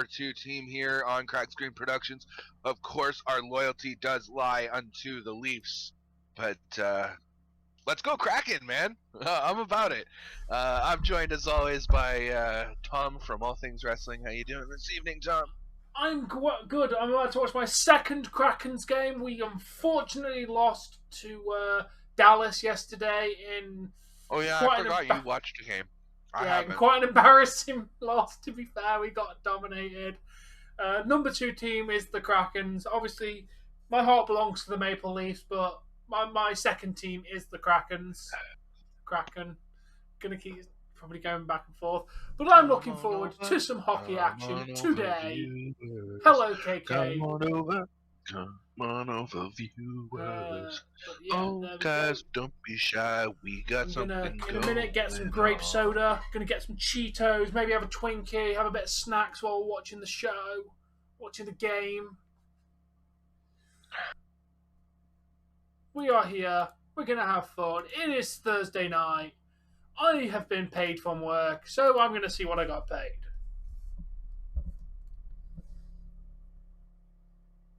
2 team here on Crack Screen Productions. Of course, our loyalty does lie unto the Leafs, but let's go Kraken, man. I'm about it. I'm joined as always by Tom from All Things Wrestling. How you doing this evening, Tom? I'm good. I'm about to watch my second Kraken's game. We unfortunately lost to Dallas yesterday in. Oh yeah, I forgot you watched the game. In quite an embarrassing loss. To be fair, we got dominated. Number 2 team is the Krakens. Obviously, my heart belongs to the Maple Leafs, but my second team is the Krakens. Kraken. Gonna keep probably going back and forth, but I'm looking forward to some hockey action today. Hello, KK. Come on over, viewers. Guys, don't be shy. We got something in a minute get some grape soda. Gonna get some Cheetos. Maybe have a Twinkie. Have a bit of snacks while we're watching the show, watching the game. We are here. We're gonna have fun. It is Thursday night. I have been paid from work, so I'm going to see what I got paid.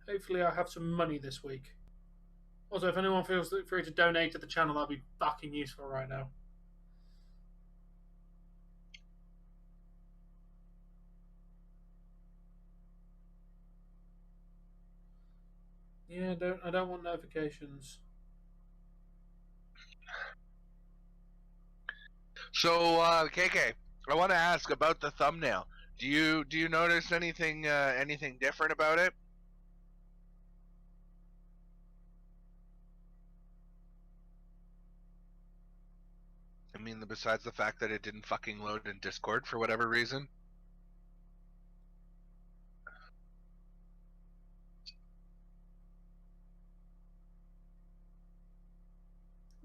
Hopefully I have some money this week. Also, if anyone feels free to donate to the channel, that'd be fucking useful right now. Yeah, I don't want notifications. So, KK, I want to ask about the thumbnail. Do you notice anything different about it? I mean, besides the fact that it didn't fucking load in Discord for whatever reason.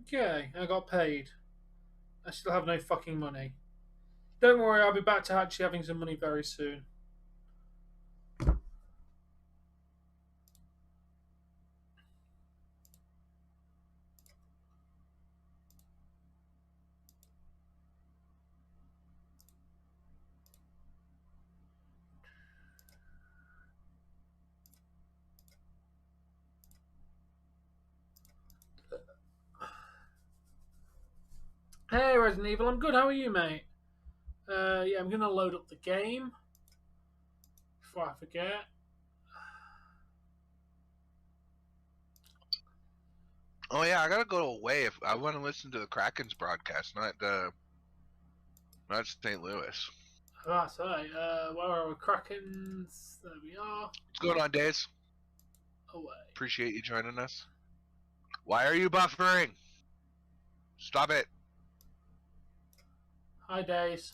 Okay, I got paid. I still have no fucking money. Don't worry, I'll be back to actually having some money very soon. Hey, Resident Evil, I'm good. How are you, mate? Yeah, I'm gonna load up the game before I forget. Oh yeah, I gotta go away if I want to listen to the Kraken's broadcast, not St. Louis. That's right. Where are we? Krakens. There we are. What's going on, Days? Away. Appreciate you joining us. Why are you buffering? Stop it. Hi, Days.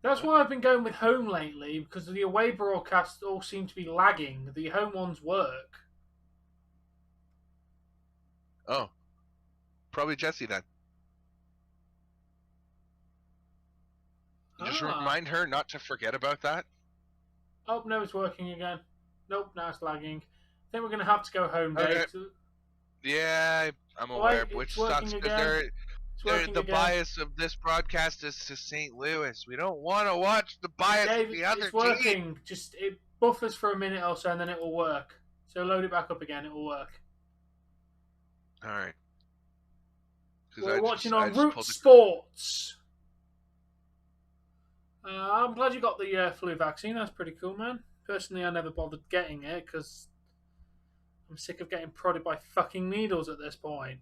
That's why I've been going with home lately, because the away broadcasts all seem to be lagging. The home ones work. Oh. Probably Jesse then. Just remind her not to forget about that. Oh, no, it's working again. Nope, now it's lagging. I think we're going to have to go home, Dave. Okay. Yeah, I'm aware, which sucks because the bias of this broadcast is to St. Louis. We don't want to watch the bias of the other team. It's working. Just it buffers for a minute or so, and then it will work. So load it back up again. It will work. All right. We're watching on Root Sports. I'm glad you got the flu vaccine. That's pretty cool, man. Personally, I never bothered getting it because I'm sick of getting prodded by fucking needles at this point.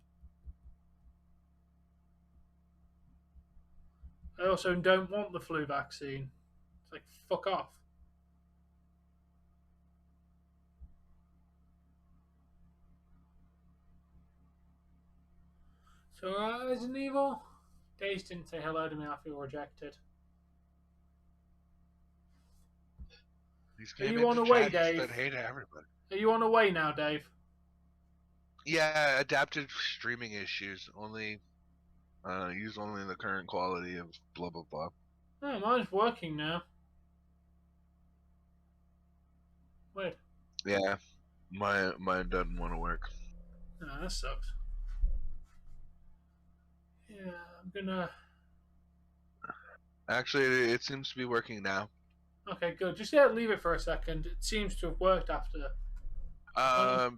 I also don't want the flu vaccine. It's like, fuck off. So, Resident Evil? Days didn't say hello to me. I feel rejected. Are you on the way, Dave? Hate everybody. Are you on the way now, Dave? Yeah, adaptive streaming issues. Use only the current quality of blah blah blah. Oh, mine's working now. Weird. Yeah, mine doesn't want to work. Oh, that sucks. Yeah, I'm gonna. Actually, it seems to be working now. Okay, good. Just leave it for a second. It seems to have worked after.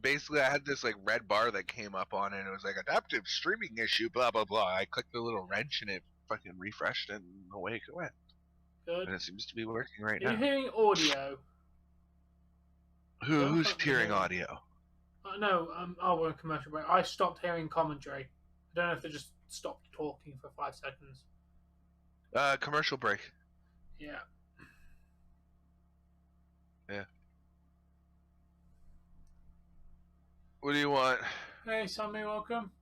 Basically, I had this like red bar that came up on it. It was like adaptive streaming issue, blah blah blah. I clicked the little wrench and it fucking refreshed and away it went. Good. And it seems to be working right Are you now. hearing audio? Who's hearing audio? No, we're in commercial break. I stopped hearing commentary. I don't know if they just stopped talking for 5 seconds. Commercial break. Yeah. Yeah. What do you want? Hey, Sammy, welcome.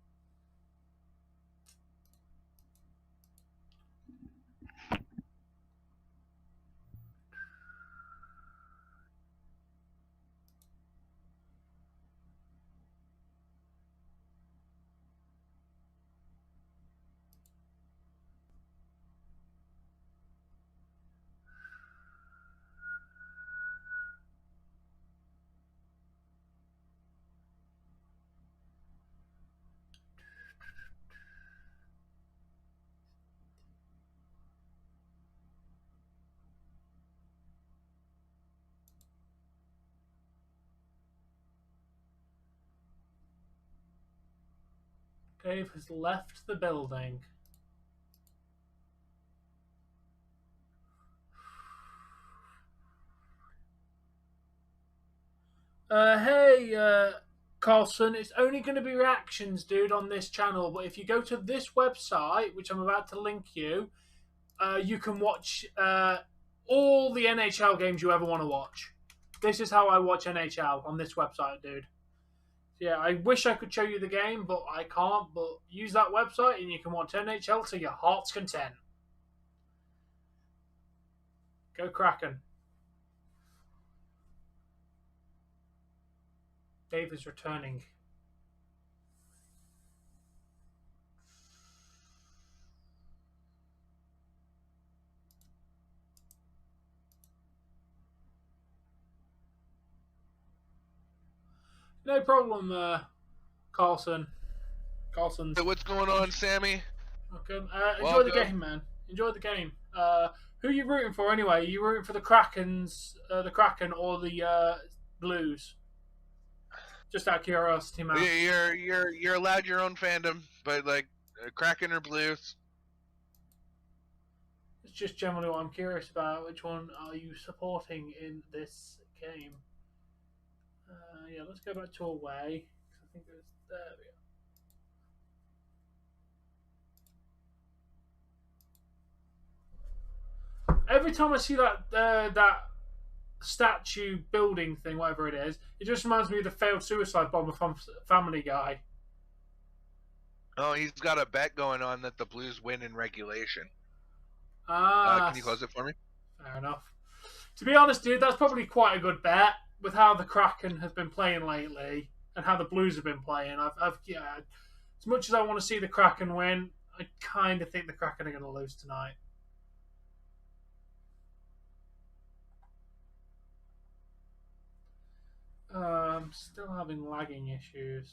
Dave has left the building. Hey, Carlson, it's only going to be reactions, dude, on this channel. But if you go to this website, which I'm about to link you, you can watch all the NHL games you ever want to watch. This is how I watch NHL on this website, dude. Yeah, I wish I could show you the game, but I can't. But use that website and you can watch NHL to your heart's content. Go Kraken. Dave is returning. No problem, Carlson. Carlson's. Hey, what's going on, Sammy? Okay. Enjoy the game, man. Enjoy the game. Who are you rooting for anyway? Are you rooting for the Kraken or the Blues? Just out of curiosity, man. You're allowed your own fandom, but like Kraken or Blues. It's just generally what I'm curious about. Which one are you supporting in this game? Yeah, let's go back to away. I think it was there. We go. Every time I see that statue building thing, whatever it is, it just reminds me of the failed suicide bomber from Family Guy. Oh, he's got a bet going on that the Blues win in regulation. Can you close it for me? Fair enough. To be honest, dude, that's probably quite a good bet with how the Kraken has been playing lately and how the Blues have been playing. Yeah, as much as I want to see the Kraken win, I kind of think the Kraken are going to lose tonight. Still having lagging issues.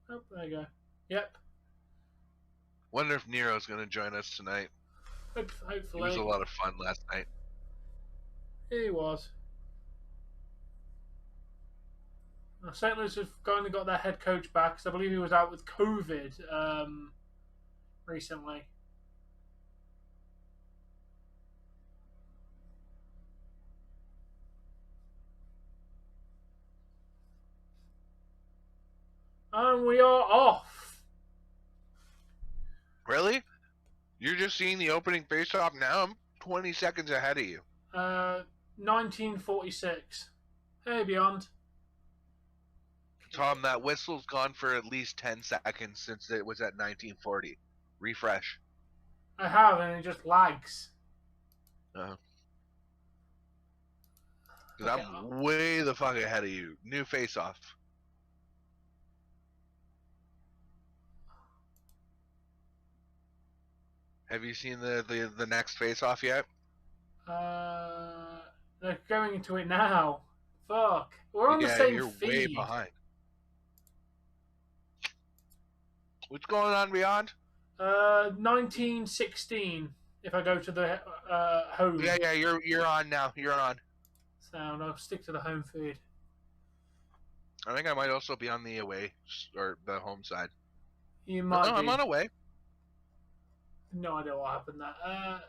Oh, there you go. Yep. Wonder if Nero's going to join us tonight. Hopefully. He was a lot of fun last night. He was. Now, St. Louis have finally got their head coach back because I believe he was out with COVID recently. And we are off. Really? You're just seeing the opening face-off now? I'm 20 seconds ahead of you. 1946. Hey, Beyond. Tom, that whistle's gone for at least 10 seconds since it was at 1940. Refresh. I have, and it just lags. Because I'm way the fuck ahead of you. New face-off. Have you seen the next face-off yet? They're going into it now. Fuck. We're on the same you're feed. Way behind. What's going on, Beyond? 1916 If I go to the home. Yeah, you're on now. You're on. Sound. I'll stick to the home feed. I think I might also be on the away or the home side. You No, might be. I'm on away. No idea what happened there.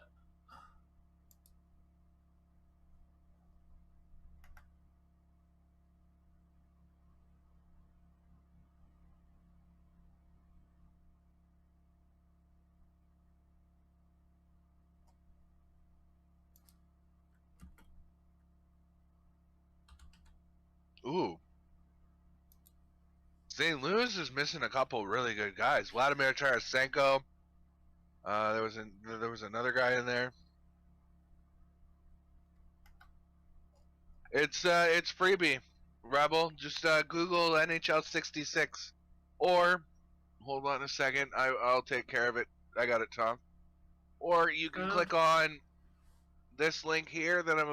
Ooh. St. Louis is missing a couple really good guys. Vladimir Tarasenko. There was another guy in there. It's freebie. Rebel. Just Google NHL 66, or hold on a second. I'll take care of it. I got it, Tom. Or you can click on this link here that I'm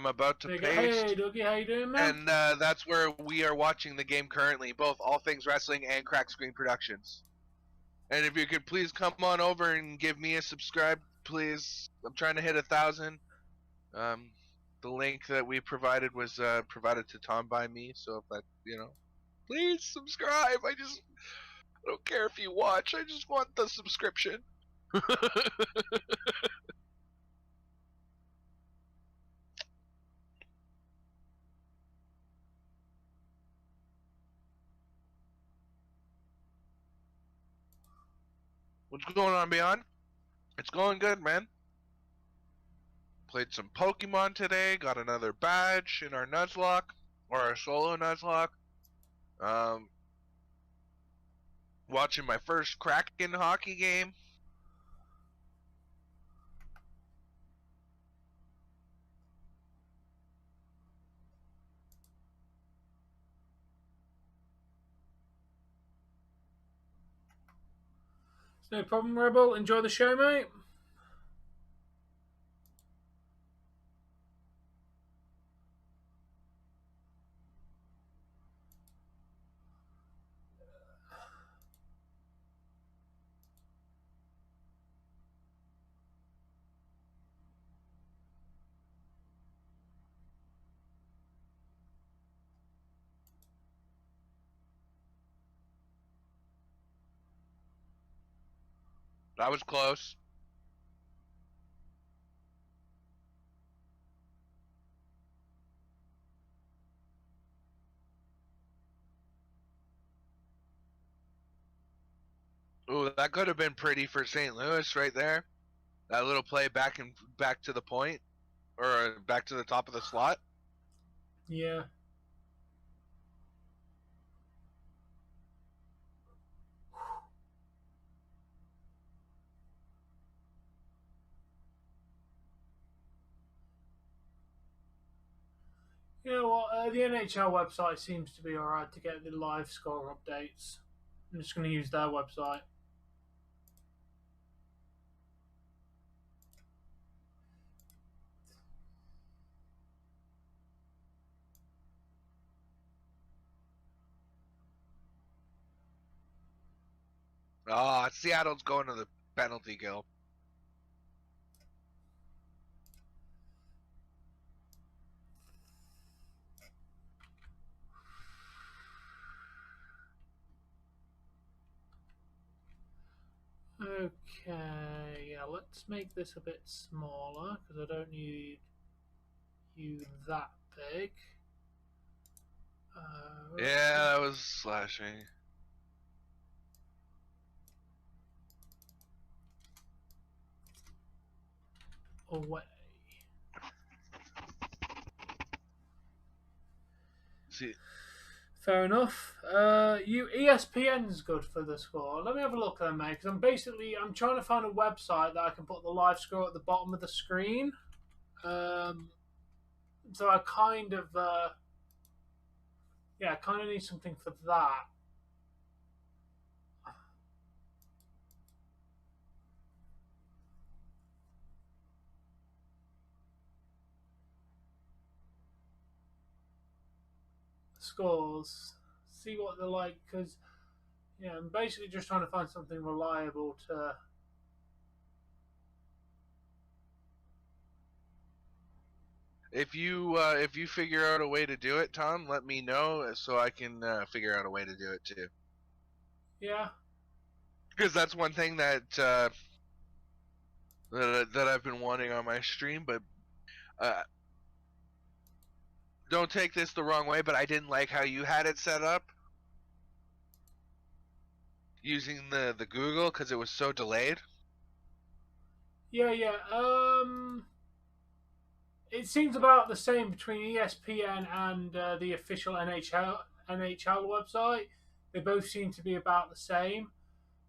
about to paste. Hey, Dougie, how you doing, man? And that's where we are watching the game currently, both All Things Wrestling and Crack Screen Productions. And if you could please come on over and give me a subscribe, please. I'm trying to hit 1,000. The link that we provided was provided to Tom by me, so if that, please subscribe. I don't care if you watch. I just want the subscription. What's going on, Beyond? It's going good, man. Played some Pokemon today. Got another badge in our Nuzlocke, or our solo Nuzlocke. Watching my first Kraken hockey game. No problem, Rebel. Enjoy the show, mate. That was close. Ooh, that could have been pretty for St. Louis right there. That little play back to the point, or back to the top of the slot. Yeah. You know what? The NHL website seems to be alright to get the live score updates. I'm just going to use their website. Ah, Seattle's going to the penalty kill. Okay, yeah, let's make this a bit smaller because I don't need you that big. Yeah, that was slashing. Away. See, fair enough. ESPN's good for the score. Let me have a look then, mate. Because I'm trying to find a website that I can put the live score at the bottom of the screen. So I kind of need something for that. Scores. See what they're like, because I'm basically just trying to find something reliable to if you figure out a way to do it, Tom, let me know so I can figure out a way to do it too. Yeah. Because that's one thing that that I've been wanting on my stream, but uh, don't take this the wrong way, but I didn't like how you had it set up using the Google because it was so delayed. Yeah, yeah. It seems about the same between ESPN and the official NHL website. They both seem to be about the same.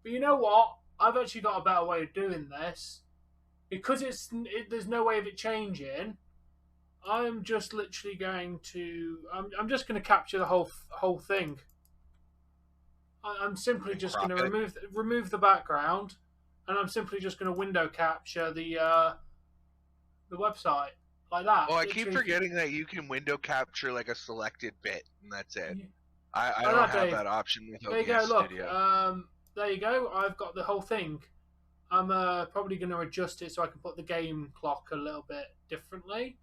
But you know what? I've actually got a better way of doing this because there's no way of it changing. I'm just literally going to. I'm just going to capture the whole thing. I'm simply And just crop going to it. remove the background, and I'm simply just going to window capture the website like that. Oh, I keep Literally, forgetting that you can window capture like a selected bit, and that's it. I like don't that, have Dave. that option with There you OBS go. Look, Studio. there you go. I've got the whole thing. I'm probably going to adjust it so I can put the game clock a little bit differently.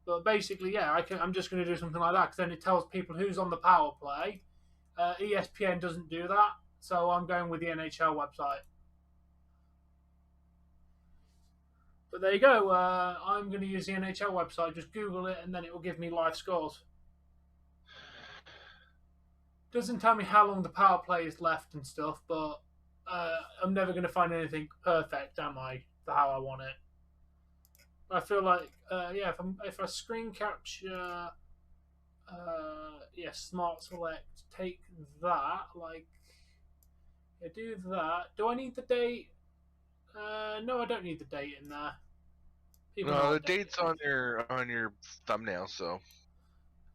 But basically, yeah, I'm just going to do something like that because then it tells people who's on the power play. ESPN doesn't do that, so I'm going with the NHL website. But there you go. I'm going to use the NHL website. Just Google it, and then it will give me live scores. Doesn't tell me how long the power play is left and stuff, but I'm never going to find anything perfect, am I? For how I want it. I feel like, yeah, if I screen capture, yeah, smart select, take that, like, yeah, do that. Do I need the date? No, I don't need the date in there. Even No, though the date's on your thumbnail, so.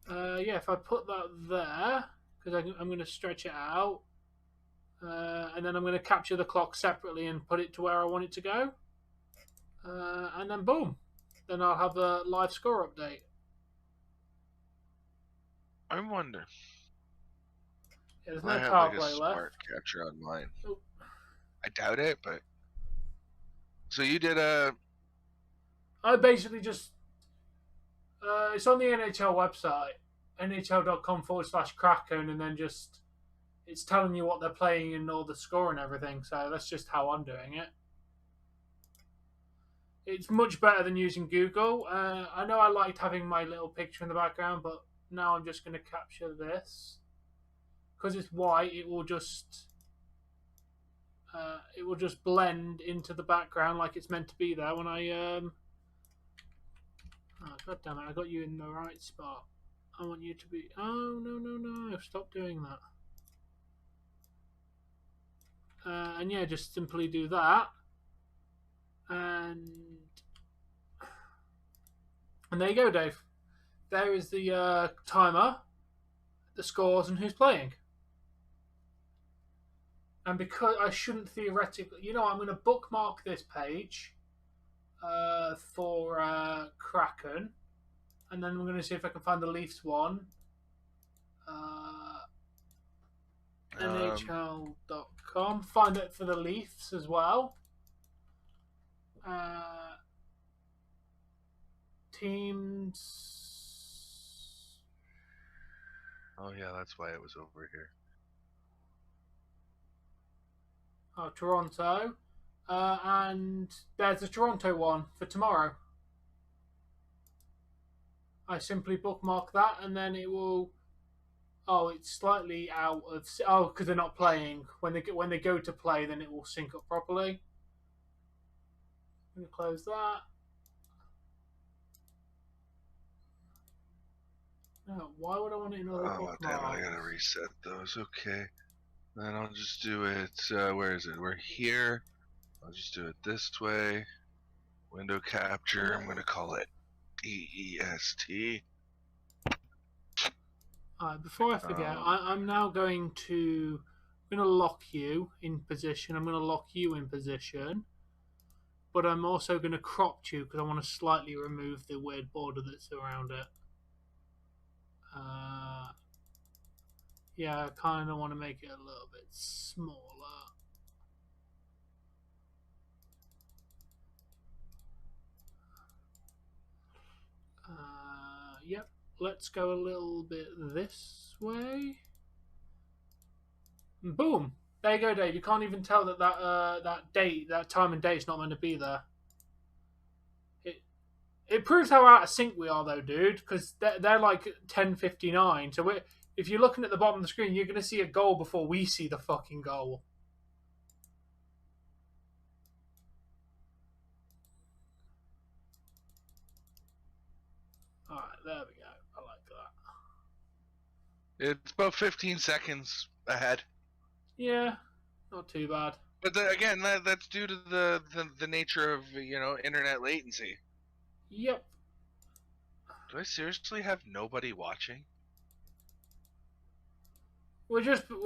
yeah, if I put that there, because I'm going to stretch it out, and then I'm going to capture the clock separately and put it to where I want it to go, and then boom, then I'll have a live score update. I wonder. Yeah, there's I no have power like a play left. smart capture on mine. Oh. I doubt it, but. So you did I basically just it's on the NHL website, nhl.com/Kraken, and then just it's telling you what they're playing and all the score and everything. So that's just how I'm doing it. It's much better than using Google. I know I liked having my little picture in the background, but now I'm just going to capture this because it's white. It will just blend into the background like it's meant to be there when I Oh, God damn it! I got you in the right spot. I want you to be. Oh no! Stop doing that. And yeah, just simply do that, and there you go, Dave. There is the timer, the scores, and who's playing. And because I shouldn't theoretically, I'm going to bookmark this page for Kraken, and then I'm going to see if I can find the Leafs one. NHL.com. Find it for the Leafs as well. Teams. Oh yeah, that's why it was over here. Oh, Toronto. And there's a Toronto one for tomorrow. I simply bookmark that, and then it will. Oh, it's slightly out of. Oh, because they're not playing. When they go to play, then it will sync up properly. I'm gonna close that. No, why would I want it in other bookmarks? Damn! I gotta reset those. Okay, then I'll just do it. Where is it? We're here. I'll just do it this way. Window capture. I'm gonna call it DEST. Before I forget, I'm now going to lock you in position. I'm going to lock you in position, but I'm also going to crop you because I want to slightly remove the weird border that's around it. Yeah, I kind of want to make it a little bit smaller. let's go a little bit this way. And boom! There you go, Dave. You can't even tell that that time and date is not meant to be there. It proves how out of sync we are, though, dude. Because they're like 10:59. So if you're looking at the bottom of the screen, you're going to see a goal before we see the fucking goal. All right, there we go. I like that. It's about 15 seconds ahead. Yeah, not too bad. But again, that's due to the nature of internet latency. Yep. Do I seriously have nobody watching? We're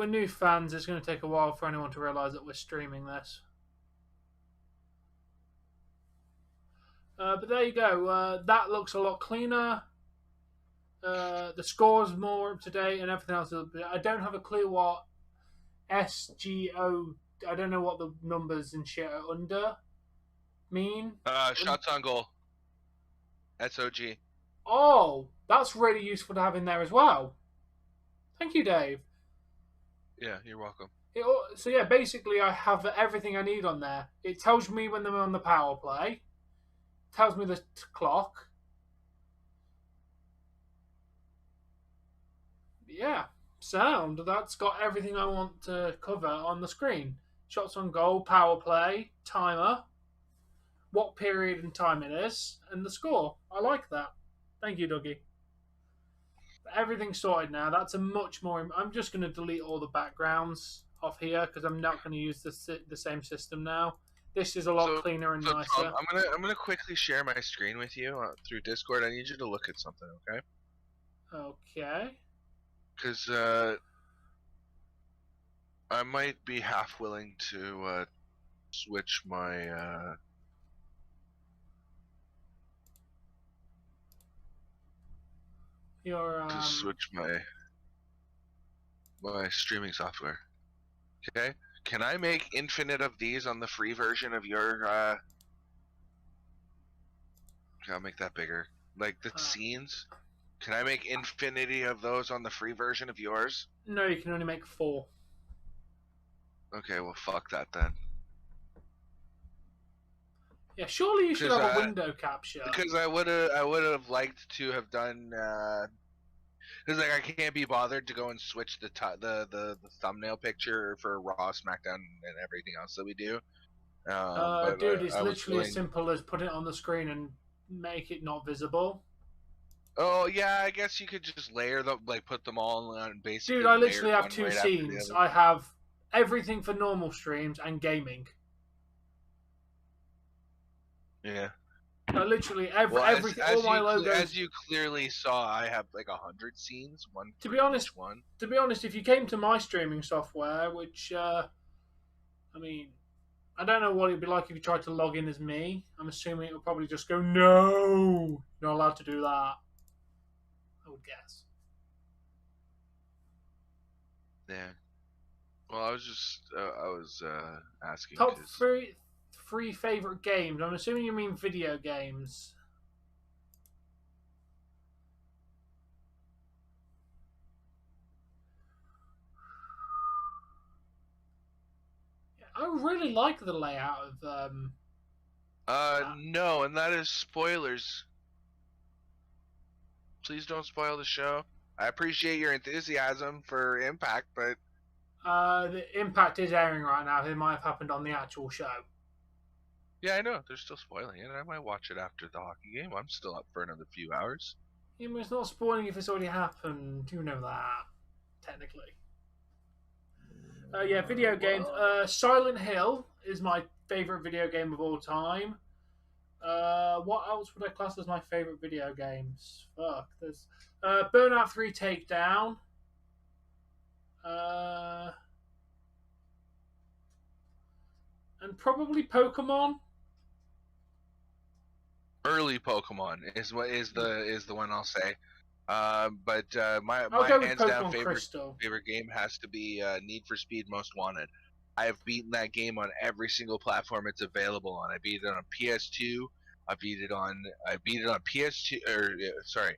new fans. It's going to take a while for anyone to realise that we're streaming this. But there you go. That looks a lot cleaner. The score's more up to date and everything else. I don't have a clue what SGO. I don't know what the numbers and shit are under mean. Shots on goal. SOG. Oh, that's really useful to have in there as well. Thank you, Dave. Yeah, you're welcome. So yeah, basically I have everything I need on there. It tells me when they're on the power play. Tells me the clock. Yeah, sound. That's got everything I want to cover on the screen. Shots on goal, power play, timer, what period and time it is, and the score. I like that. Thank you, Dougie. Everything's sorted now. That's a much more... I'm just going to delete all the backgrounds off here because I'm not going to use the same system now. This is a lot cleaner and nicer. Tom, I'm gonna quickly share my screen with you through Discord. I need you to look at something, okay? Okay. Because I might be half willing to switch my switch my streaming software. Okay. Can I make infinite of these on the free version of your I'll make that bigger. Like the scenes. Can I make infinity of those on the free version of yours? No, you can only make 4. Okay, well fuck that then. Yeah, surely you should have a window capture. Because I would have liked to have done because like I can't be bothered to go and switch the thumbnail picture for Raw, SmackDown, and everything else that we do. Dude, it's literally as simple as put it on the screen and make it not visible. Oh yeah, I guess you could just layer them, like put them all on basically. Dude, I literally have 2 scenes. I have everything for normal streams and gaming. Yeah. Literally everything. All my logos. As you clearly saw, I have like 100 scenes. One. To be honest, if you came to my streaming software, which I mean, I don't know what it'd be like if you tried to log in as me. I'm assuming it would probably just go, no, you're not allowed to do that. I would guess. Yeah. Well, I was just asking. Top 3 favorite games. I'm assuming you mean video games. Yeah, I really like the layout of. No, and that is spoilers. Please don't spoil the show. I appreciate your enthusiasm for Impact, but the Impact is airing right now. It might have happened on the actual show. Yeah, I know. They're still spoiling it. I might watch it after the hockey game. I'm still up for another few hours. Yeah, but it's not spoiling if it's already happened. You know that, technically. Yeah, video games. Silent Hill is my favorite video game of all time. What else would I class as my favorite video games? Fuck, there's Burnout 3 Takedown. And probably Pokemon. Early Pokemon is the one I'll say. But my hands down favorite game has to be Need for Speed Most Wanted. I have beaten that game on every single platform it's available on. I beat it on PS2. I beat it on PS2 or sorry,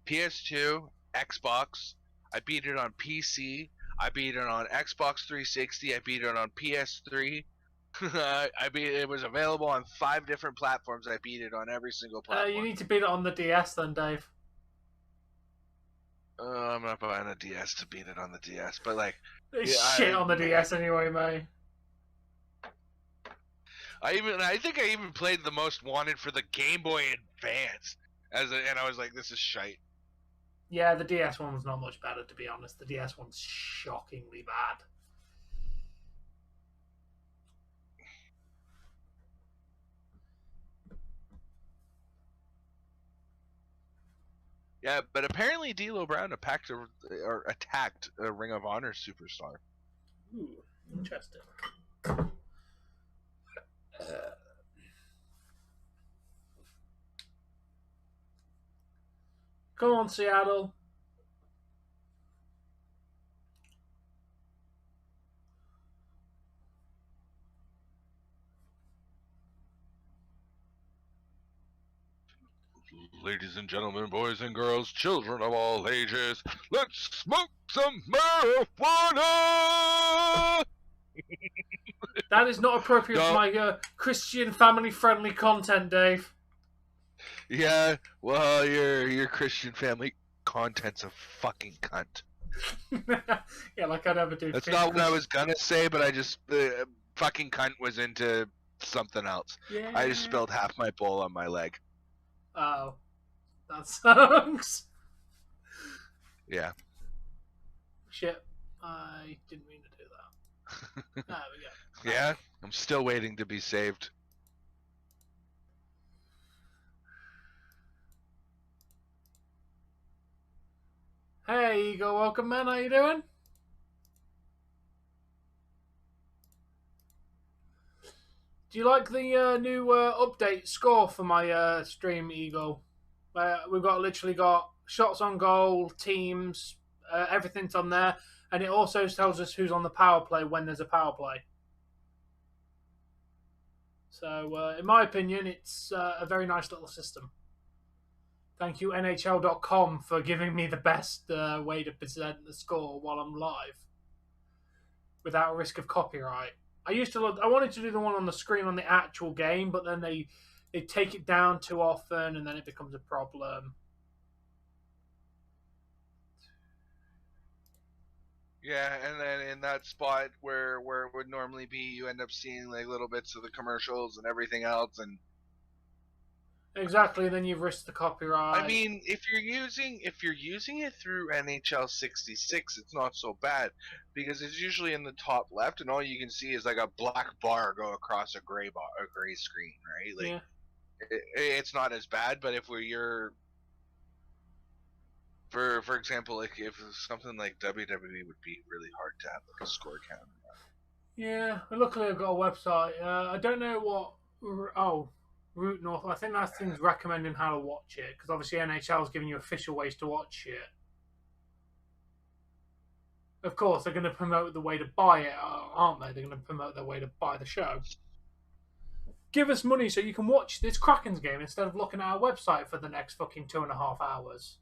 PS2, Xbox. I beat it on PC. I beat it on Xbox 360. I beat it on PS3. I beat it was available on 5 different platforms. I beat it on every single You platform. need to beat it on the DS then, Dave. I'm not buying a DS to beat it on the DS, but like, It's yeah, shit on the DS anyway, mate. I think I even played the most wanted for the Game Boy Advance and I was like, this is shite. Yeah, the DS one was not much better, to be honest. The DS one's shockingly bad. Yeah, but apparently D'Lo Brown attacked a Ring of Honor superstar. Ooh, interesting. Come on, Seattle. Ladies and gentlemen, boys and girls, children of all ages, let's smoke some marijuana! That is not appropriate for my Christian family-friendly content, Dave. Yeah, well, your Christian family content's a fucking cunt. Yeah, like I never do. That's not what I was gonna say, but I just fucking cunt was into something else. Yeah. I just spilled half my bowl on my leg. Oh, that sucks. Yeah. Shit, I didn't mean to do that. There we go. Yeah, I'm still waiting to be saved. Hey, Eagle, welcome, man. How you doing? Do you like the new update score for my stream, Eagle? We've literally got shots on goal, teams, everything's on there, and it also tells us who's on the power play when there's a power play. So, in my opinion, it's a very nice little system. Thank you, NHL.com, for giving me the best way to present the score while I'm live without risk of copyright. I wanted to do the one on the screen on the actual game, but then they take it down too often, and then it becomes a problem. Yeah, and then in that spot where it would normally be, you end up seeing like little bits of the commercials and everything else, and exactly. Then you've risked the copyright. I mean, if you're using it through NHL 66, it's not so bad because it's usually in the top left, and all you can see is like a black bar go across a gray screen, right? Like, yeah. It's not as bad. But if you're for example, like if something like WWE would be really hard to have like a score count. Yeah, luckily I've got a website. I don't know what. Route North. I think that thing's recommending how to watch it because obviously NHL is giving you official ways to watch it. Of course, they're going to promote the way to buy it, aren't they? They're going to promote their way to buy the show. Give us money so you can watch this Kraken's game instead of looking at our website for the next fucking 2.5 hours.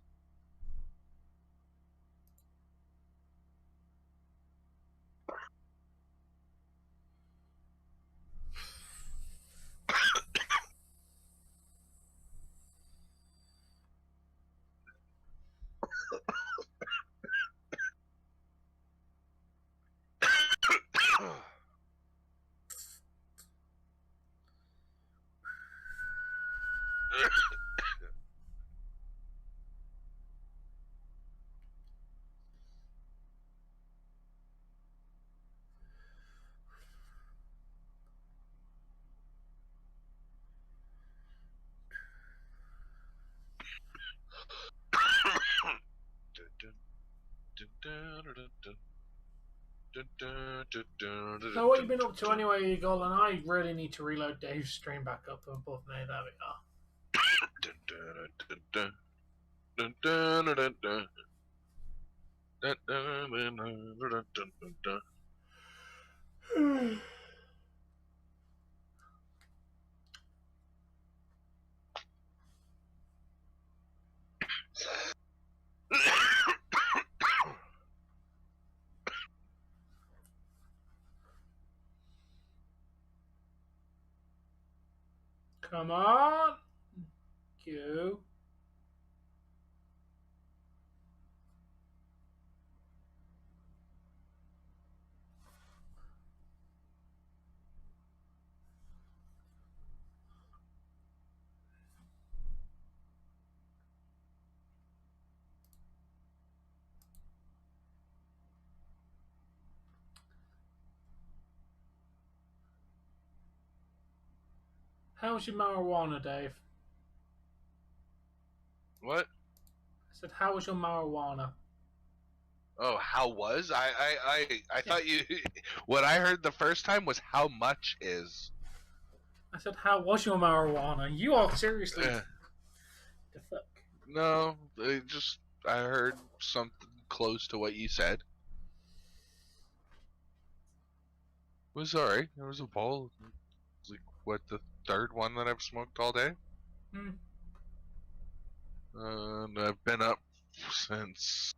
So what have you been up to anyway, Eagle? And I really need to reload Dave's stream back up above me. There we go. Come on. Q. How's your marijuana, Dave? What? I said, how was your marijuana? Oh, how was? I Yeah. thought you. What I heard the first time was how much is. I said, how was your marijuana? You are seriously. The fuck? No, I heard something close to what you said. It was alright. There was a bowl. It was like, what, the third one that I've smoked all day? Hmm. And I've been up since.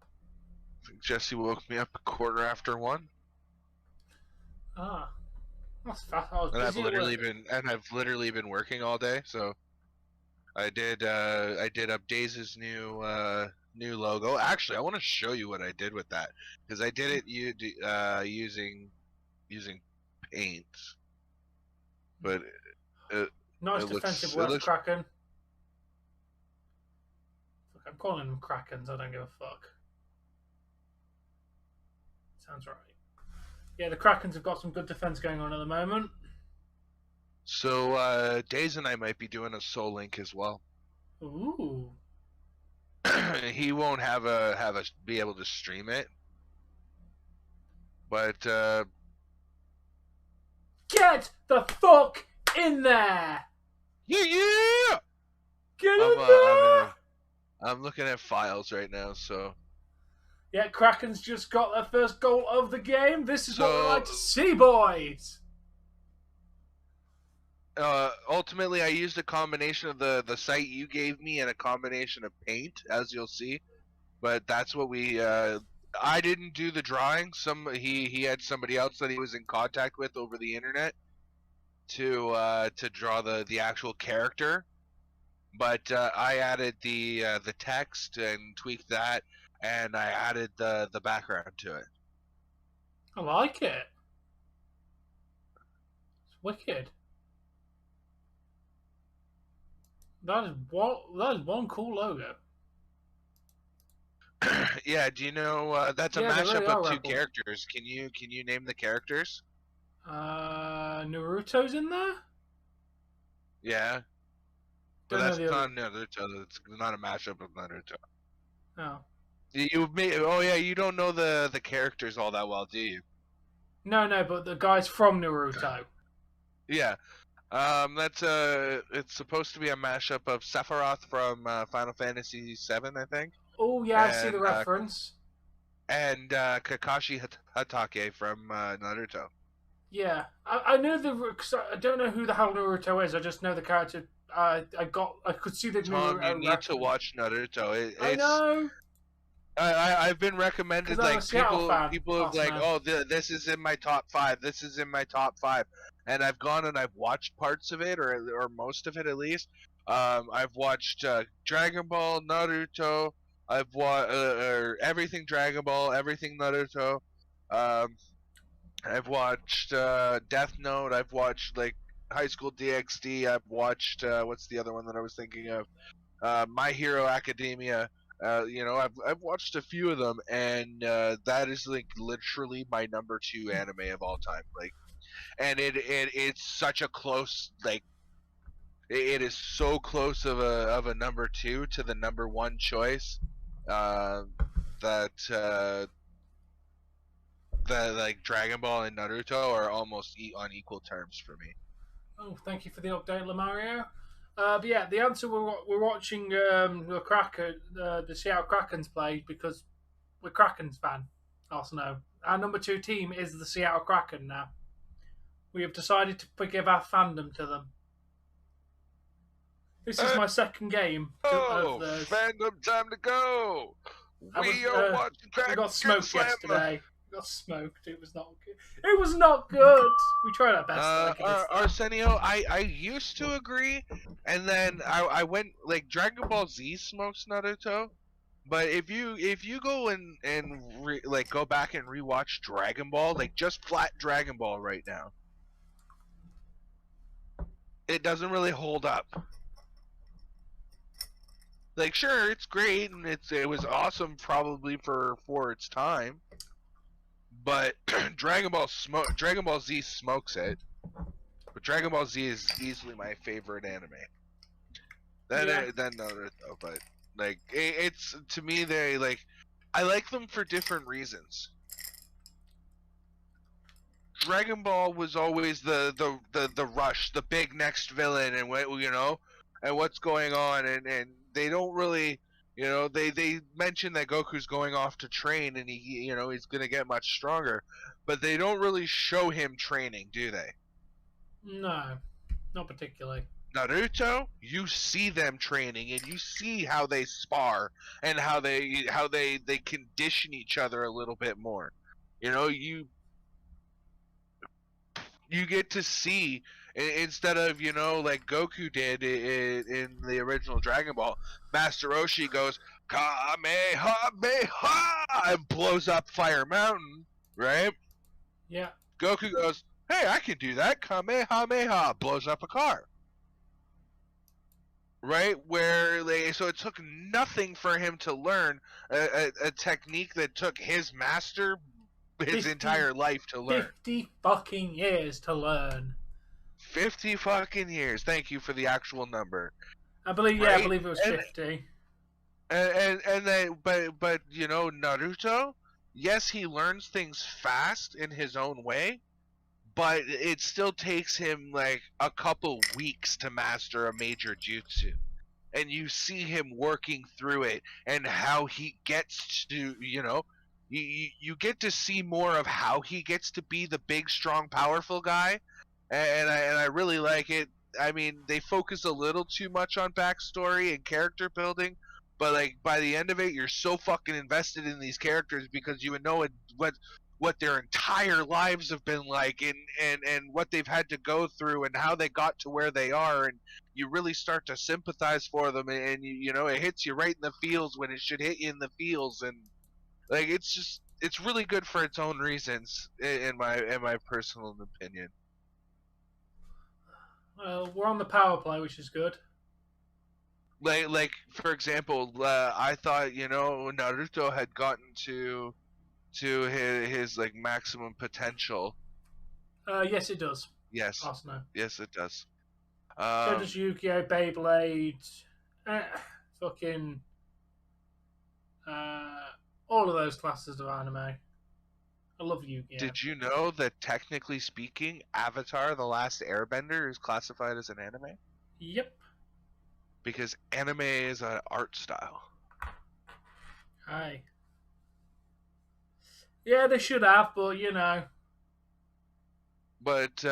I think Jesse woke me up 1:15. Ah. That's fast. I was And I've literally been working all day, so I did up Daze's new logo. Actually, I want to show you what I did with that because I did it using paint, but nice it defensive looks, work, Kraken. Fuck, I'm calling them Krakens. I don't give a fuck. Sounds right. Yeah, the Krakens have got some good defense going on at the moment. so Daze and I might be doing a Soul Link as well. Ooh. He won't be able to stream it, but Get the fuck in there! yeah! Get in there! I'm looking at files right now, so. Yeah, Kraken's just got their first goal of the game. This is what we like to see, boys. Ultimately, I used a combination of the site you gave me and a combination of paint, as you'll see. But that's what we. I didn't do the drawing. He had somebody else that he was in contact with over the internet to draw the actual character. But I added the text and tweaked that, and I added the background to it. I like it. It's wicked. That is one cool logo. Yeah, do you know that's a Yeah, they mashup really of are two rebel. characters? Can you name the characters? Naruto's in there? Yeah. But Don't know that's the other. not Naruto. It's not a mashup of Naruto. Oh. You don't know the characters all that well, do you? No, but the guy's from Naruto. Yeah. That's it's supposed to be a mashup of Sephiroth from Final Fantasy VII, I think. Oh yeah, I see the reference. And Kakashi Hatake from Naruto. Yeah, I know I don't know who the hell Naruto is. I just know the character. I could see the Tom, Naruto you need reference. to watch Naruto. I know. I've been recommended, like, people have like, oh, this is in my top 5. This is in my top 5, and I've gone and I've watched parts of it, or most of it at least. I've watched Dragon Ball, Naruto. I've watched everything Dragon Ball, everything Naruto. I've watched Death Note. I've watched like High School DxD. I've watched what's the other one that I was thinking of? My Hero Academia. I've watched a few of them, and that is like literally my number 2 anime of all time. Like, and it's such a close, like, it is so close of a number 2 to the number 1 choice that like Dragon Ball and Naruto are almost on equal terms for me. Oh, thank you for the update, Lamario. But yeah, the answer we're watching the Kraken, the Seattle Krakens play because we're Krakens fan. Also, know our number 2 team is the Seattle Kraken now. We have decided to give our fandom to them. This is my second game. Fandom time to go. We are watching Kraken. We got smoked yesterday. got smoked. It was not good. It was not good. We tried our best though, against that. Arsenio, I used to agree, and then I went like Dragon Ball Z smokes Naruto, but if you go like go back and rewatch Dragon Ball, like just flat Dragon Ball right now, it doesn't really hold up. Like sure, it's great and it was awesome probably for its time, but Dragon Ball Z smokes it. But Dragon Ball Z is easily my favorite anime. Then Naruto, but like it's to me they like I like them for different reasons. Dragon Ball was always the rush, the big next villain, and what and what's going on, and they don't really, they mention that Goku's going off to train, and he's gonna get much stronger, but they don't really show him training, do they? No, not particularly. Naruto, you see them training, and you see how they spar, and how they condition each other a little bit more. You get to see, instead of like Goku did in the original Dragon Ball, Master Roshi goes Kamehameha and blows up Fire Mountain, right? Yeah. Goku goes, hey, I can do that, Kamehameha, blows up a car. Right, so it took nothing for him to learn a technique that took his master his entire life to learn. 50 fucking years to learn. 50 fucking years. Thank you for the actual number. I believe, right? Yeah, I believe it was 50. And then, but Naruto, yes, he learns things fast in his own way, but it still takes him like a couple weeks to master a major jutsu. And you see him working through it and how he gets to, you get to see more of how he gets to be the big, strong, powerful guy. And I really like it. I mean, they focus a little too much on backstory and character building, but like by the end of it, you're so fucking invested in these characters because you know what their entire lives have been like, and what they've had to go through, and how they got to where they are, and you really start to sympathize for them, and it hits you right in the feels when it should hit you in the feels, and like it's really good for its own reasons, in my personal opinion. Well, we're on the power play, which is good. Like for example, I thought Naruto had gotten to his like maximum potential. Yes, it does. Yes. Arsenal. Yes, it does. So does Yu-Gi-Oh, Beyblade, fucking all of those classes of anime. I love Yu-Gi-Oh. Did you know that technically speaking, Avatar: The Last Airbender is classified as an anime? Yep. Because anime is an art style. Aye. Yeah, they should have, but But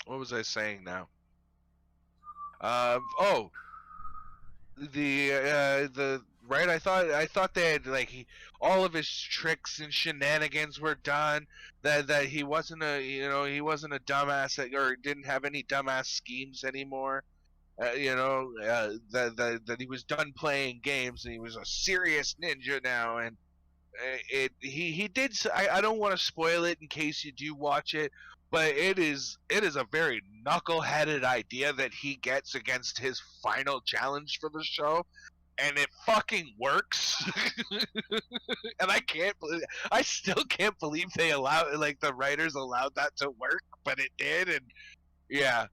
what was I saying now? The right. I thought they had like all of his tricks and shenanigans were done. That he wasn't he wasn't a dumbass or didn't have any dumbass schemes anymore. That he was done playing games and he was a serious ninja now, and he did. I don't want to spoil it in case you do watch it, but it is a very knuckle-headed idea that he gets against his final challenge for the show, and it fucking works. And I still can't believe they allowed, like the writers allowed that to work, but it did, and yeah.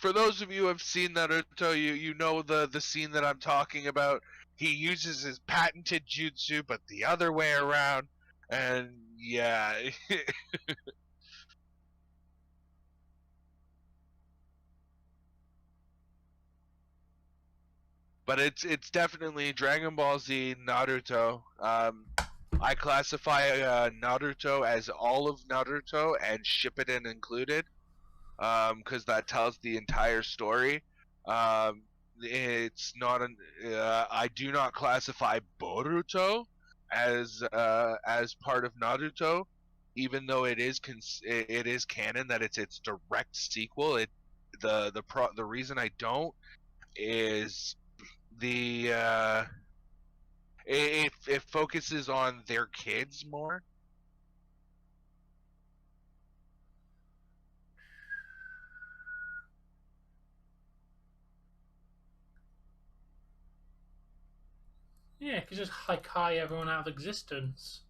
For those of you who have seen Naruto, you know the scene that I'm talking about. He uses his patented jutsu, but the other way around, and yeah. But it's definitely Dragon Ball Z, Naruto. I classify Naruto as all of Naruto and Shippuden included, because that tells the entire story. it's not an. I do not classify Boruto as part of Naruto, even though it is it is canon that it's its direct sequel. The reason I don't is the it focuses on their kids more. Yeah, because just high everyone out of existence.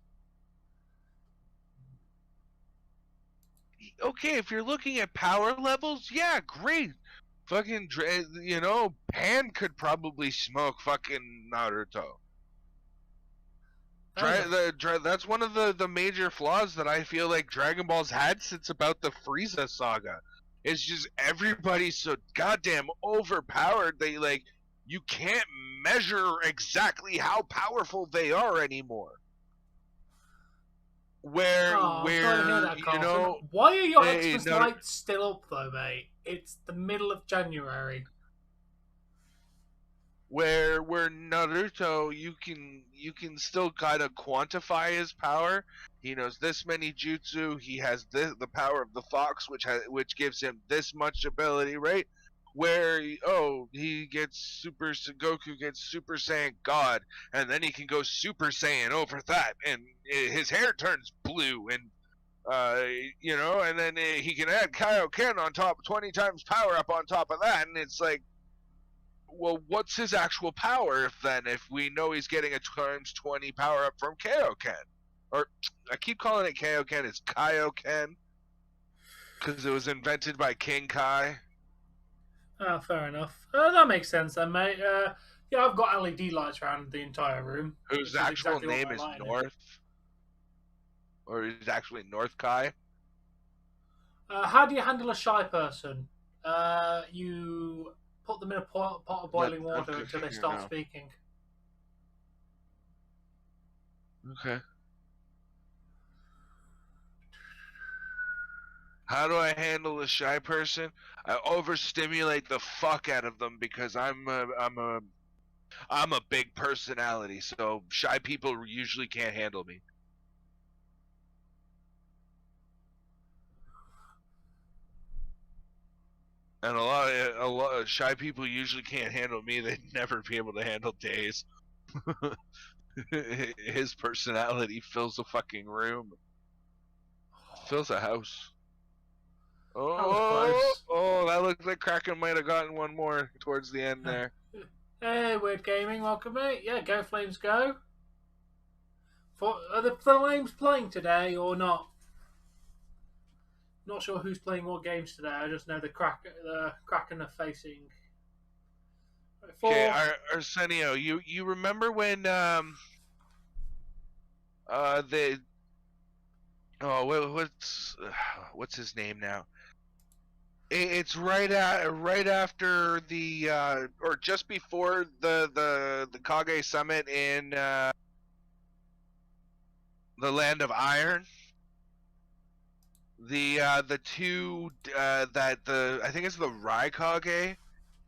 Okay, if you're looking at power levels, yeah, great. Fucking, Pan could probably smoke fucking Naruto. That's one of the major flaws that I feel like Dragon Ball's had since about the Frieza saga. It's just everybody's so goddamn overpowered. You can't measure exactly how powerful they are anymore. Where why are your Xmas lights still up though, mate? It's the middle of January. Where Naruto, you can still kind of quantify his power. He knows this many jutsu. He has the power of the fox, which gives him this much ability, right? Where he gets Goku gets Super Saiyan God, and then he can go Super Saiyan over that, and his hair turns blue, and and then he can add Kaioken on top, 20 times power up on top of that, and it's like, well, what's his actual power if we know he's getting a times 20 power up from Kaioken? Or I keep calling it Kaioken, it's Kaioken because it was invented by King Kai. Oh, fair enough. That makes sense then, mate. Yeah, I've got LED lights around the entire room. Whose actual name is North. Or is actually North Kai. How do you handle a shy person? You put them in a pot of boiling water until they start speaking. Okay. How do I handle a shy person? I overstimulate the fuck out of them because I'm a big personality, so shy people usually can't handle me. And a lot of shy people usually can't handle me. They'd never be able to handle Days. His personality fills a fucking room. Fills a house. Oh, that looks like Kraken might have gotten one more towards the end there. Hey, Weird Gaming, welcome, mate. Yeah, go Flames, go. Are the Flames playing today or not? Not sure who's playing what games today. I just know the Kraken are facing. Okay, Arsenio, you remember when what's his name now? It's right after the or just before the Kage summit in the Land of Iron. The two I think it's the Raikage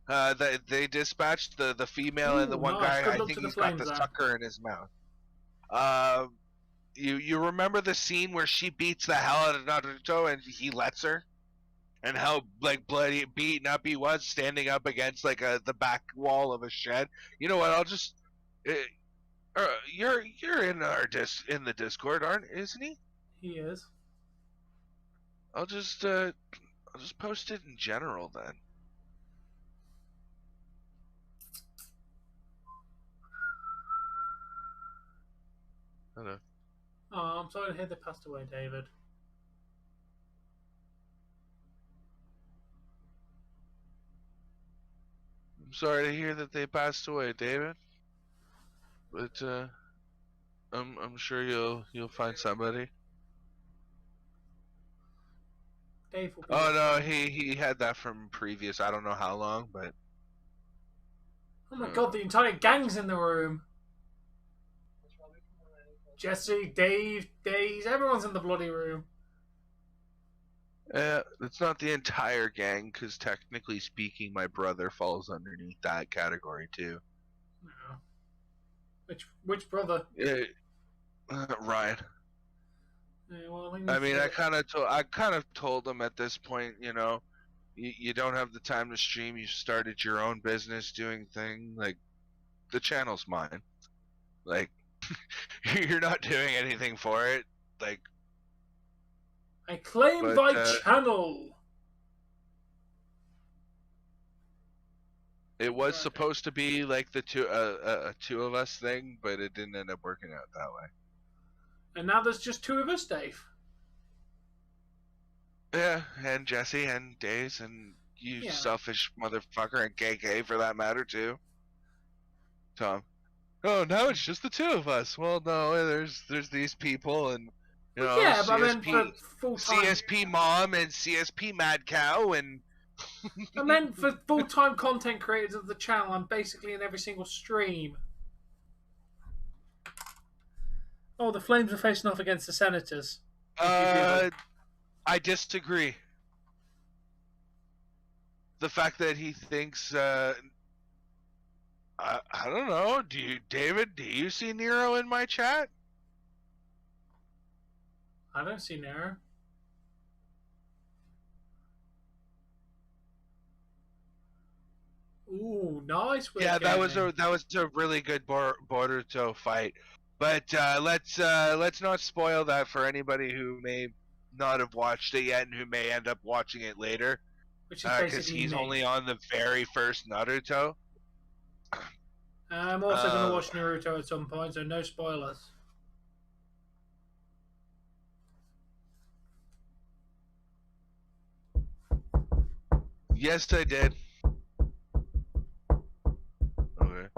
that they dispatched, the female and the one guy. I think he's got the sucker in his mouth. You remember the scene where she beats the hell out of Naruto and he lets her, and how like bloody beaten up he was standing up against like the back wall of a shed. You know what? I'll just you're in in the Discord, isn't he? He is. I'll just post it in general then. Hello. Oh, I'm sorry to hear they passed away, David. I'm sorry to hear that they passed away, David. But I'm sure you'll find somebody. Dave will be no, he had that from previous. I don't know how long, but. Oh my god, the entire gang's in the room. Jesse, Dave, Daze, everyone's in the bloody room. It's not the entire gang, because technically speaking, my brother falls underneath that category too. No. Which brother? Ryan. Yeah, well, I mean, I kind of told him at this point, you know, you don't have the time to stream. You started your own business doing thing. Like, the channel's mine. Like, you're not doing anything for it. Like, I claim thy channel. It was supposed to be like the two of us thing, but it didn't end up working out that way. And now there's just two of us, Dave. Yeah, and Jesse and Days and you selfish motherfucker, and KK for that matter too. Tom. Oh, now it's just the two of us. Well, no, there's these people and you know but I CSP, meant for full-time... CSP Mom and CSP Mad Cow and. I meant for full-time content creators of the channel. I'm basically in every single stream. Oh, the Flames are facing off against the Senators. I disagree. The fact that he thinks, I don't know. David? Do you see Nero in my chat? I don't see Nero. Ooh, nice. Yeah, that was a really good Boruto fight. But let's not spoil that for anybody who may not have watched it yet and who may end up watching it later. Which is because he's only on the very first Naruto. I'm also going to watch Naruto at some point, so no spoilers. Yes, I did. Okay.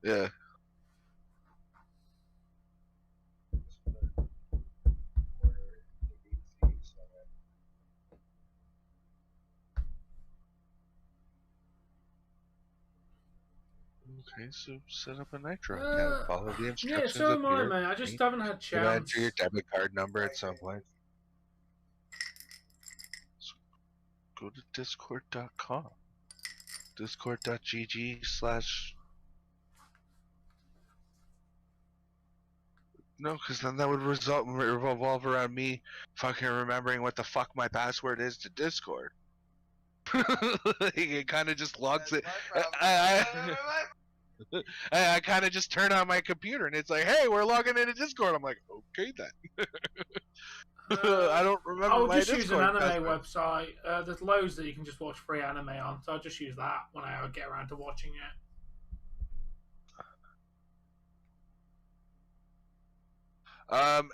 Yeah. Okay, so set up a Nitro account. Follow the instructions. Yeah, so am I, man. I just haven't had chance. Enter your debit card number at some point. So go to discord.com. Discord.gg/ No, because then that would revolve around me fucking remembering what the fuck my password is to Discord. It kind of just logs it. I kind of just turn on my computer and it's like, hey, we're logging into Discord. I'm like, okay then. I don't remember. I'll my just use an anime password. website. There's loads that you can just watch free anime on, so I'll just use that when I get around to watching it.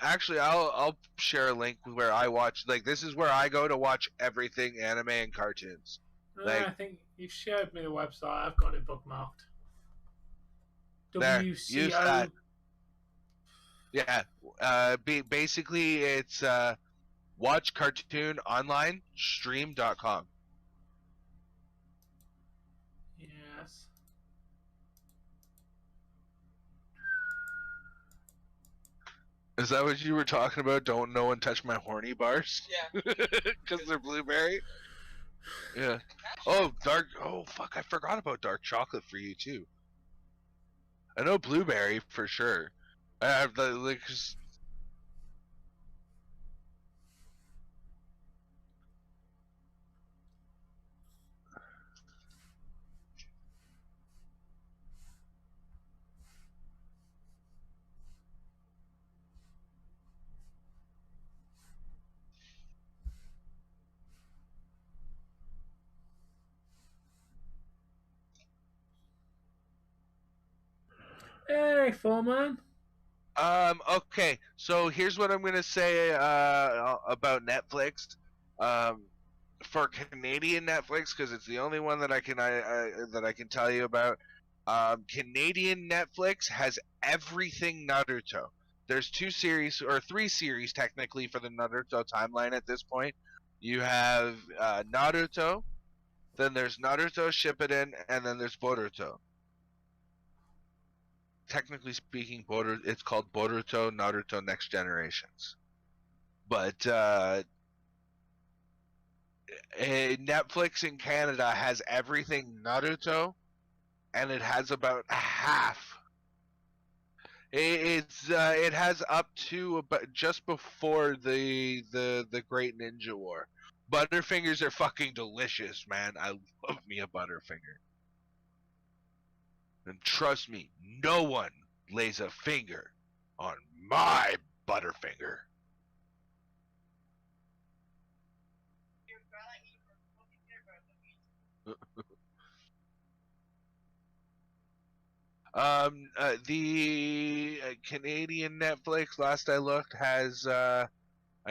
Actually, I'll share a link where I watch. Like, this is where I go to watch everything anime and cartoons. Like, I think you've showed me the website. I've got it bookmarked. There, WCO. use that. Yeah. Basically, it's watchcartoononlinestream.com. Yes. Is that what you were talking about? Don't no one touch my horny bars? Yeah. Because they're blueberry? Yeah. Oh, dark. Oh, fuck. I forgot about dark chocolate for you, too. I know blueberry for sure. I have the, like, Hey, Foreman. Okay, so here's what I'm gonna say about Netflix. For Canadian Netflix, because it's the only one that I can tell you about. Canadian Netflix has everything Naruto. There's 2 series or 3 series technically for the Naruto timeline at this point. You have Naruto, then there's Naruto Shippuden, and then there's Boruto. technically speaking, it's called Boruto Naruto Next Generations. But Netflix in Canada has everything Naruto, and it has about half. It has up to about just before the Great Ninja War. Butterfingers are fucking delicious, man. I love me a Butterfinger. And trust me, no one lays a finger on my Butterfinger. The Canadian Netflix, last I looked, has I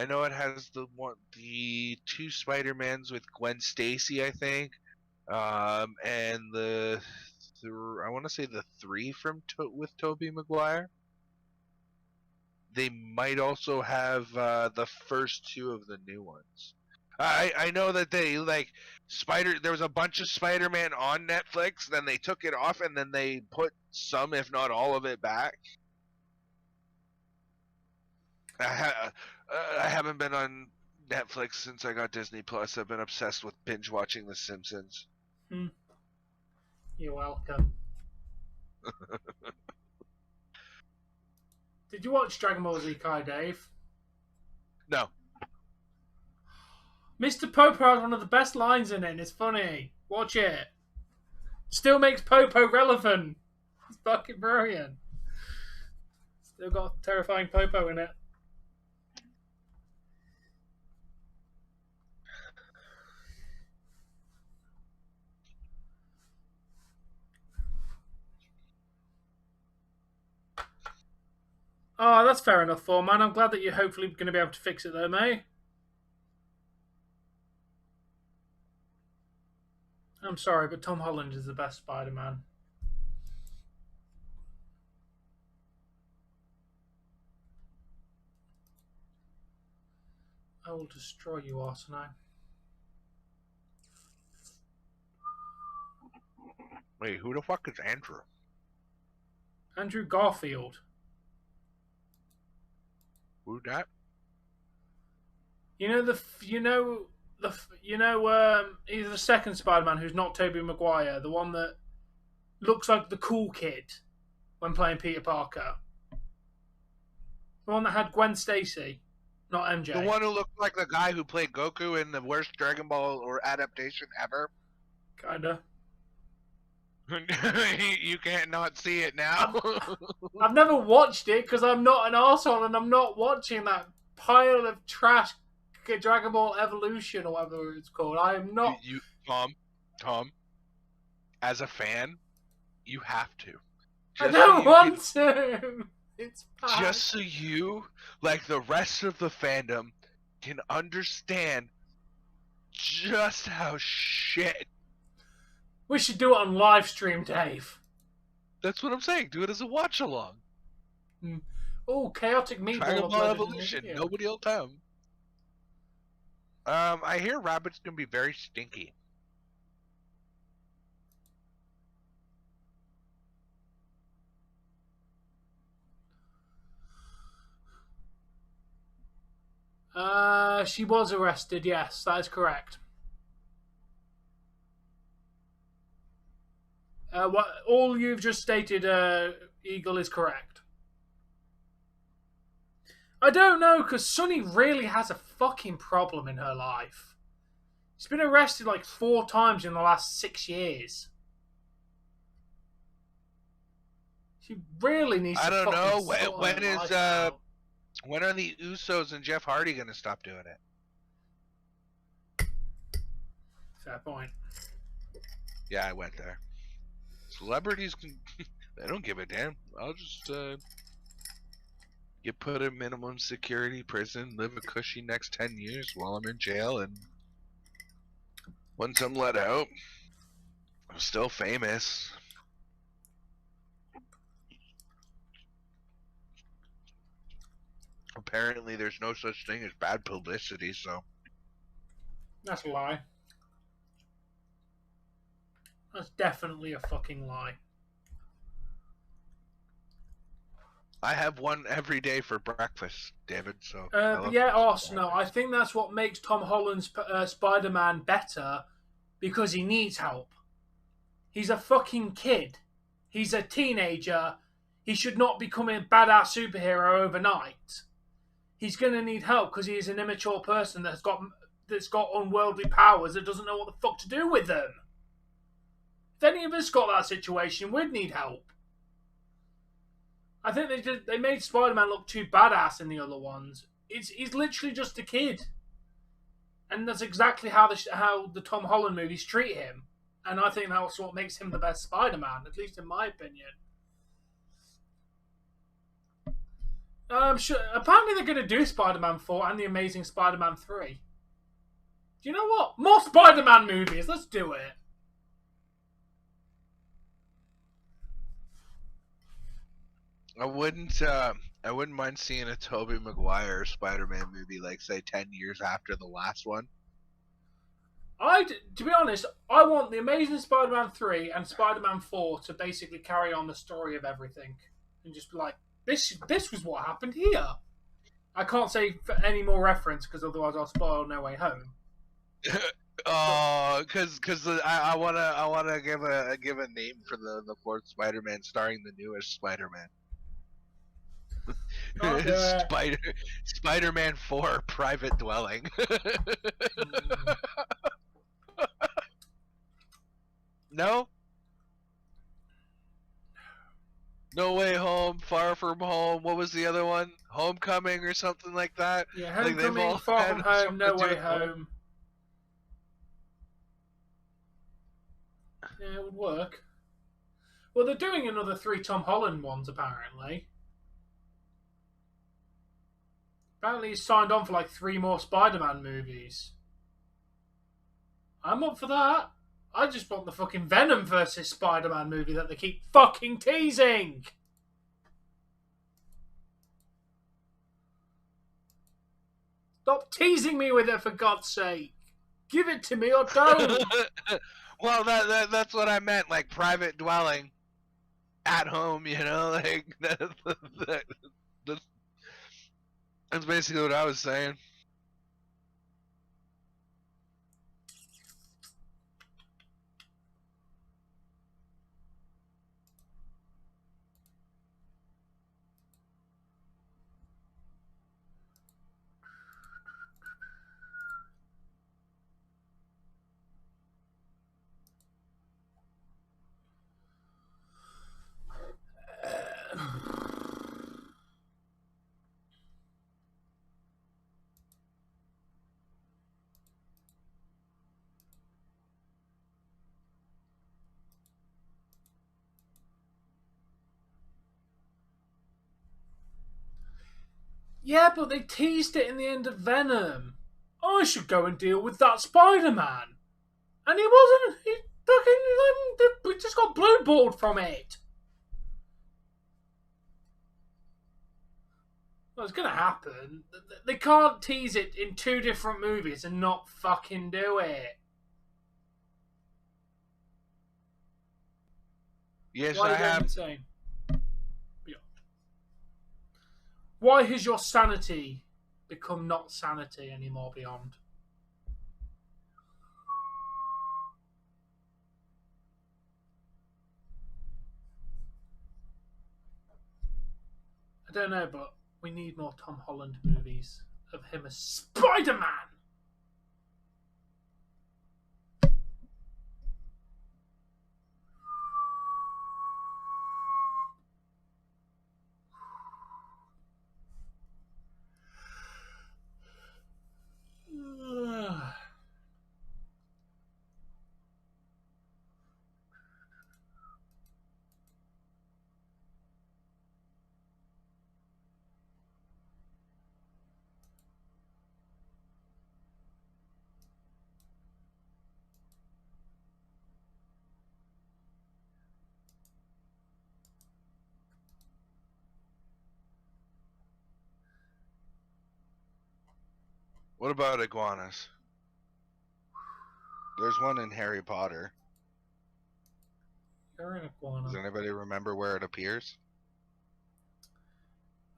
know it has the 2 Spider-Mans with Gwen Stacy, I think, and I want to say the 3 with Tobey Maguire. They might also have the first 2 of the new ones. I know that they there was a bunch of Spider-Man on Netflix, then they took it off, and then they put some, if not all of it, back. I haven't been on Netflix since I got Disney Plus. I've been obsessed with binge watching The Simpsons. You're welcome. Did you watch Dragon Ball Z Kai, Dave? No. Mr. Popo has one of the best lines in it, and it's funny. Watch it. Still makes Popo relevant. It's fucking brilliant. Still got terrifying Popo in it. Oh, that's fair enough, man. I'm glad that you're hopefully going to be able to fix it though, mate. I'm sorry, but Tom Holland is the best Spider-Man. I will destroy you, Arsenal. Wait, who the fuck is Andrew? Andrew Garfield. Who that? He's the second Spider-Man who's not Tobey Maguire, the one that looks like the cool kid when playing Peter Parker. The one that had Gwen Stacy, not MJ. The one who looked like the guy who played Goku in the worst Dragon Ball or adaptation ever. Kinda. You can't not see it now. I've never watched it because I'm not an arsehole and I'm not watching that pile of trash Dragon Ball Evolution or whatever it's called. I am not. Tom, as a fan, you have to. I don't want to. It's bad. Just so you, like the rest of the fandom, can understand just how shit. We should do it on live stream, Dave. That's what I'm saying. Do it as a watch along. Oh, chaotic meatball. Dragon Ball Evolution. Nobody will come. I hear Rabbit's gonna be very stinky. She was arrested. Yes, that is correct. What all you've just stated, Eagle, is correct. I don't know, because Sunny really has a fucking problem in her life. She's been arrested like 4 times in the last 6 years. She really needs to. I don't know. When When are the Usos and Jeff Hardy gonna stop doing it? Fair point. Yeah, I went there. Celebrities can they don't give a damn. I'll just get put in minimum security prison, live a cushy next 10 years while I'm in jail, and once I'm let out, I'm still famous. Apparently there's no such thing as bad publicity, so that's a lie. That's definitely a fucking lie. I have one every day for breakfast, David. So I But love yeah, some Arsenal. I crackers. think that's what makes Tom Holland's Spider-Man better because he needs help. He's a fucking kid. He's a teenager. He should not become a badass superhero overnight. He's going to need help because he is an immature person that's got unworldly powers that doesn't know what the fuck to do with them. If any of us got that situation, we'd need help. I think they made Spider-Man look too badass in the other ones. He's literally just a kid, and that's exactly how the Tom Holland movies treat him. And I think that's what makes him the best Spider-Man, at least in my opinion. Sure. Apparently, they're going to do Spider-Man 4 and the Amazing Spider-Man 3. Do you know what? More Spider-Man movies. Let's do it. I wouldn't. I wouldn't mind seeing a Tobey Maguire Spider-Man movie, like say 10 years after the last one. To be honest, I want the Amazing Spider-Man 3 and Spider-Man 4 to basically carry on the story of everything, and just be like, this was what happened here. I can't say for any more reference because otherwise I'll spoil No Way Home. Oh, because I wanna give a name for the fourth Spider-Man, starring the newest Spider-Man. Spider Spider-Man 4 Private Dwelling. No? No Way Home, Far From Home. What was the other one? Homecoming or something like that. Yeah, Like they've Homecoming, all Far had From Home, something to No do Way with home. Home. Yeah, it would work. Well, they're doing another 3 Tom Holland ones, apparently. Apparently he's signed on for like 3 more Spider-Man movies. I'm up for that. I just want the fucking Venom versus Spider-Man movie that they keep fucking teasing. Stop teasing me with it, for God's sake. Give it to me or don't. Well, that's what I meant. Like private dwelling at home, you know, like that's, that's basically what I was saying. Yeah, but they teased it in the end of Venom. I should go and deal with that Spider-Man. And he wasn't. He fucking. We just got blue balled from it. Well, it's gonna happen. They can't tease it in 2 different movies and not fucking do it. Yes, Why I are you going have. insane? Why has your sanity become not sanity anymore, Beyond? I don't know, but we need more Tom Holland movies of him as Spider-Man. What about iguanas? There's one in Harry Potter. You're an iguana. Does anybody remember where it appears?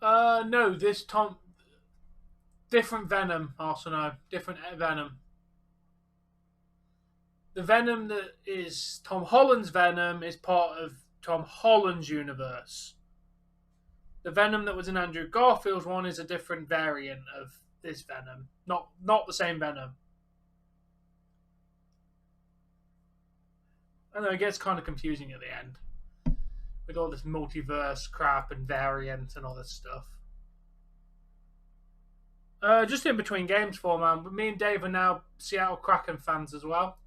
No, this Tom different Venom. Also, no, different Venom. The Venom that is Tom Holland's Venom is part of Tom Holland's universe. The Venom that was in Andrew Garfield's one is a different variant of this Venom, not the same Venom. I know it gets kind of confusing at the end with all this multiverse crap and variant and all this stuff. Just in between games for man. But me and Dave are now Seattle Kraken fans as well,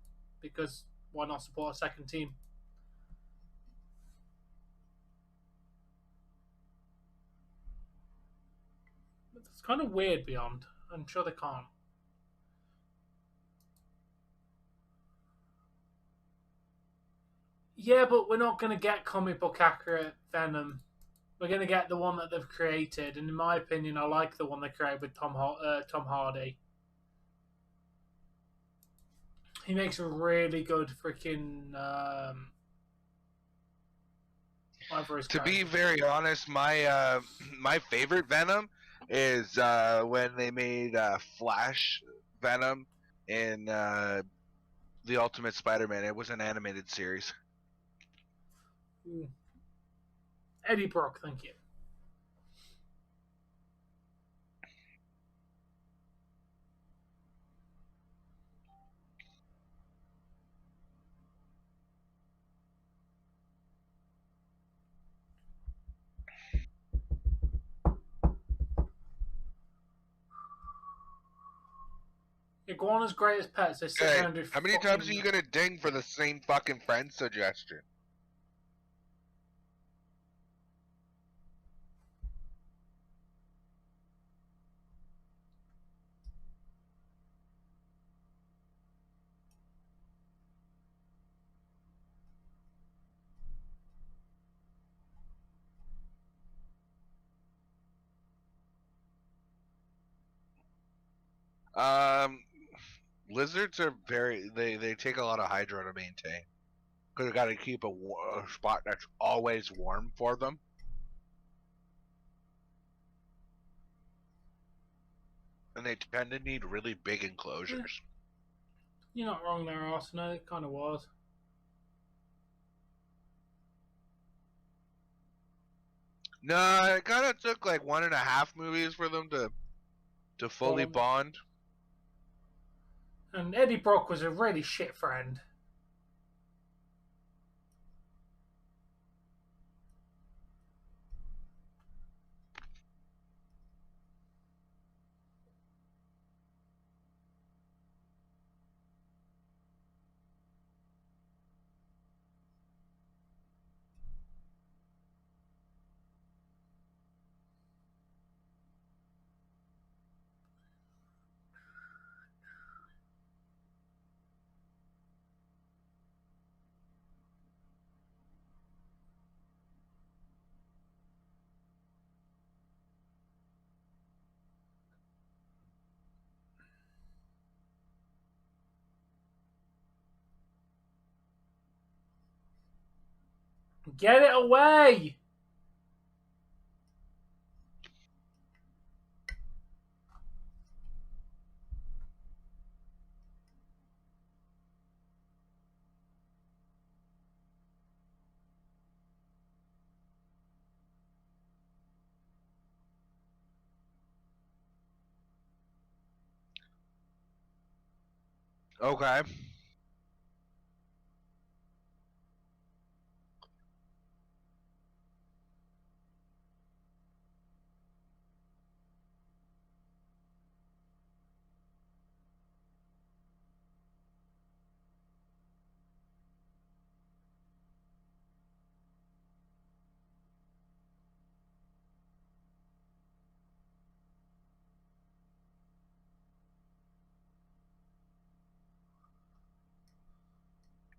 because why not support a second team? It's kind of weird, Beyond. I'm sure they can't. Yeah, but we're not going to get comic book accurate Venom. We're going to get the one that they've created, and in my opinion, I like the one they created with Tom Hardy. He makes a really good freaking. To be very honest, my favorite Venom is when they made Flash Venom in the Ultimate Spider-Man. It was an animated series. Ooh. Eddie Brock, thank you. Iguana's great as pets. They sit Hey, there and do how many times are you gonna ding for the same fucking friend suggestion? Um, Lizards are they take a lot of hydro to maintain. Because you got to keep a spot that's always warm for them. And they tend to need really big enclosures. You're not wrong there, Arsenal. It kind of was. No, it kind of took like 1.5 movies for them to fully bond. And Eddie Brock was a really shit friend. Get it away! Okay.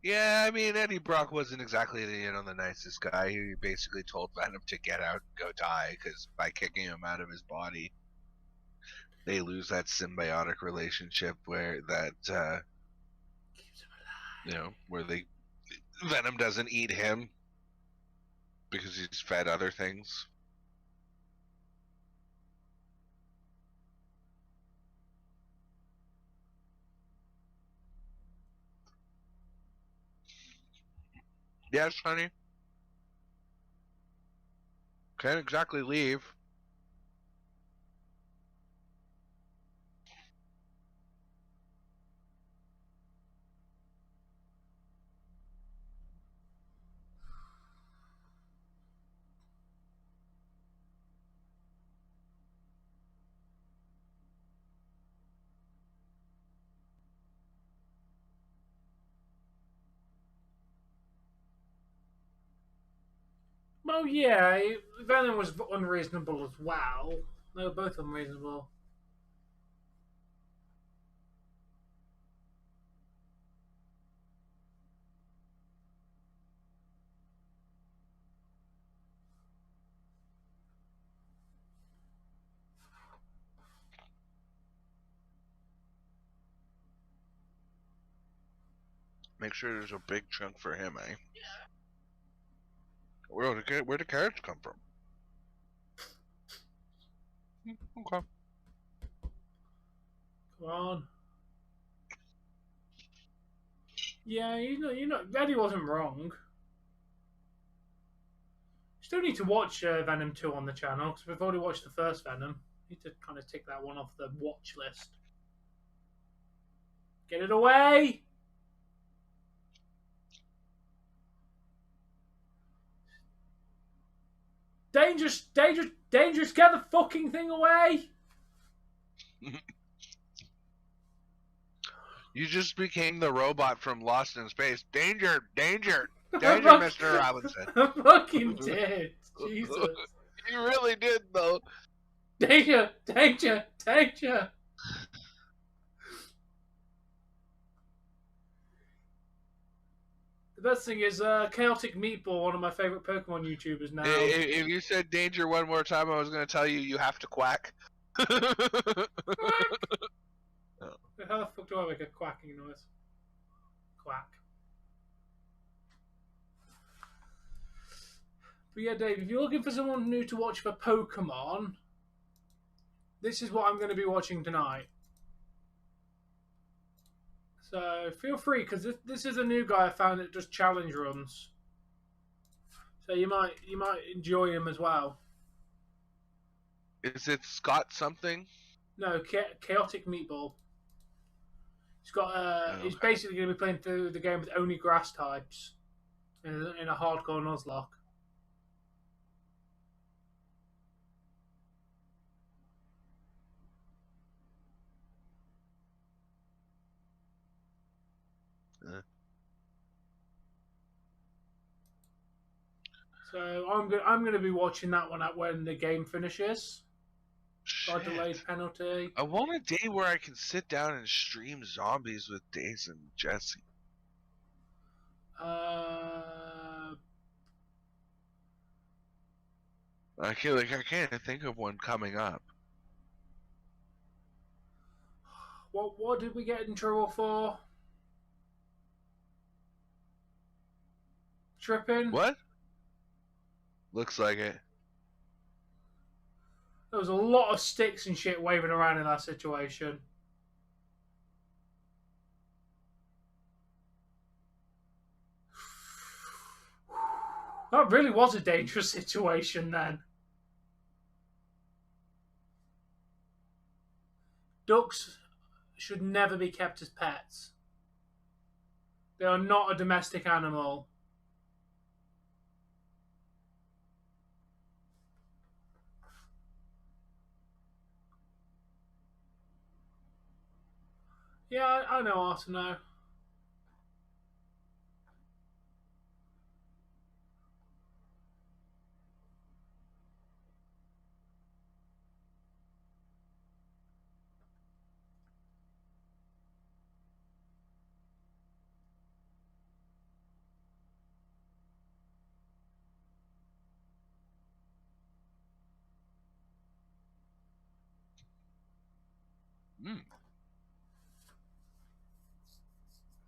Yeah, I mean Eddie Brock wasn't exactly the nicest guy. He basically told Venom to get out and go die because by kicking him out of his body, they lose that symbiotic relationship where where Venom doesn't eat him because he's fed other things. Yes, honey. Can't exactly leave. Well, yeah, Venom was unreasonable as well. They were both unreasonable. Make sure there's a big chunk for him, eh? Where'd the carrots come from? Okay. Come on. Yeah, Eddie wasn't wrong. Still need to watch Venom 2 on the channel because we've already watched the first Venom. Need to kind of tick that one off the watch list. Get it away! Dangerous, dangerous, dangerous! Get the fucking thing away! You just became the robot from Lost in Space. Danger, danger, I danger, Mr. Robinson. fucking did. Jesus. You really did, though. Danger, danger, danger! The best thing is Chaotic Meatball, one of my favorite Pokemon YouTubers now. If you said danger one more time, I was going to tell you have to quack. How the fuck do I make a quacking noise? Quack. But yeah, Dave, if you're looking for someone new to watch for Pokemon, this is what I'm going to be watching tonight. So feel free, because this is a new guy I found that does challenge runs. So you might enjoy him as well. Is it Scott something? No, Chaotic Meatball. He's got. He's basically going to be playing through the game with only grass types in a hardcore Nuzlocke. So I'm gonna be watching that one when the game finishes. Got a delayed penalty. I want a day where I can sit down and stream zombies with Daze and Jesse. I can't think of one coming up. What did we get in trouble for? Tripping? What? Looks like it. There was a lot of sticks and shit waving around in that situation. That really was a dangerous situation then. Ducks should never be kept as pets. They are not a domestic animal. Yeah, I know Arsenault.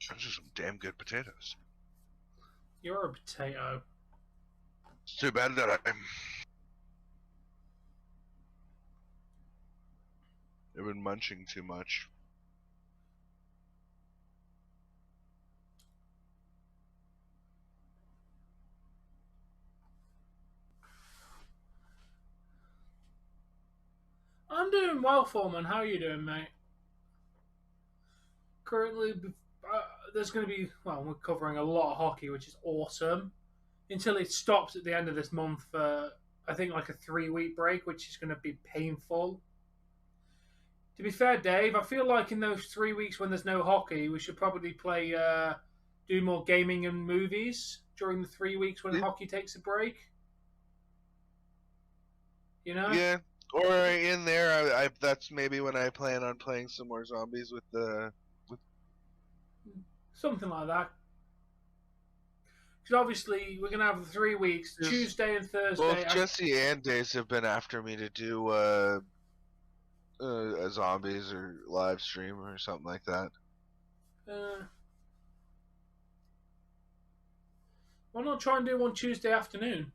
Those are some damn good potatoes. You're a potato. It's too bad that I've been munching too much. doing well, Foreman. How are you doing, mate? Currently, there's going to be, well, we're covering a lot of hockey, which is awesome. Until it stops at the end of this month for, I think, like a 3-week break, which is going to be painful. To be fair, Dave, I feel like in those 3 weeks when there's no hockey, we should probably do more gaming and movies during the 3 weeks when hockey takes a break. You know? Yeah. Or in there, I that's maybe when I plan on playing some more zombies with something like that. Because obviously we're gonna have 3 weeks, Tuesday and Thursday. Both Jesse and Days have been after me to do a zombies or live stream or something like that. Why not try and do one Tuesday afternoon?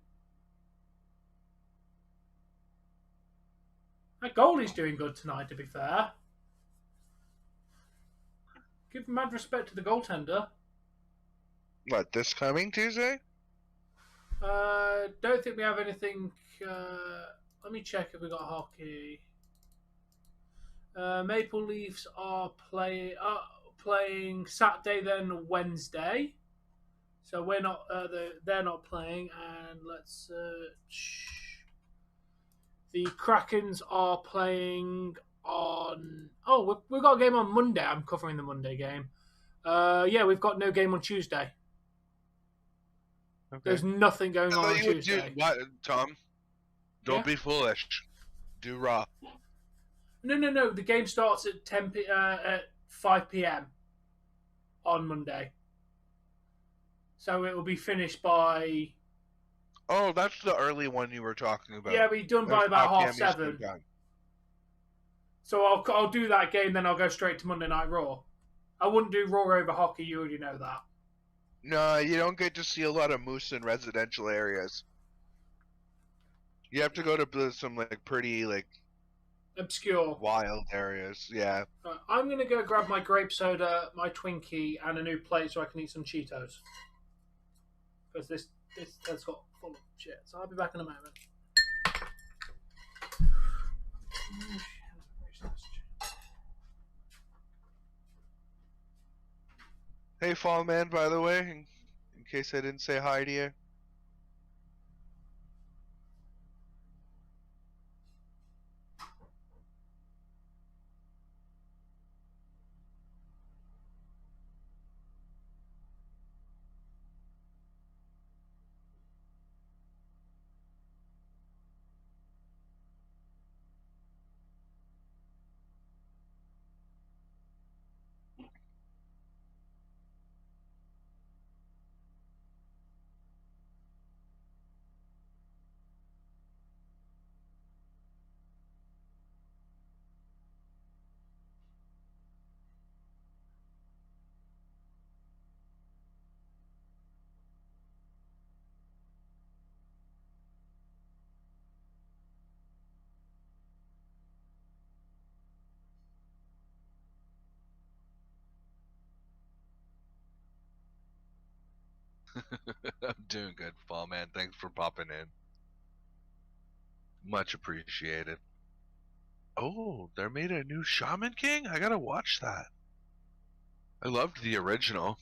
That goalie's doing good tonight, to be fair. Give mad respect to the goaltender. What, this coming Tuesday? Don't think we have anything. Let me check if we got hockey. Maple Leafs are playing Saturday, then Wednesday. So we're not. They're not playing. And let's search. The Krakens are playing on. Oh, we've got a game on Monday. I'm covering the Monday game. Yeah, we've got no game on Tuesday. Okay. There's nothing going on Tuesday. What, Tom? Don't be foolish. Do Raw. No. The game starts at 5 p.m. on Monday. So it will be finished by. Oh, that's the early one you were talking about. Yeah, it'll be done by about 7:30. So I'll do that game, then I'll go straight to Monday Night Raw. I wouldn't do Raw over hockey. You already know that. No, you don't get to see a lot of moose in residential areas. You have to go to some pretty obscure, wild areas. Yeah. Right, I'm gonna go grab my grape soda, my Twinkie, and a new plate so I can eat some Cheetos. Because this has got full of shit. So I'll be back in a moment. Hey, Fall Man, by the way, in case I didn't say hi to you. I'm doing good, Fall Man. Thanks for popping in. Much appreciated. Oh, they made a new Shaman King? I gotta watch that. I loved the original.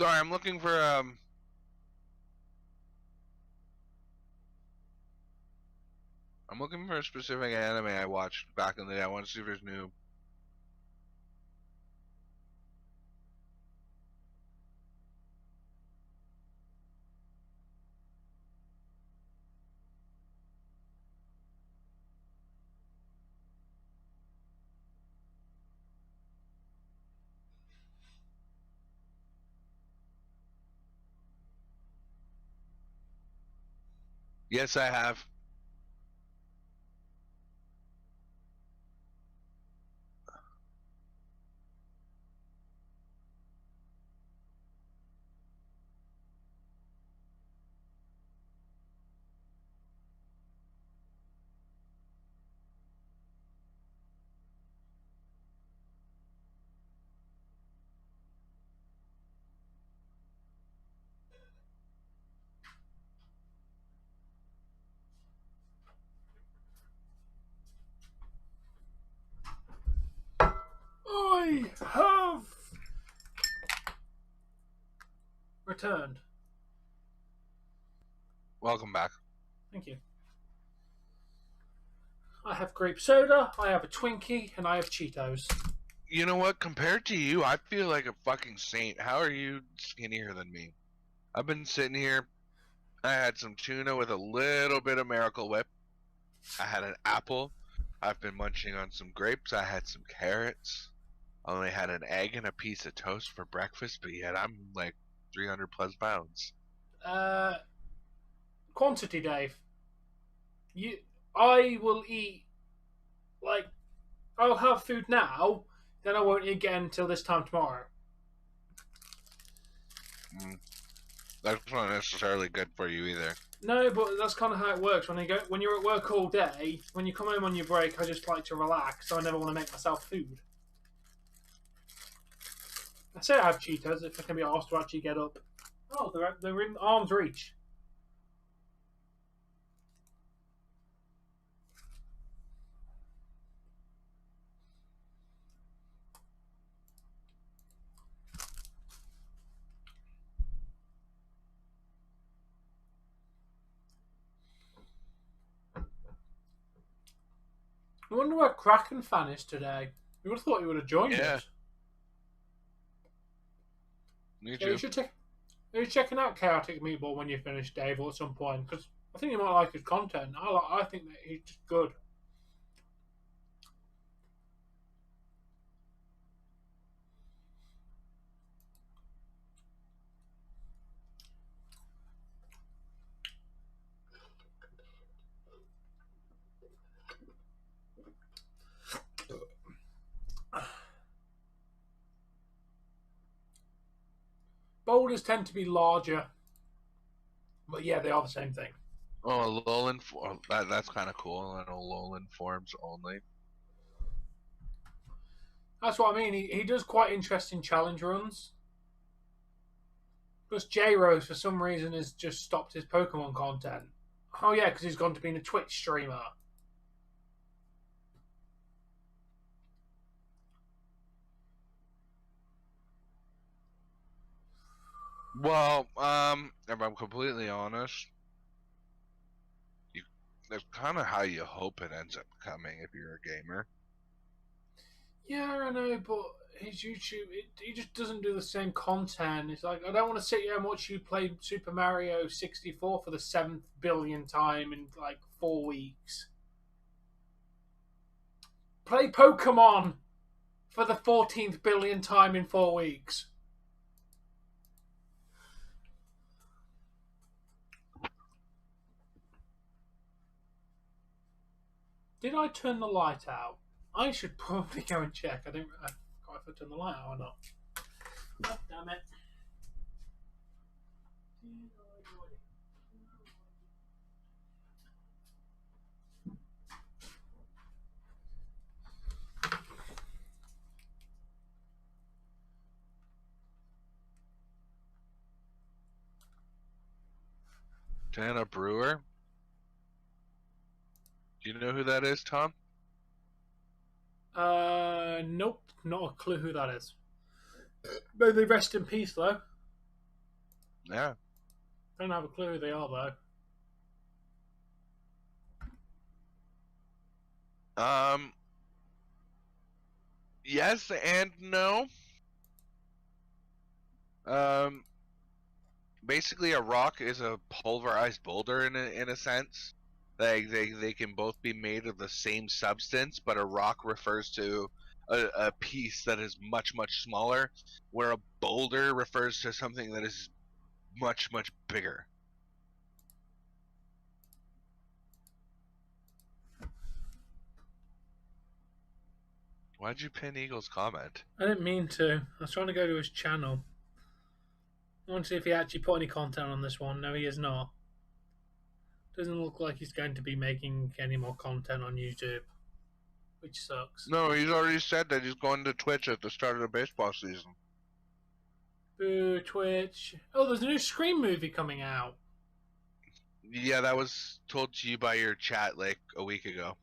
Sorry, I'm looking for I'm looking for a specific anime I watched back in the day. I want to see if there's new. Yes, I have. I have returned. Welcome back. Thank you. I have grape soda, I have a Twinkie, and I have Cheetos. You know what? Compared to you, I feel like a fucking saint. How are you skinnier than me? I've been sitting here. I had some tuna with a little bit of Miracle Whip. I had an apple. I've been munching on some grapes. I had some carrots. I only had an egg and a piece of toast for breakfast, but yet I'm like 300 plus pounds. Quantity, Dave. I will eat, like, I'll have food now, then I won't eat again until this time tomorrow. That's not necessarily good for you either. No, but that's kind of how it works. When you're at work all day, when you come home on your break, I just like to relax, so I never want to make myself food. I say I have Cheetos if I can be asked to actually get up. Oh, they're in arm's reach. I wonder where Kraken fan is today. You would have thought he would have joined us. Me too. You're checking out Chaotic Meatball when you finish, Dave, or at some point, because I think you might like his content. I think that he's just good. Boulders tend to be larger, but yeah, they are the same thing. Oh, lowland form. That's kind of cool. I know lowland forms only. That's what I mean. He does quite interesting challenge runs. Plus, J Rose, for some reason, has just stopped his Pokemon content. Oh, yeah, because he's gone to being a Twitch streamer. Well, if I'm completely honest, that's kind of how you hope it ends up coming if you're a gamer. Yeah, I know, but his YouTube, he just doesn't do the same content. It's like, I don't want to sit here and watch you play Super Mario 64 for the 7th billion time in like 4 weeks. Play Pokemon for the 14th billion time in 4 weeks. Did I turn the light out? I should probably go and check. I forgot if I turned the light out or not. God damn it. Dana Brewer? Do you know who that is, Tom? Nope. Not a clue who that is. May they rest in peace, though. Yeah. Don't have a clue who they are though. Yes and no. Um, Basically, a rock is a pulverized boulder in a sense. They can both be made of the same substance, but a rock refers to a piece that is much smaller, where a boulder refers to something that is much bigger. Why'd you pin Eagle's comment? I didn't mean to. I was trying to go to his channel. I want to see if he actually put any content on this one. No, he is not. Doesn't look like he's going to be making any more content on YouTube, which sucks. No, he's already said that he's going to Twitch at the start of the baseball season. Boo, Twitch. Oh, there's a new Scream movie coming out. Yeah, that was told to you by your chat like a week ago.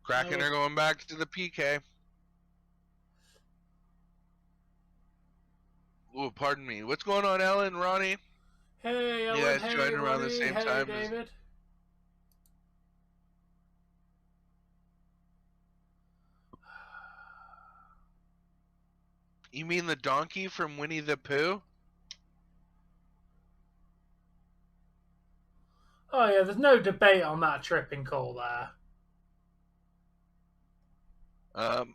Kraken are going back to the PK. Oh, pardon me. What's going on, Ellen, Ronnie? Hey, Ellen. You guys hey, joined Ronnie. around the same hey, time David. You mean the donkey from Winnie the Pooh? Oh yeah, there's no debate on that tripping call there.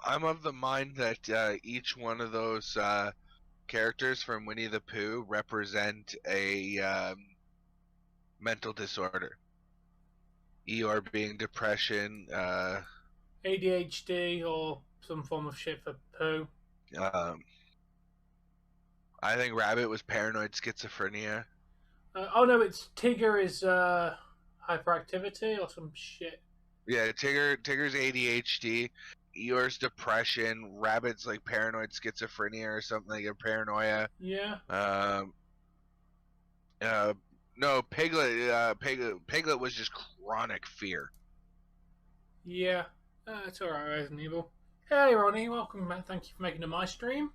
I'm of the mind that each one of those characters from Winnie the Pooh represent a mental disorder. Eeyore being depression, ADHD or some form of shit for Pooh. I think Rabbit was paranoid schizophrenia. Oh no, it's Tigger is hyperactivity or some shit. Yeah, Tigger's ADHD, Eeyore's depression, Rabbit's like paranoid schizophrenia or something, like a paranoia. Yeah. No, Piglet was just chronic fear. Yeah. It's alright, Resident Evil. Hey Ronnie, welcome back. Thank you for making it my stream.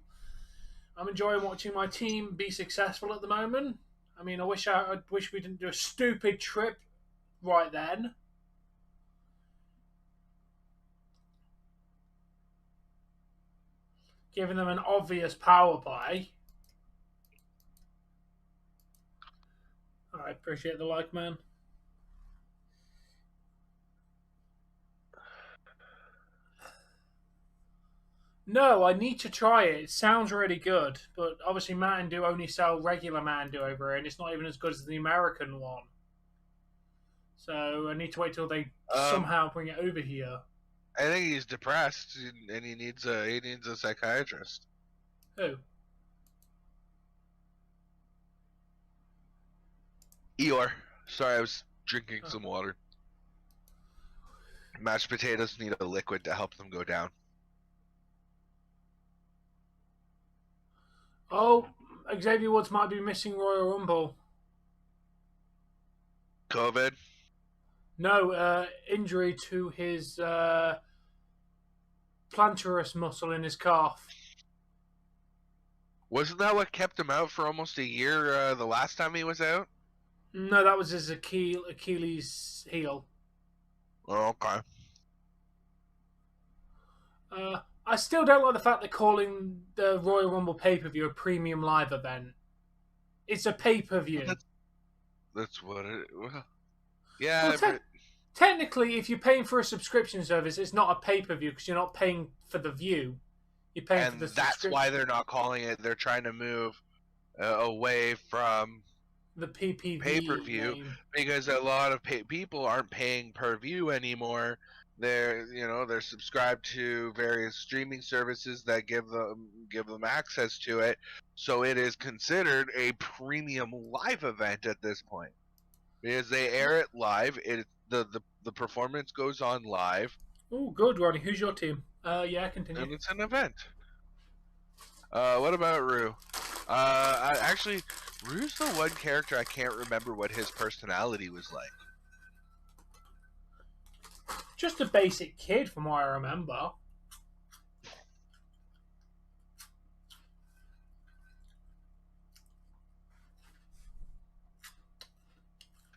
I'm enjoying watching my team be successful at the moment. I mean, I wish we didn't do a stupid trip right then. Giving them an obvious power play. I appreciate the like, man. No, I need to try it. It sounds really good, but obviously Mountain Dew only sell regular Mountain Dew over here, and it's not even as good as the American one. So I need to wait till they somehow bring it over here. I think he's depressed, and he needs a psychiatrist. Who? Eeyore. Sorry, I was drinking some water. Mashed potatoes need a liquid to help them go down. Oh, Xavier Woods might be missing Royal Rumble. COVID? No, injury to his plantarus muscle in his calf. Wasn't that what kept him out for almost a year the last time he was out? No, that was his Achilles heel. Oh, okay. I still don't like the fact they're calling the Royal Rumble pay-per-view a premium live event. It's a pay-per-view. That's what it... Yeah. Well, technically, if you're paying for a subscription service, it's not a pay-per-view because you're not paying for the view. You're paying for the that's why they're not calling it. They're trying to move away from the PPV pay-per-view name. Because a lot of people aren't paying per view anymore. They're subscribed to various streaming services that give them access to it, so it is considered a premium live event at this point because they air it live. The performance goes on live. Oh, good, Roddy. Who's your team? Yeah, continue. And it's an event. What about Rue? Actually, Rue's the one character I can't remember what his personality was like. Just a basic kid, from what I remember.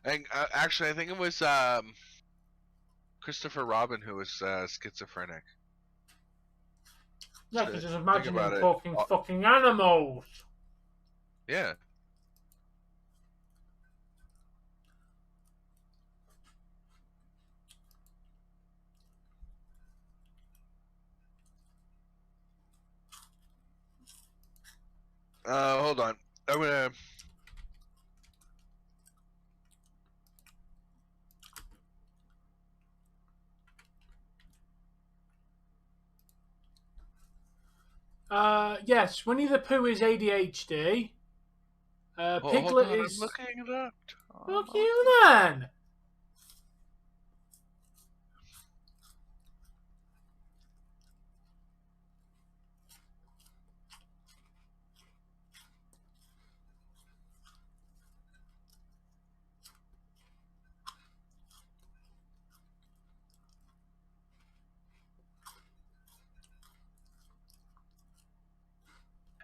And actually, I think it was Christopher Robin who was schizophrenic. Yeah, because just Think imagine him about it. talking fucking animals. Yeah. Hold on. I'm gonna. Yes, Winnie the Pooh is ADHD. Hold Piglet on. I'm is. looking it up. Fuck you, then.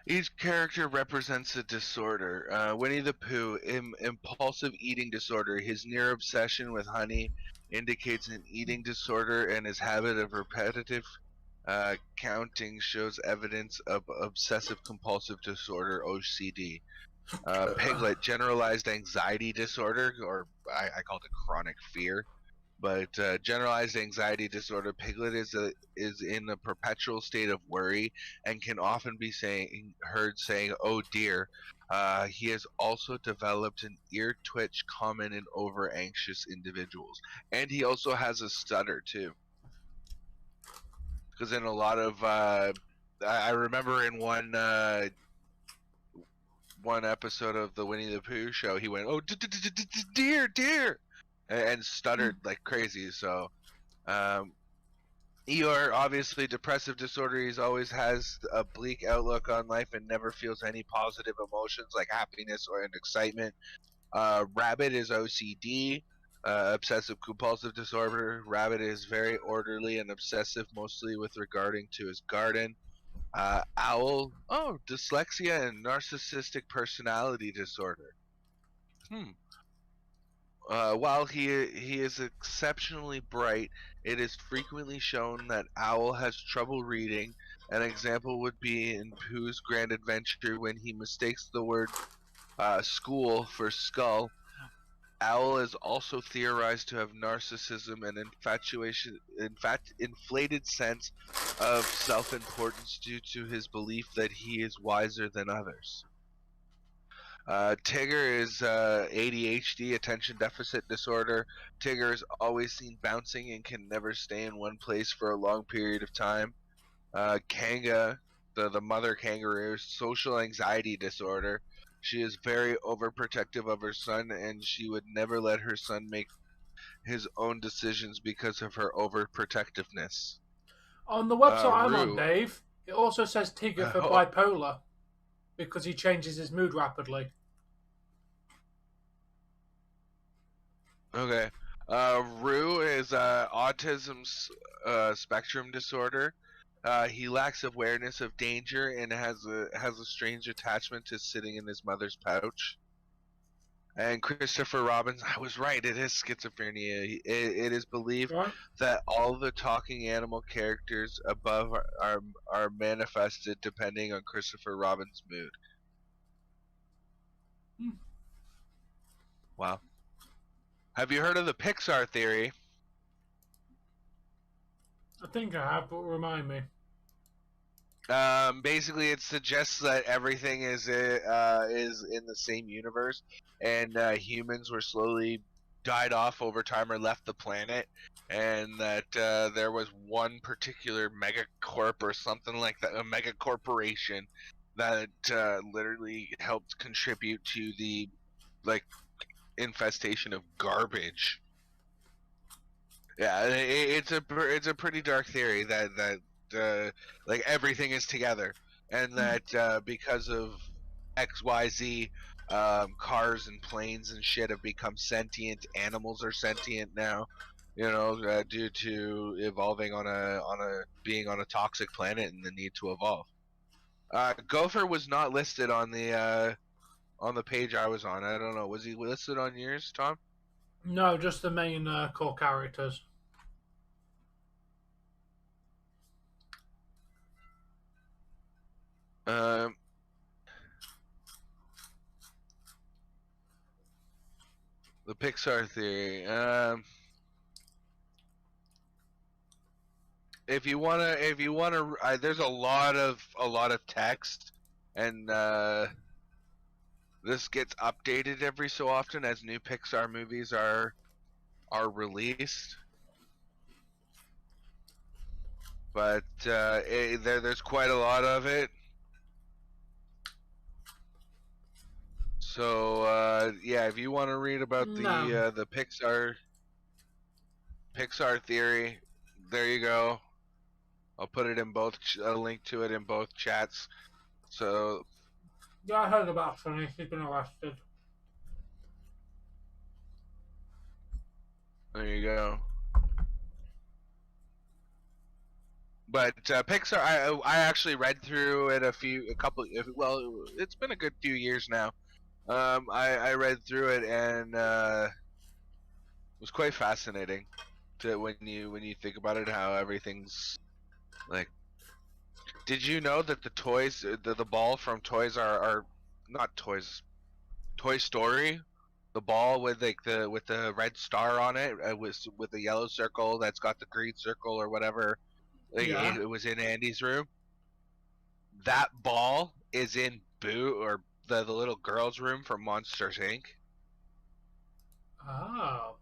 Each character represents a disorder. Winnie the Pooh, impulsive eating disorder. His near obsession with honey indicates an eating disorder, and his habit of repetitive counting shows evidence of obsessive compulsive disorder, OCD. Piglet, generalized anxiety disorder, or I call it chronic fear. But generalized anxiety disorder, Piglet is in a perpetual state of worry and can often be heard saying, "Oh dear." He has also developed an ear twitch common in over anxious individuals, and he also has a stutter too. Because in a lot of, I remember in one episode of the Winnie the Pooh show, he went, "Oh dear, dear," and stuttered like crazy. So. Um, Eeyore, obviously depressive disorder. He always has a bleak outlook on life and never feels any positive emotions like happiness or excitement. Rabbit is OCD, obsessive compulsive disorder. Rabbit is very orderly and obsessive, mostly with regarding to his garden. Owl, dyslexia and narcissistic personality disorder. Hmm. While he is exceptionally bright, it is frequently shown that Owl has trouble reading. An example would be in Pooh's Grand Adventure when he mistakes the word school for skull. Owl is also theorized to have narcissism and inflated sense of self-importance due to his belief that he is wiser than others. Tigger is ADHD, attention deficit disorder. Tigger is always seen bouncing and can never stay in one place for a long period of time. Kanga, the mother kangaroo, social anxiety disorder. She is very overprotective of her son, and she would never let her son make his own decisions because of her overprotectiveness. On the website I'm on, Rue. Dave, it also says Tigger for Oh, bipolar because he changes his mood rapidly. okay. Rue is autism spectrum disorder. He lacks awareness of danger and has a strange attachment to sitting in his mother's pouch. And Christopher Robin, I was right. It is schizophrenia. It is believed Right? that all the talking animal characters above are manifested depending on Christopher Robin's mood. Hmm. Wow. Have you heard of the Pixar theory? I think I have, but remind me. Basically, it suggests that everything is in the same universe, and humans were slowly died off over time or left the planet, and that there was one particular megacorp or something like that, a mega corporation that literally helped contribute to the like infestation of garbage. Yeah, it's a pretty dark theory that like everything is together, and that because of XYZ, cars and planes and shit have become sentient. Animals are sentient now, due to evolving on a being on a toxic planet and the need to evolve. Gopher was not listed on the page I was on. I don't know. Was he listed on yours, Tom? No, just the main core characters. Um, the Pixar theory. If you wanna, there's a lot of text, and this gets updated every so often as new Pixar movies are released. But there's quite a lot of it. So yeah, if you want to read about No. the Pixar theory, there you go. I'll put it in both a link to it in both chats. So Yeah, I heard about Sonny. He's been arrested. there you go. But Pixar, I actually read through it well, it's been a good few years now. I read through it and it was quite fascinating to when you think about it, how everything's like. Did you know that the toys, the ball from Toys are not Toys, Toy Story, the ball with like with the red star on it, with the yellow circle that's got the green circle or whatever. Like Yeah. it was in Andy's room. That ball is in Boo or the little girl's room from Monsters Inc. Oh.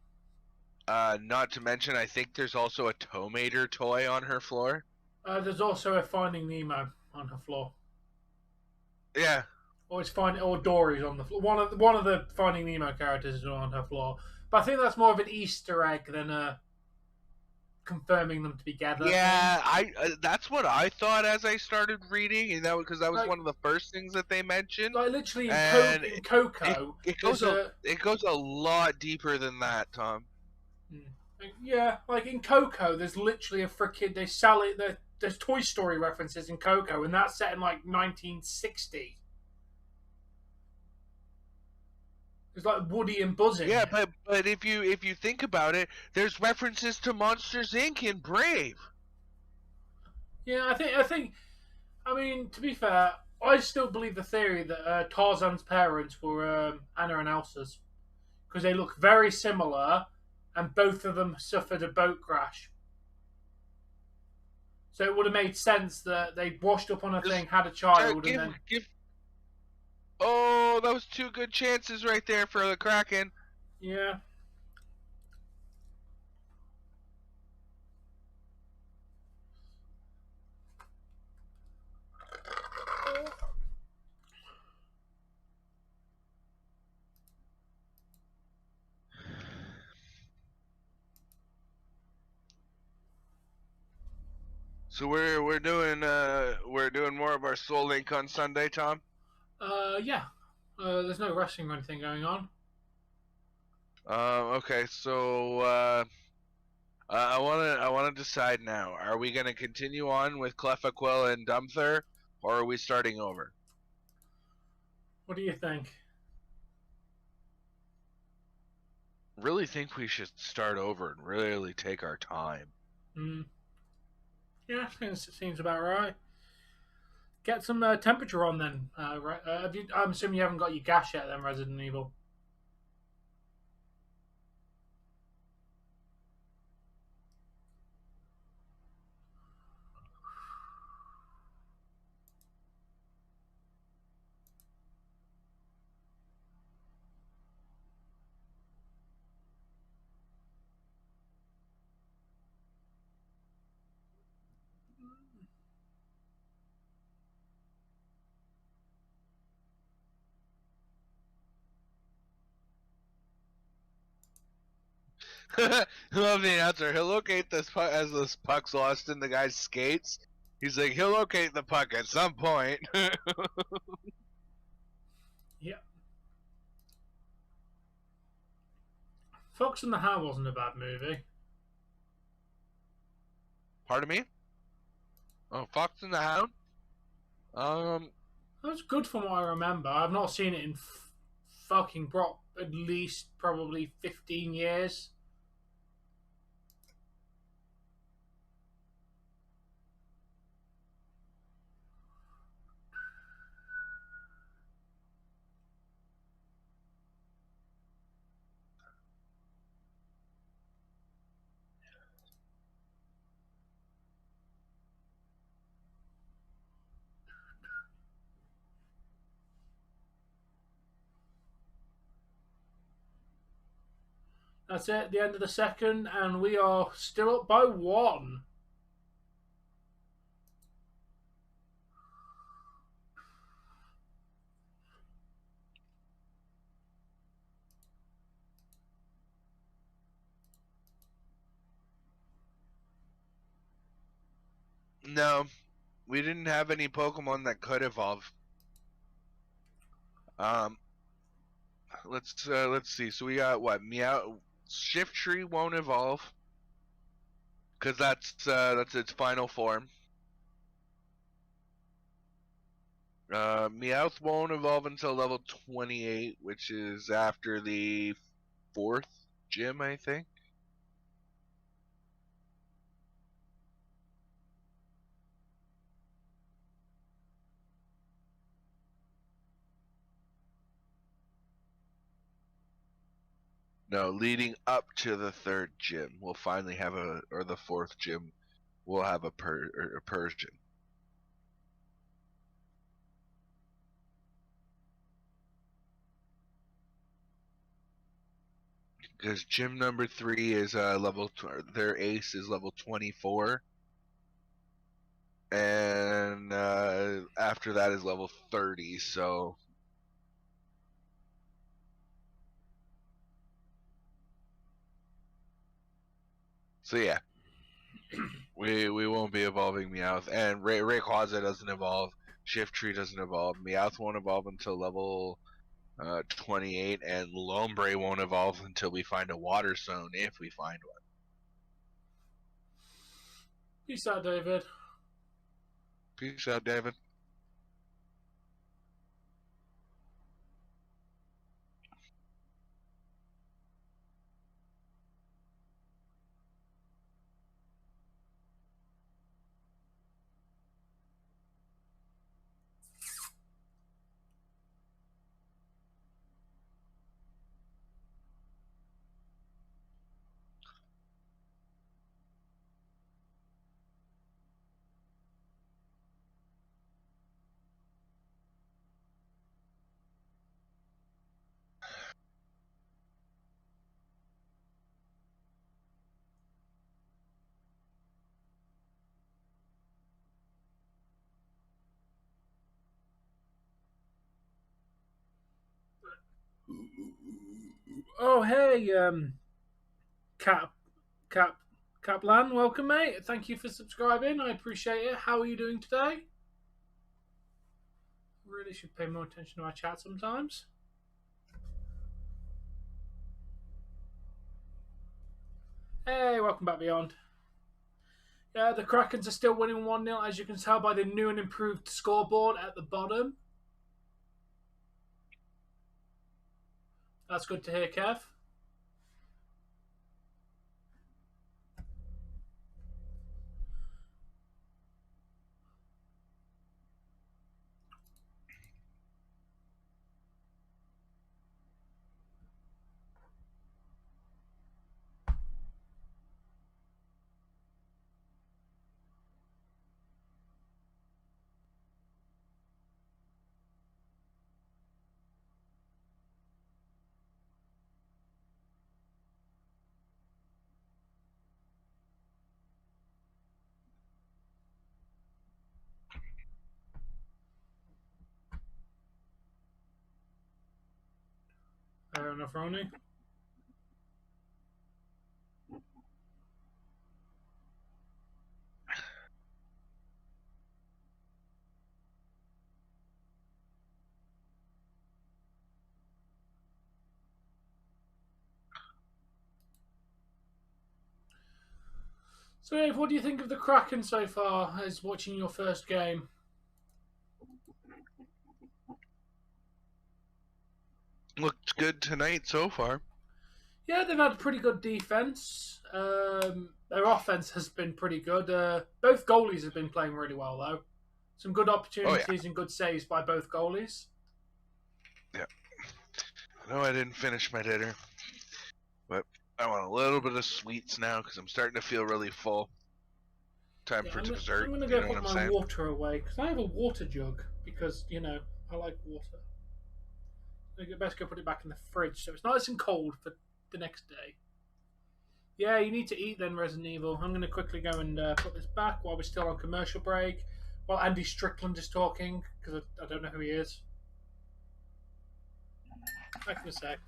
Not to mention, I think there's also a Tomater toy on her floor. There's also a Finding Nemo on her floor. Yeah. Or Dory's on the floor. One of the Finding Nemo characters is on her floor. But I think that's more of an Easter egg than confirming them together. Yeah, that's what I thought as I started reading, and because that was Like- one of the first things that they mentioned. Like literally And in Coco, it goes a lot deeper than that, Tom. Yeah, like in Coco, there's literally a freaking they sell it. There's Toy Story references in Coco, and that's set in like 1960. It's like Woody and Buzz in Yeah, it. but if you think about it, there's references to Monsters Inc. in Brave. Yeah, I mean, to be fair, I still believe the theory that Tarzan's parents were Anna and Elsa's because they look very similar, and both of them suffered a boat crash. So it would have made sense that they washed up on a thing, had a child, and then give. Oh, that was two good chances right there for the Kraken. yeah. So we're doing more of our Soul Link on Sunday, Tom. Yeah. There's no wrestling or anything going on. Okay, so I wanna decide now. Are we gonna continue on with Clefaiquil and Dumther, or are we starting over? What do you think? Really think we should start over and really take our time. Yeah, it seems about right. Get some temperature on then. Right? I'm assuming you haven't got your gas yet, then, Resident Evil. Love the answer. He'll locate this puck as this puck's lost in the guy's skates. He's like, he'll locate the puck at some point. Yeah. Fox and the Hound wasn't a bad movie. Pardon me? Oh, Fox and the Hound? That was good from what I remember. I've not seen it in fucking at least probably 15 years. That's it, the end of the second, and we are still up by 1. No, we didn't have any Pokemon that could evolve. Let's see. So we got what? Meow. Shiftry won't evolve because that's its final form. Meowth won't evolve until level 28, which is after the 4th gym, I think. No, leading up to the 3rd gym, we'll finally have or the 4th gym, we'll have a Persian. Because gym number 3 is their ace is level 24. And after that is level 30, so yeah. we won't be evolving Meowth, and Rayquaza doesn't evolve, Shiftry doesn't evolve, Meowth won't evolve until level 28, and Lombre won't evolve until we find a Water Stone, if we find one. Peace out, David. Peace out, David. Oh, hey, Caplan, welcome, mate. Thank you for subscribing. I appreciate it. How are you doing today? Really should pay more attention to our chat sometimes. Hey, welcome back, Beyond. Yeah, the Krakens are still winning 1-0, as you can tell by the new and improved scoreboard at the bottom. That's good to hear, Kev. Fair enough, Ronnie. So, Dave, what do you think of the Kraken so far as watching your first game? Looked good tonight so far. Yeah, they've had pretty good defense. Their offense has been pretty good. Both goalies have been playing really well, though. Some good Oh yeah, opportunities and good saves by both goalies. yeah. No, I didn't finish my dinner, but I want a little bit of sweets now because I'm starting to feel really full. Time Yeah, for I'm dessert. going to You go know what put I'm my saying? water away because I have a water jug because, I like water. I best go put it back in the fridge so it's nice and cold for the next day. Yeah, you need to eat then, Resident Evil. I'm going to quickly go and put this back while we're still on commercial break. While Andy Strickland is talking, because I don't know who he is. Back in a sec.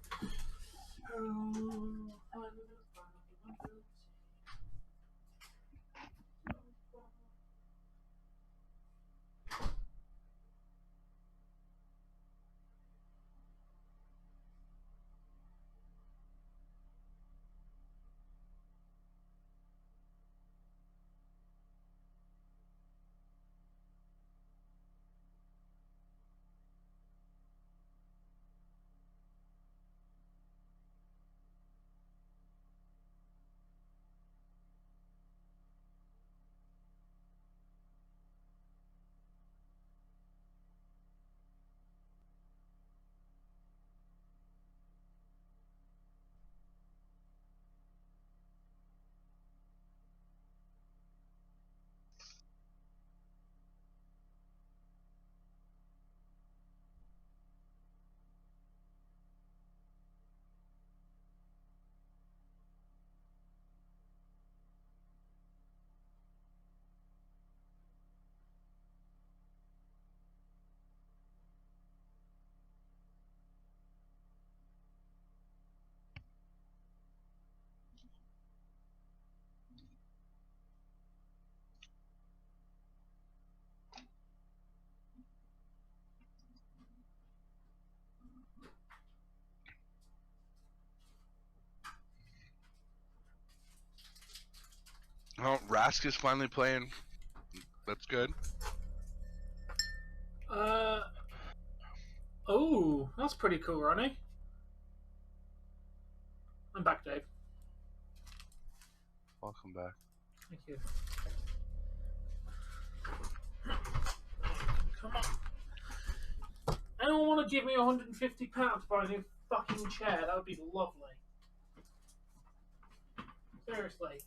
Oh, Rask is finally playing. That's good. Oh, that's pretty cool, Ronnie. I'm back, Dave. Welcome back. Thank you. Come on. Anyone want to give me £150 to buy a new fucking chair? That would be lovely. Seriously.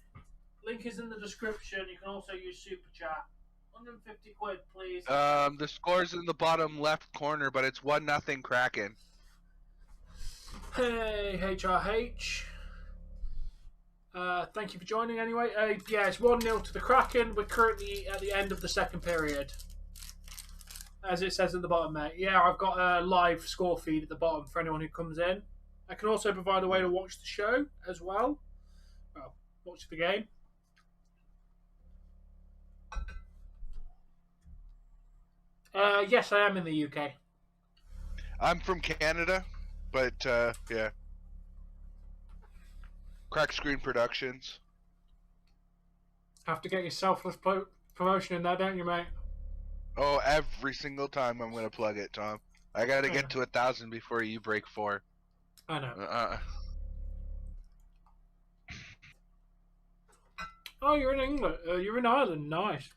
Link is in the description. You can also use Super Chat. 150 quid, please. The score's in the bottom left corner, but it's 1-0 Kraken. Hey, HRH. Thank you for joining anyway. Yeah, it's 1-0 to the Kraken. We're currently at the end of the second period. As it says at the bottom there. Yeah, I've got a live score feed at the bottom for anyone who comes in. I can also provide a way to watch the show as well. Well, watch the game. Yes, I am in the UK. I'm from Canada, but yeah. Crack Screen Productions. Have to get your selfless promotion in there, don't you, mate? Oh, every single time I'm gonna plug it, Tom. I gotta get to 1,000 before you break 4. I know. Oh, you're in England. You're in Ireland. Nice.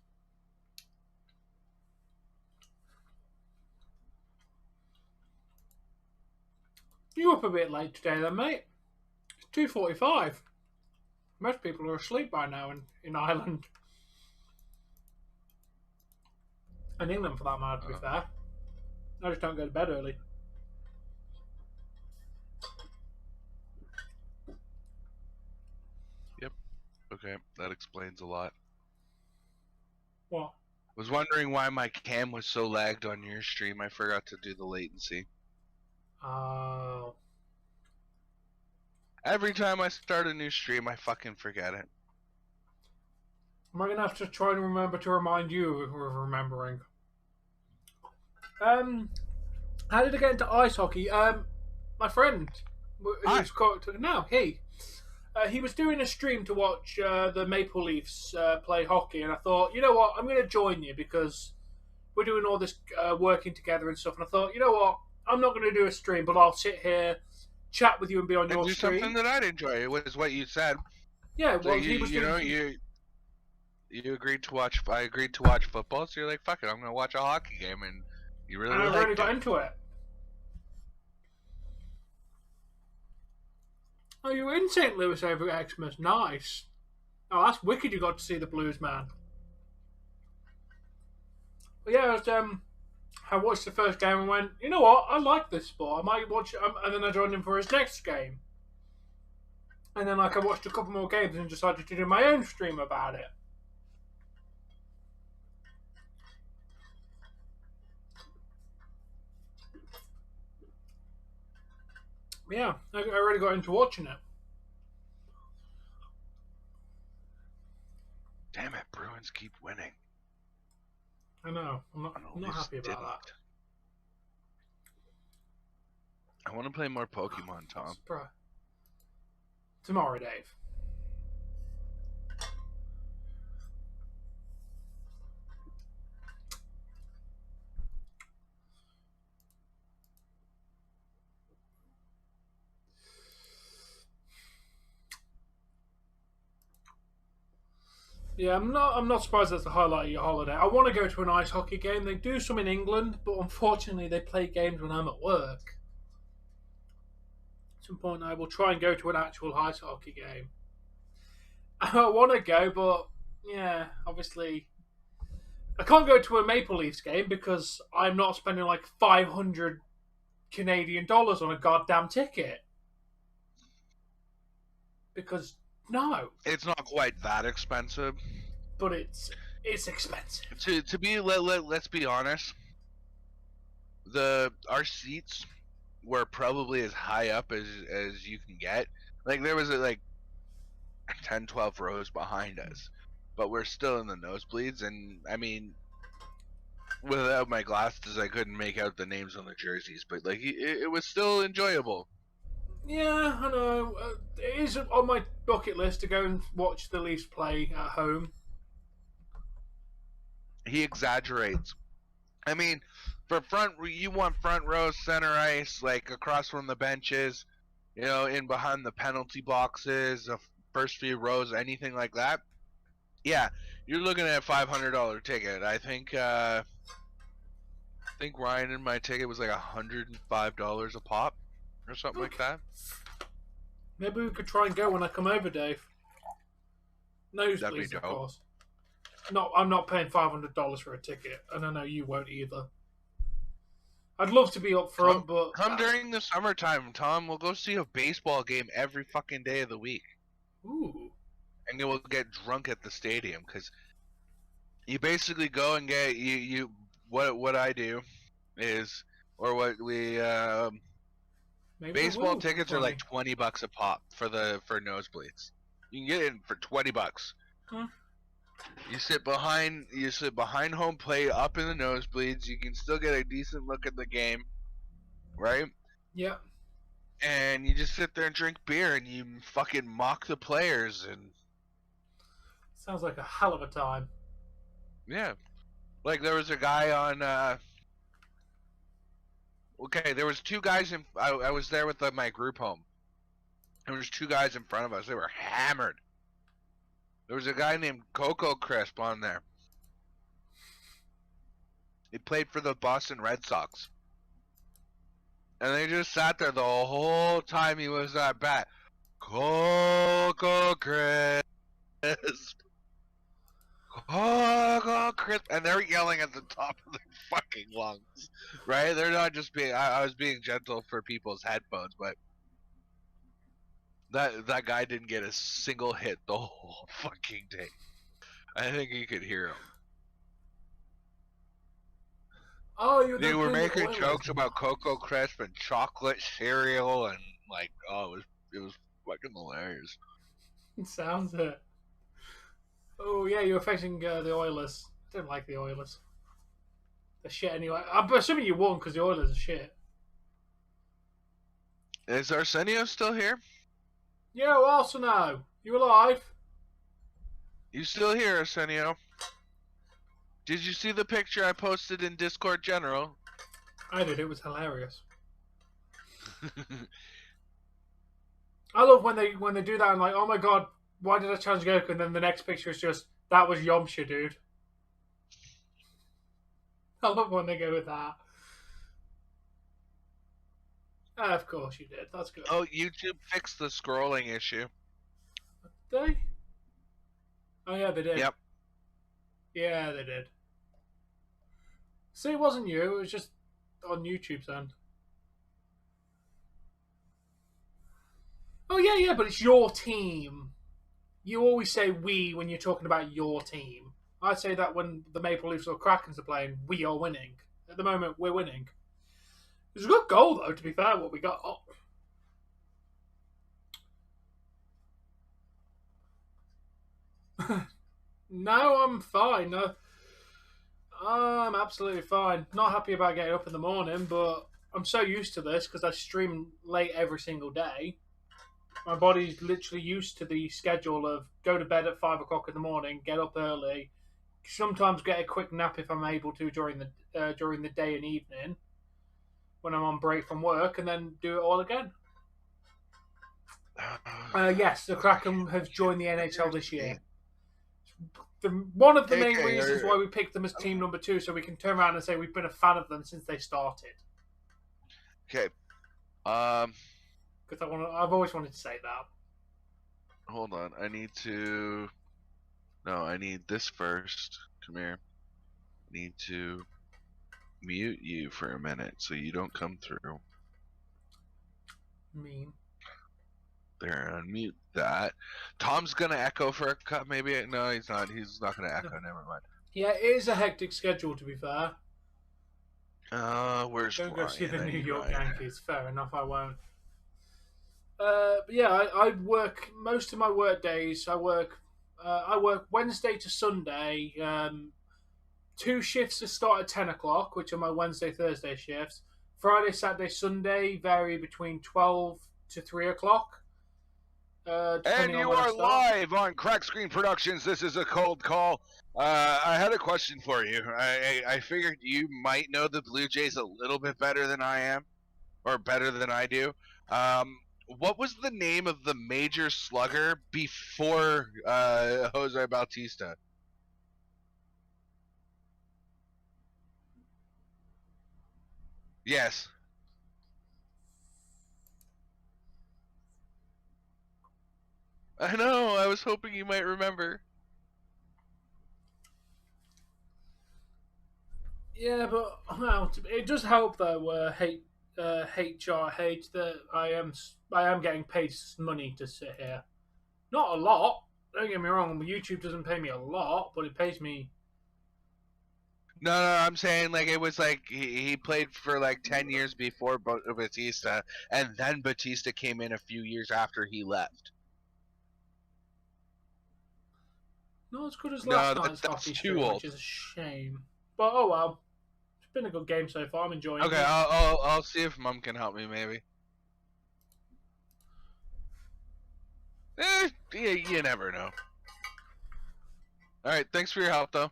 You up a bit late today, then, mate? It's 2:45. Most people are asleep by now in Ireland. And England, for that matter, to be fair. I just don't go to bed early. Yep. Okay, that explains a lot. What? Was wondering why my cam was so lagged on your stream. I forgot to do the latency. Oh. Every time I start a new stream, I fucking forget it. Am I going to have to try to remember to remind you of remembering? How did I get into ice hockey? My friend, who's now, he was doing a stream to watch the Maple Leafs play hockey, and I thought, you know what, I'm going to join you because we're doing all this working together and stuff. And I thought, you know what, I'm not going to do a stream, but I'll sit here, chat with you, and be on And your do stream. something that I'd enjoy. It was what you said. Yeah, So well, he was doing. You agreed to watch. I agreed to watch football. So you're like, fuck it, I'm gonna watch a hockey game, and you really And I liked really got it. into it. Oh, you were in St. Louis over Xmas. Nice. Oh, that's wicked. You got to see the Blues, man. But yeah, I watched the first game and went, you know what? I like this sport. I might watch it. And then I joined him for his next game. And then I watched a couple more games and decided to do my own stream about it. Yeah, I really got into watching it. Damn it, Bruins keep winning. I know. I'm not happy about that. I want to play more Pokemon, Tom. Tomorrow, Dave. Yeah, I'm not surprised that's the highlight of your holiday. I want to go to an ice hockey game. They do some in England, but unfortunately they play games when I'm at work. At some point I will try and go to an actual ice hockey game. I want to go, but yeah, obviously I can't go to a Maple Leafs game because I'm not spending like 500 Canadian dollars on a goddamn ticket. Because no, It's not quite that expensive, but it's expensive. Let's be honest. Our seats were probably as high up as you can get. Like there was like 10, 12 rows behind us, but we're still in the nosebleeds. And I mean, without my glasses, I couldn't make out the names on the jerseys, but like it was still enjoyable. Yeah, I know. It is on my bucket list to go and watch the Leafs play at home. He exaggerates. I mean, you want front row, center ice, like across from the benches, in behind the penalty boxes, the first few rows, anything like that. Yeah, you're looking at a $500 ticket. I think Ryan and my ticket was like $105 a pop, or something like that. Maybe we could try and go when I come over, Dave. Nosebleeds, of course. No, I'm not paying $500 for a ticket, and I know you won't either. I'd love to be up front, but come during the summertime, Tom. We'll go see a baseball game every fucking day of the week. Ooh. And then we'll get drunk at the stadium because you basically go and get what I do is, or what we baseball tickets are like $20 a pop for nosebleeds. You can get it for $20. Huh? You sit behind home plate up in the nosebleeds. You can still get a decent look at the game, right? Yeah. And you just sit there and drink beer and you fucking mock the players and. Sounds like a hell of a time. Yeah. Like there was a guy on okay, there was two guys I was there with my group home. There was two guys in front of us. They were hammered. There was a guy named Coco Crisp on there. He played for the Boston Red Sox. And they just sat there the whole time he was at bat. Coco Crisp. Coco Crisp. And they're yelling at the top of their fucking lungs. Right? They're not just being... I was being gentle for people's headphones, but... That guy didn't get a single hit the whole fucking day. I think you could hear him. Oh, they were making jokes about Cocoa Crisp and chocolate cereal and like, it was fucking hilarious. It sounds it. Oh yeah, you were facing the Oilers. I don't like the Oilers. They're shit anyway. I'm assuming you won because the Oilers are shit. Is Arsenio still here? Yo, Arsenio, you alive? You still here, Arsenio? Did you see the picture I posted in Discord General? I did. It was hilarious. I love when they do that and like, oh my god, why did I challenge Goku? And then the next picture is just that was Yamcha, dude. I love when they go with that. Of course you did. That's good. Oh, YouTube fixed the scrolling issue. Did they? Oh yeah, they did. Yep. Yeah, they did. See, it wasn't you. It was just on YouTube's end. Oh yeah, but it's your team. You always say we when you're talking about your team. I say that when the Maple Leafs or Krakens are playing, we are winning. At the moment, we're winning. It was a good goal, though, to be fair, what we got. No, I'm fine. No, I'm absolutely fine. Not happy about getting up in the morning, but I'm so used to this because I stream late every single day. My body's literally used to the schedule of go to bed at 5 o'clock in the morning, get up early, sometimes get a quick nap if I'm able to during the day and evening when I'm on break from work, and then do it all again. Yes, the Kraken have joined the NHL this year. One of the main reasons why we picked them as team number 2, so we can turn around and say we've been a fan of them since they started. Okay. Because I've always wanted to say that. Hold on. I need this first. Come here. I need to mute you for a minute so you don't come through. Mean. There, unmute that. Tom's gonna echo for a cut, maybe. No, he's not. He's not gonna echo. Never mind. Yeah, it is a hectic schedule, to be fair. Where's Don't Ryan? go see the New York Ryan. Yankees. Fair enough, I won't. But yeah, I work most of my work days. I work Wednesday to Sunday. 2 shifts that start at 10 o'clock, which are my Wednesday, Thursday shifts. Friday, Saturday, Sunday vary between 12 to 3 o'clock. And you are live on Crack Screen Productions. This is a cold call. I had a question for you. I figured you might know the Blue Jays a little bit better than I am, or better than I do. What was the name of the major slugger before Jose Bautista? Yes. I know. I was hoping you might remember. Yeah, but well, it does help though. Hate that I am getting paid money to sit here. Not a lot. Don't get me wrong. YouTube doesn't pay me a lot, but it pays me. No, I'm saying like it was like he played for like 10 years before Batista, and then Batista came in a few years after he left. Not as good as last night's hockey stream, which is a shame. But oh well, it's been a good game so far. I'm enjoying it. Okay, I'll see if Mom can help me maybe. You never know. All right, thanks for your help though.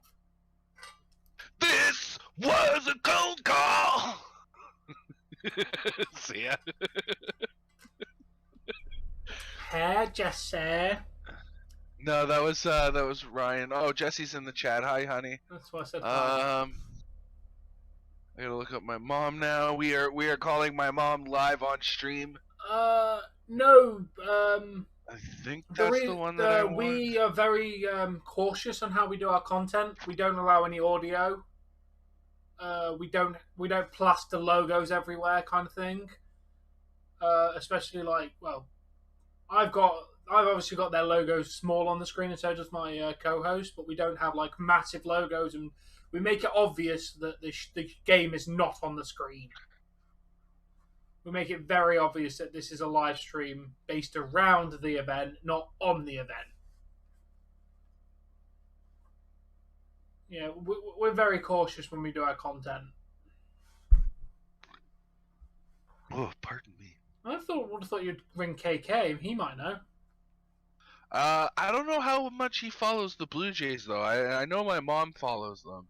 This was a cold call. See ya. Hey, Jesse. No, that was Ryan. Oh, Jesse's in the chat. Hi, honey. That's what I said. I gotta look up my mom now. We are calling my mom live on stream. No. I think that's the one that we are very cautious on how we do our content. We don't allow any audio. We don't plaster logos everywhere, kind of thing. Especially like, well, I've obviously got their logos small on the screen, and so does my co-host. But we don't have like massive logos, and we make it obvious that the game is not on the screen. We make it very obvious that this is a live stream based around the event, not on the event. Yeah, we're very cautious when we do our content. Oh, pardon me. I would have thought you'd ring KK. He might know. I don't know how much he follows the Blue Jays though. I know my mom follows them.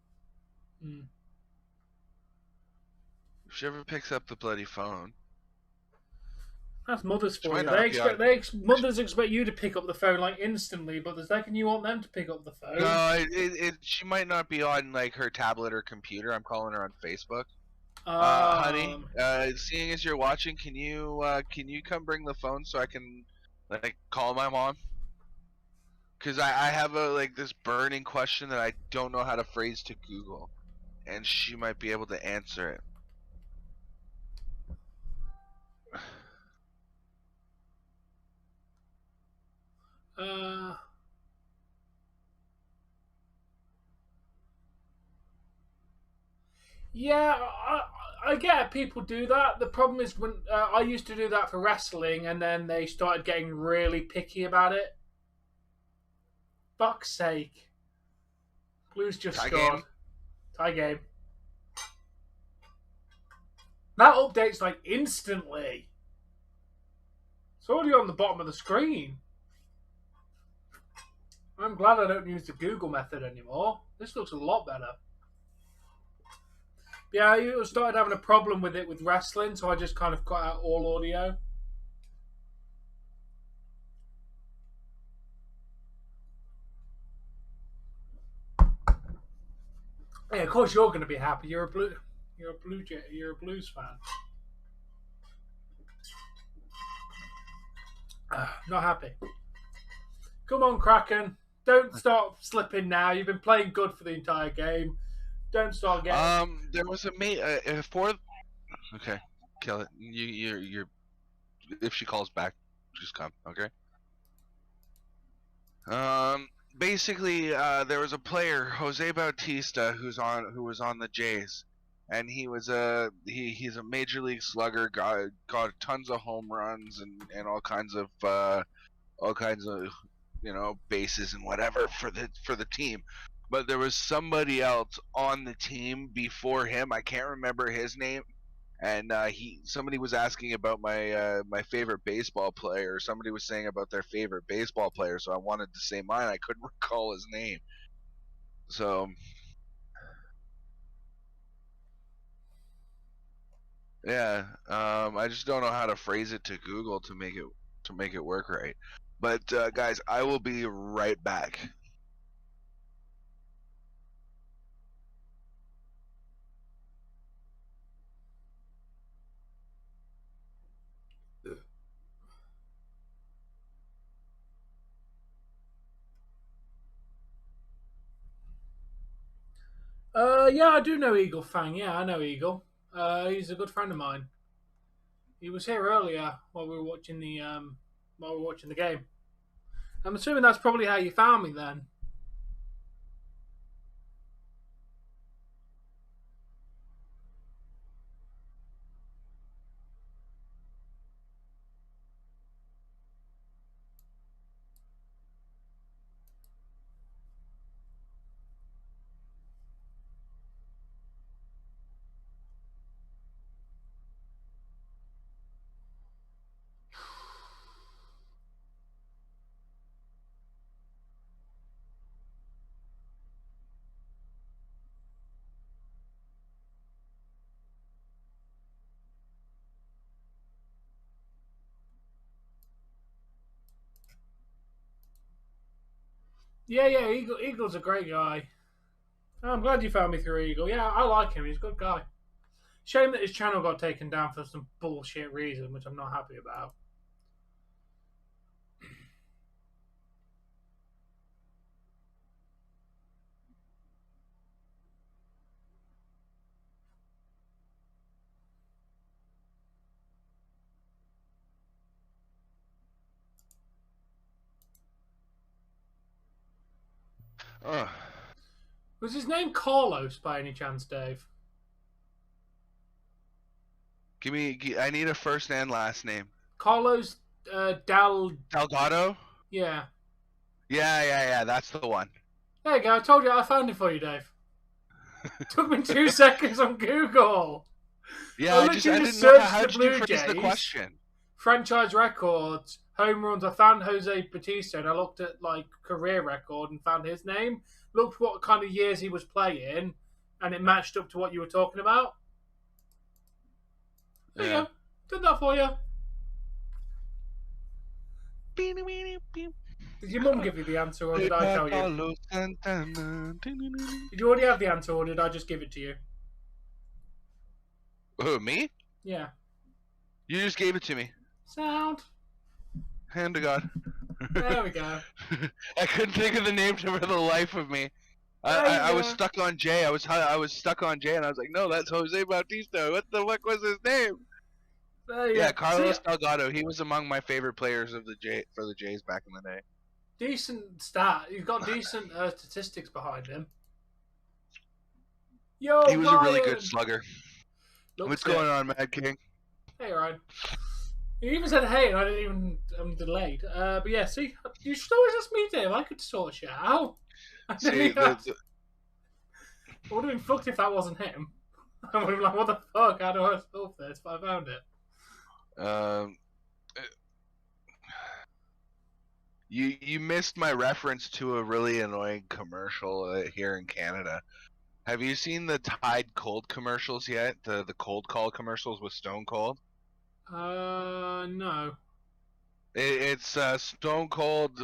If she ever picks up the bloody phone. That's mothers She for might you. not be on. Mothers expect you to pick up the phone like instantly, but the second you want them to pick up the phone. No, she might not be on like her tablet or computer. I'm calling her on Facebook. Honey, seeing as you're watching, can you come bring the phone so I can like call my mom? Because I have this burning question that I don't know how to phrase to Google, and she might be able to answer it. Yeah, I get people do that. The problem is when I used to do that for wrestling, and then they started getting really picky about it. Fuck's sake. Blues just Tie scored. game? Tie game. That updates like instantly. It's already on the bottom of the screen. I'm glad I don't use the Google method anymore. This looks a lot better. Yeah, I started having a problem with it with wrestling, so I just kind of cut out all audio. Yeah, of course you're going to be happy. You're a Blues fan. Not happy. Come on, Kraken. Don't start slipping now. You've been playing good for the entire game. Don't start getting. There was a mate for. Okay, kill it. You're. If she calls back, just come. Okay. Basically, there was a player, Jose Bautista, who was on the Jays, and he's a major league slugger. Got tons of home runs and all kinds of bases and whatever for the team. But there was somebody else on the team before him. I can't remember his name. And somebody was asking about my favorite baseball player. Somebody was saying about their favorite baseball player, so I wanted to say mine. I couldn't recall his name. So yeah, I just don't know how to phrase it to Google to make it work right. But guys, I will be right back. Yeah, I do know Eagle Fang. Yeah, I know Eagle. He's a good friend of mine. He was here earlier while we were watching the game. I'm assuming that's probably how you found me then. Yeah, Eagle's a great guy. I'm glad you found me through Eagle. Yeah, I like him. He's a good guy. Shame that his channel got taken down for some bullshit reason, which I'm not happy about. Was his name Carlos by any chance, Dave? I need a first and last name. Carlos Delgado? Yeah. Yeah, that's the one. There you go. I told you I found it for you, Dave. Took me 2 seconds on Google. Yeah, I didn't know how did you phrase the question. Franchise records, home runs. I found Jose Bautista and I looked at like career record and found his name. Looked what kind of years he was playing, and it matched up to what you were talking about. There you go. Did that for you. Did your mum give you the answer, or did I tell you? Carlos Santana. Did you already have the answer, or did I just give it to you? Who, me? Yeah. You just gave it to me. Sound. Hand to God. There we go. I couldn't think of the name for the life of me. I was stuck on J. I was stuck on J, and I was like, no, that's Jose Bautista. What the fuck was his name? Yeah, Carlos Delgado. He was among my favorite players of the Jays back in the day. Decent stat. He's got decent statistics behind him. Yo, he was Ryan. A really good slugger. What's going on, Mad King? Hey, Ryan. You even said hey, and I didn't even. I'm delayed. But yeah, see, you should always ask me, Dave. I could sort shit out. See, it would have been fucked if that wasn't him. I would have been like, what the fuck? How do I solve this? But I found it. You missed my reference to a really annoying commercial here in Canada. Have you seen the Tide Cold commercials yet? The cold call commercials with Stone Cold? No. It's Stone Cold.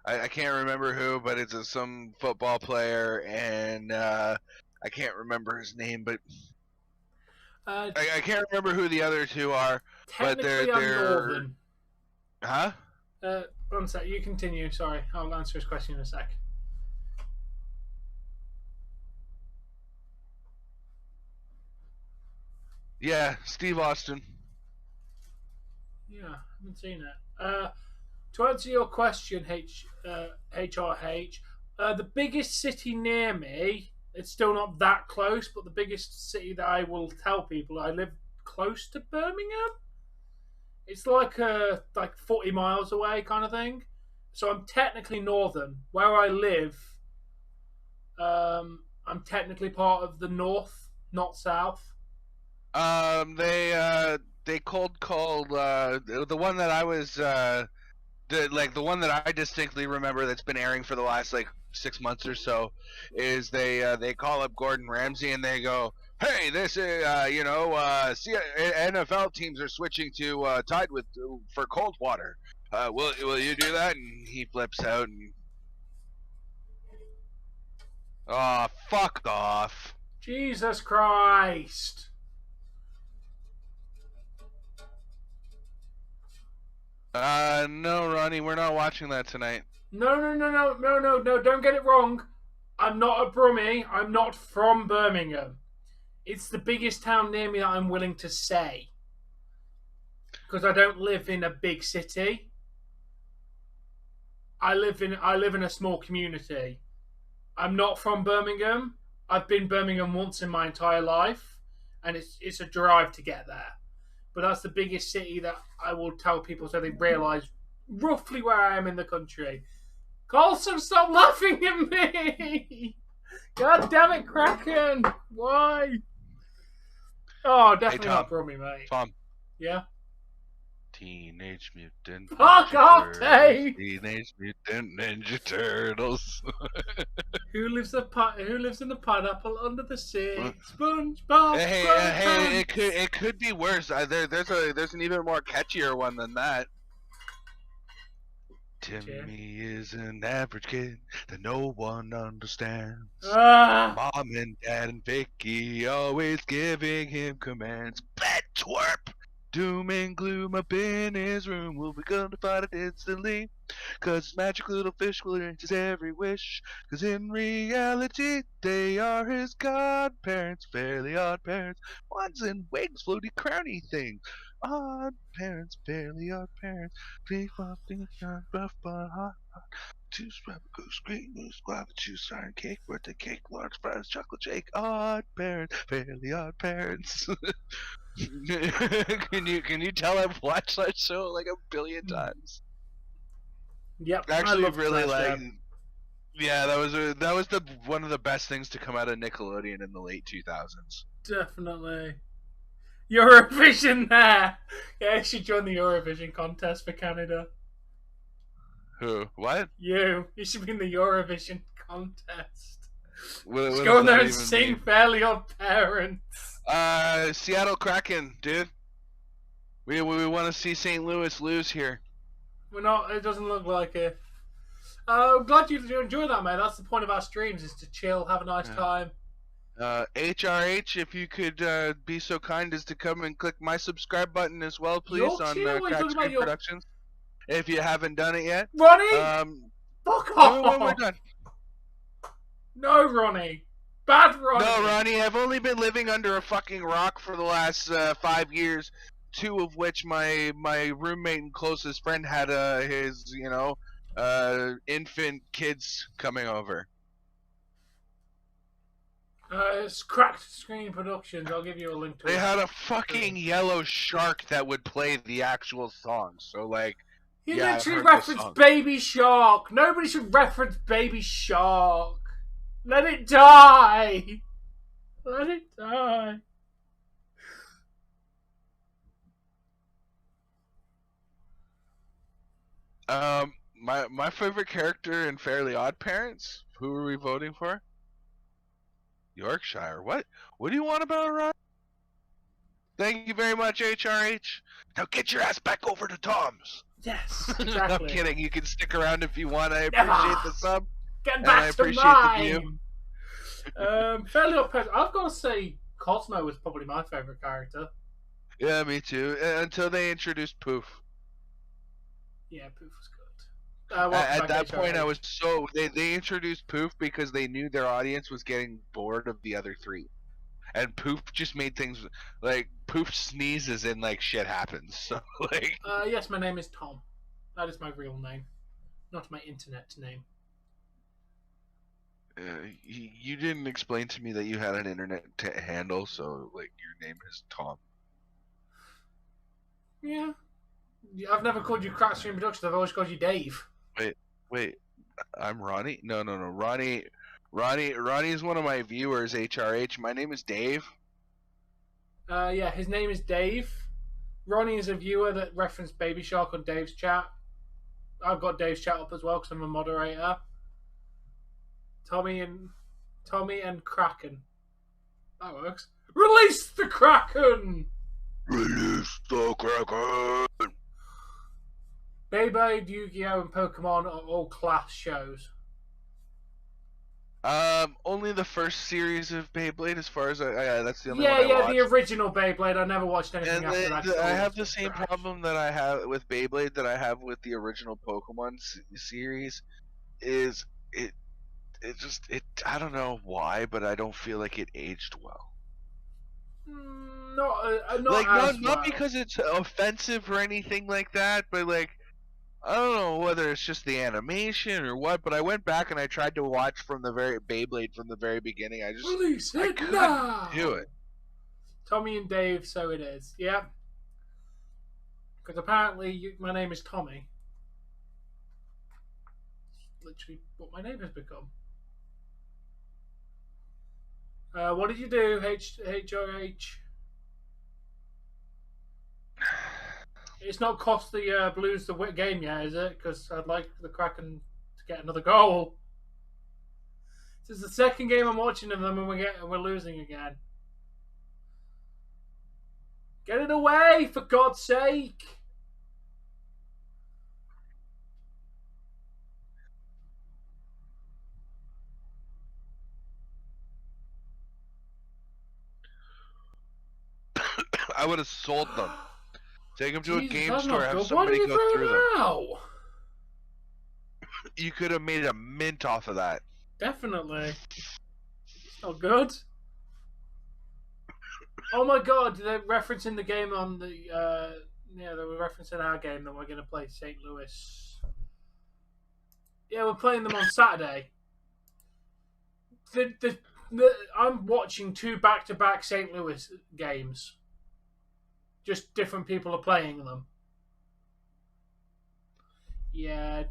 I can't remember who, but it's some football player, and I can't remember his name, but I can't remember who the other two are. But they're Northern. Huh? One sec. You continue. Sorry, I'll answer his question in a sec. Yeah, Steve Austin. Yeah, I haven't seen it. To answer your question, HRH, the biggest city near me, it's still not that close, but the biggest city that I will tell people, I live close to Birmingham. It's like 40 miles away kind of thing. So I'm technically northern. Where I live, I'm technically part of the north, not south. They cold called the one that I was the one that I distinctly remember that's been airing for the last 6 months or so is they call up Gordon Ramsay and they go, hey, this is NFL teams are switching to Tide for cold water. Will you do that? And he flips out and fuck off. Jesus Christ. No, Ronnie, we're not watching that tonight. No, don't get it wrong. I'm not a Brummie. I'm not from Birmingham. It's the biggest town near me that I'm willing to say. Because I don't live in a big city. I live in a small community. I'm not from Birmingham. I've been Birmingham once in my entire life, and it's a drive to get there. But that's the biggest city that I will tell people so they realise roughly where I am in the country. Colton, stop laughing at me! God damn it, Kraken! Why? Oh, definitely not Brummie, mate. Tom. Yeah? Teenage Mutant Fuck off, Dave! Teenage Mutant Ninja Turtles. Who lives in the pineapple under the sea? SpongeBob. Hey! It could be worse. There's an even more catchier one than that. Timmy is an average kid that no one understands. Mom and Dad and Vicky always giving him commands. Bad twerp! Doom and gloom up in his room. Will be gonna fight it instantly. 'Cause magic little fish will grant his every wish. 'Cause in reality, they are his godparents. Fairly odd parents. Ones in wigs, floaty crowny things. Odd parents, fairly odd parents. Big buff, rough but hot. Two scrap goose, green moose, guava juice, iron cake, birthday cake, large fries, chocolate shake. Odd parents, fairly odd parents. Can you tell I've watched that show like a billion times? Yep. Actually, really like. Yeah, that was one of the best things to come out of Nickelodeon in the late 2000s. Definitely. Eurovision there. Yeah, you should join the Eurovision contest for Canada. Who? What? You should be in the Eurovision contest. Just go in there and sing Fairly Odd Parents. Seattle Kraken, dude. We want to see St. Louis lose here. We're not. It doesn't look like it. I'm glad you enjoyed that, mate. That's the point of our streams: is to chill, have a nice time. HRH, if you could be so kind as to come and click my subscribe button as well, please, on Crack Screen Productions. If you haven't done it yet, Ronnie, fuck off. Do it when we're done. No, Ronnie. Bad Ronnie. No, Ronnie. I've only been living under a fucking rock for the last 5 years. 2 of which my roommate and closest friend had his infant kids coming over. It's Cracked Screen Productions. I'll give you a link to it. They had a fucking yellow shark that would play the actual song. So like, you literally referenced Baby Shark. Nobody should reference Baby Shark. Let it die. Let it die. My favorite character in Fairly Odd Parents. Who are we voting for? Yorkshire. What do you want about Ron? Thank you very much, HRH. Now get your ass back over to Tom's. Yes, exactly. I'm kidding. You can stick around if you want. I appreciate the sub. Get back to mine. Fairly Odd Parents. I've got to say, Cosmo was probably my favorite character. Yeah, me too. Until they introduced Poof. Yeah, Poof was good. At that point, I was so they introduced Poof because they knew their audience was getting bored of the other 3, and Poof just made things like Poof sneezes and like shit happens. So like, yes, my name is Tom. That is my real name, not my internet name. You didn't explain to me that you had an internet handle, so like your name is Tom. Yeah, I've never called you Crack Stream Productions. I've always called you Dave. Wait, I'm Ronnie? No. Ronnie is one of my viewers, HRH. My name is Dave. Yeah, his name is Dave. Ronnie is a viewer that referenced Baby Shark on Dave's chat. I've got Dave's chat up as well because I'm a moderator. Tommy and Kraken. That works. Release the Kraken! Release the Kraken! Beyblade, Yu-Gi-Oh! And Pokemon are all class shows. Only the first series of Beyblade, as far as that's the only one I watched. the original Beyblade. I never watched anything after that. I have the same problem that I have with Beyblade that I have with the original Pokemon series. Is it I don't know why, but I don't feel like it aged well. Not because it's offensive or anything like that, but like, I don't know whether it's just the animation or what, but I went back and I tried to watch from the very Beyblade from the very beginning. I couldn't do it. Tommy and Dave, so it is. Yeah. Because apparently my name is Tommy. Literally what my name has become. What did you do, HRH? It's not cost the Blues the game yet, is it? Because I'd like the Kraken to get another goal. This is the second game I'm watching of them, and we're losing again. Get it away, for God's sake! I would have sold them. Take them to a game store, have somebody go through them. Out? You could have made a mint off of that. Definitely. It's not good. Oh my god, they're referencing the game on the... yeah, they were referencing our game that we're going to play, St. Louis. Yeah, we're playing them on Saturday. I'm watching 2 back-to-back St. Louis games. Just different people are playing them. Yeah.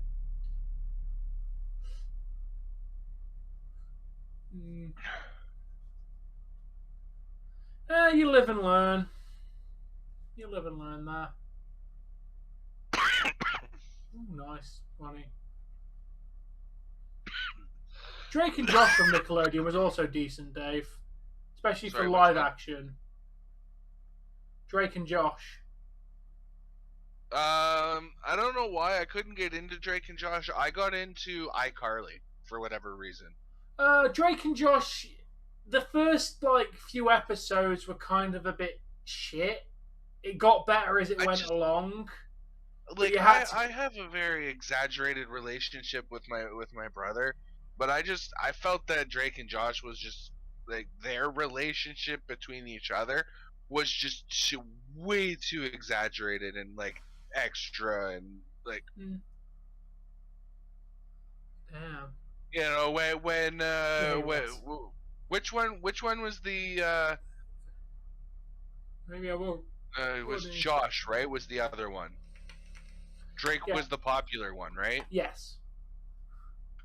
You live and learn. You live and learn there. Ooh, nice, funny. Drake and Josh from Nickelodeon was also decent, Dave. Especially for live action. Drake and Josh. I don't know why I couldn't get into Drake and Josh. I got into iCarly for whatever reason. Drake and Josh, the first few episodes were kind of a bit shit. It got better as it went along. Like I have a very exaggerated relationship with my brother, but I felt that Drake and Josh was just like their relationship between each other was just way too exaggerated and like extra and like damn. You know which one was the maybe I will. It was Josh, right? Was the other one. Drake was the popular one, right? Yes.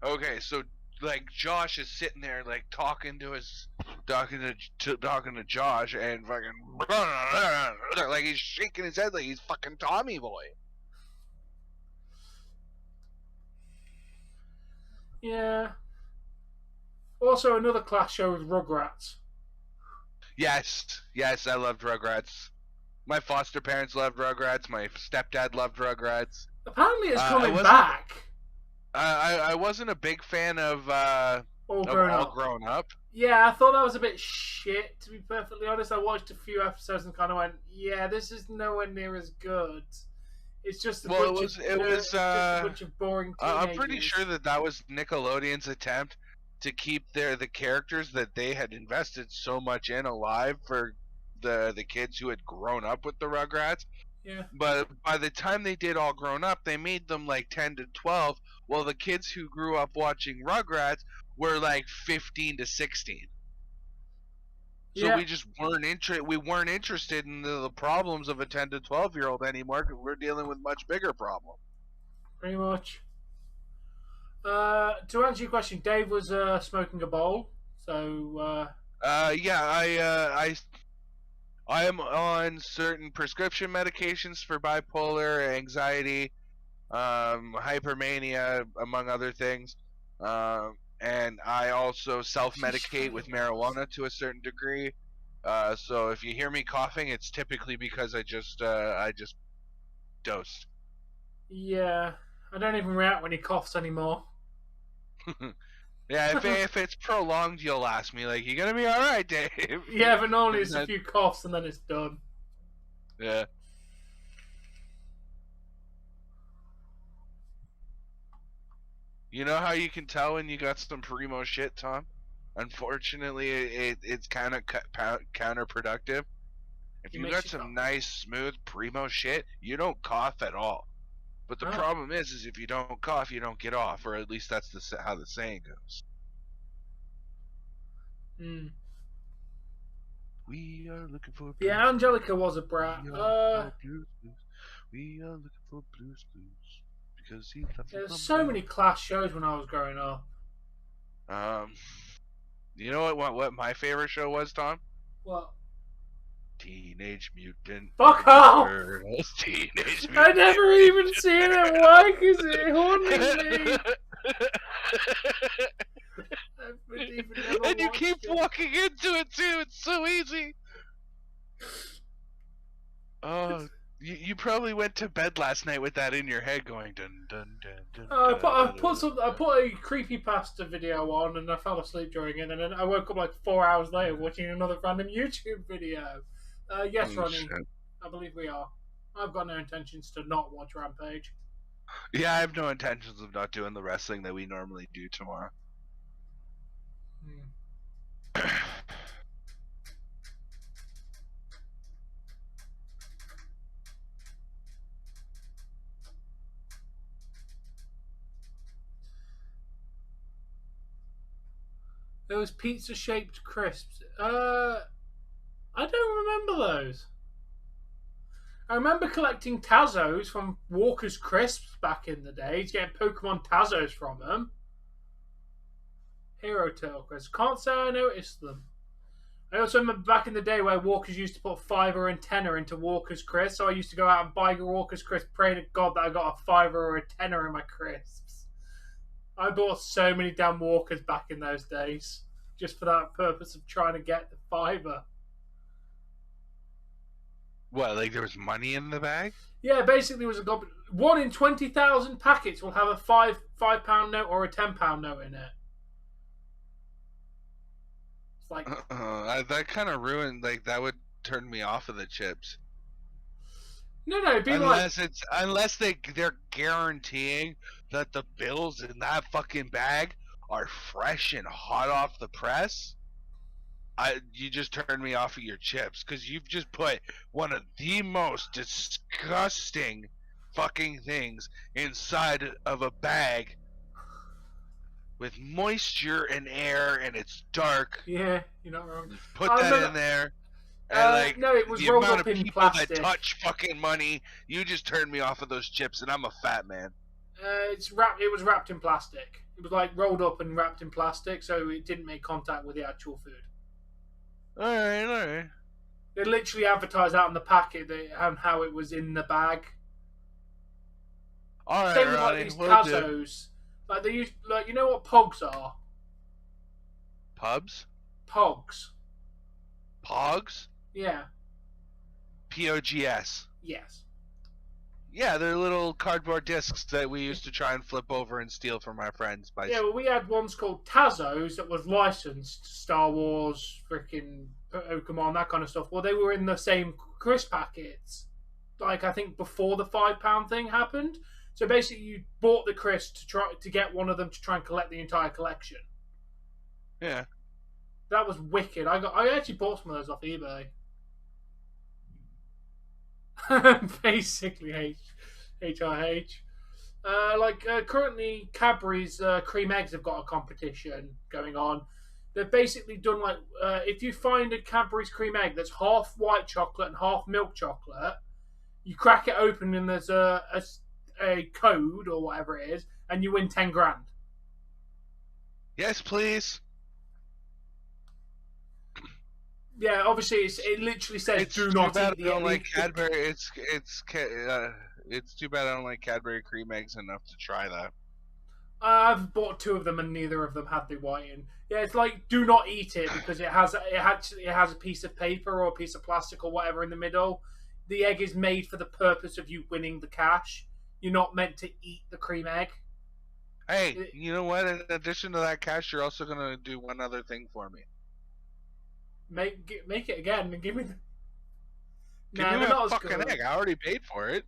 Okay, so like Josh is sitting there like talking to Josh and fucking like he's shaking his head like he's fucking Tommy Boy. Yeah. Also, another class show was Rugrats. Yes, I loved Rugrats. My foster parents loved Rugrats. My stepdad loved Rugrats. Apparently, it's coming back. I wasn't a big fan of All Grown Up. Yeah, I thought that was a bit shit, to be perfectly honest. I watched a few episodes and kind of went, yeah, this is nowhere near as good. It's just a bunch of boring teenagers. I'm pretty sure that was Nickelodeon's attempt to keep the characters that they had invested so much in alive for the kids who had grown up with the Rugrats. Yeah. But by the time they did All Grown Up, they made them like 10 to 12, while the kids who grew up watching Rugrats were like 15 to 16. So we just weren't interested in the problems of a 10 to 12-year-old anymore, because we're dealing with much bigger problems. Pretty much. To answer your question, Dave was smoking a bowl. So I am on certain prescription medications for bipolar, anxiety, hypermania, among other things. And I also self-medicate with marijuana to a certain degree. So if you hear me coughing, it's typically because I just dosed. Yeah, I don't even react when he coughs anymore. Yeah, if it's prolonged, you'll ask me, like, you gonna be alright, Dave? Yeah, but normally it's a few coughs and then it's done. Yeah. You know how you can tell when you got some primo shit, Tom? Unfortunately, it's kind of counterproductive. If you got some nice, smooth primo shit, you don't cough at all. But the problem is if you don't cough, you don't get off, or at least that's how the saying goes. We are looking for. Yeah, Angelica was a brat. We are looking for blues because he. There's so many class shows when I was growing up. You know what my favorite show was, Tom? What? Teenage Mutant. Fuck off! Teenage Mutant. I never even seen it. Why? Because it haunted me. And you keep walking into it too. It's so easy. Oh, you probably went to bed last night with that in your head, going dun dun dun dun. I put a creepypasta video on, and I fell asleep during it, and then I woke up like 4 hours later watching another random YouTube video. Yes, Ronnie, shit. I believe we are. I've got no intentions to not watch Rampage. Yeah, I have no intentions of not doing the wrestling that we normally do tomorrow. There was pizza-shaped crisps. I don't remember those. I remember collecting Tazos from Walker's Crisps back in the day, getting Pokemon Tazos from them. Hero Turtle Crisps. Can't say I noticed them. I also remember back in the day where Walkers used to put $5 and $10 into Walker's Crisps, so I used to go out and buy Walker's Crisps, pray to God that I got a $5 or a $10 in my crisps. I bought so many damn Walkers back in those days, just for that purpose of trying to get the $5. What? Like there was money in the bag? Yeah, basically, it was a goblin. 1 in 20,000 packets will have a £5 note or a £10 note in it. It's like, That kind of ruined. Like that would turn me off of the chips. no, it'd be Unless they're guaranteeing that the bills in that fucking bag are fresh and hot off the press. You just turned me off of your chips because you've just put one of the most disgusting fucking things inside of a bag with moisture and air, and it's dark. yeah, you're not wrong. Put that in there. And like no, it was the rolled amount up of in people plastic. that touch fucking money, you just turned me off of those chips, and I'm a fat man. It was wrapped in plastic. It was like rolled up and wrapped in plastic, so it didn't make contact with the actual food. All right. They literally advertised out on the packet and how it was in the bag. All right, Same with like these Tazos. Like they use, like, you know what Pogs are? Pubs? Pogs. Pogs? Yeah. Pogs. Yes. Yeah, they're little cardboard discs that we used to try and flip over and steal from our friends. Yeah, well, we had ones called Tazos that was licensed Star Wars, freaking Pokemon, that kind of stuff. Well, they were in the same crisp packets, like I think before the £5 thing happened. So basically, you bought the crisp to get one of them to try and collect the entire collection. Yeah. That was wicked. I actually bought some of those off eBay. Basically, HRH. Currently, Cadbury's cream eggs have got a competition going on. They've basically done like if you find a Cadbury's cream egg that's half white chocolate and half milk chocolate, you crack it open and there's a code or whatever it is, and you win 10 grand. Yes, please. Yeah, obviously it literally says do not eat the egg. Like Cadbury, it's too bad I don't like Cadbury cream eggs enough to try that. I've bought 2 of them and neither of them had the whiting. Yeah, it's like do not eat it because it has a piece of paper or a piece of plastic or whatever in the middle. The egg is made for the purpose of you winning the cash. You're not meant to eat the cream egg. Hey, you know what? In addition to that cash, you're also gonna do one other thing for me. Make it again and give me. Give me my fucking egg. I already paid for it.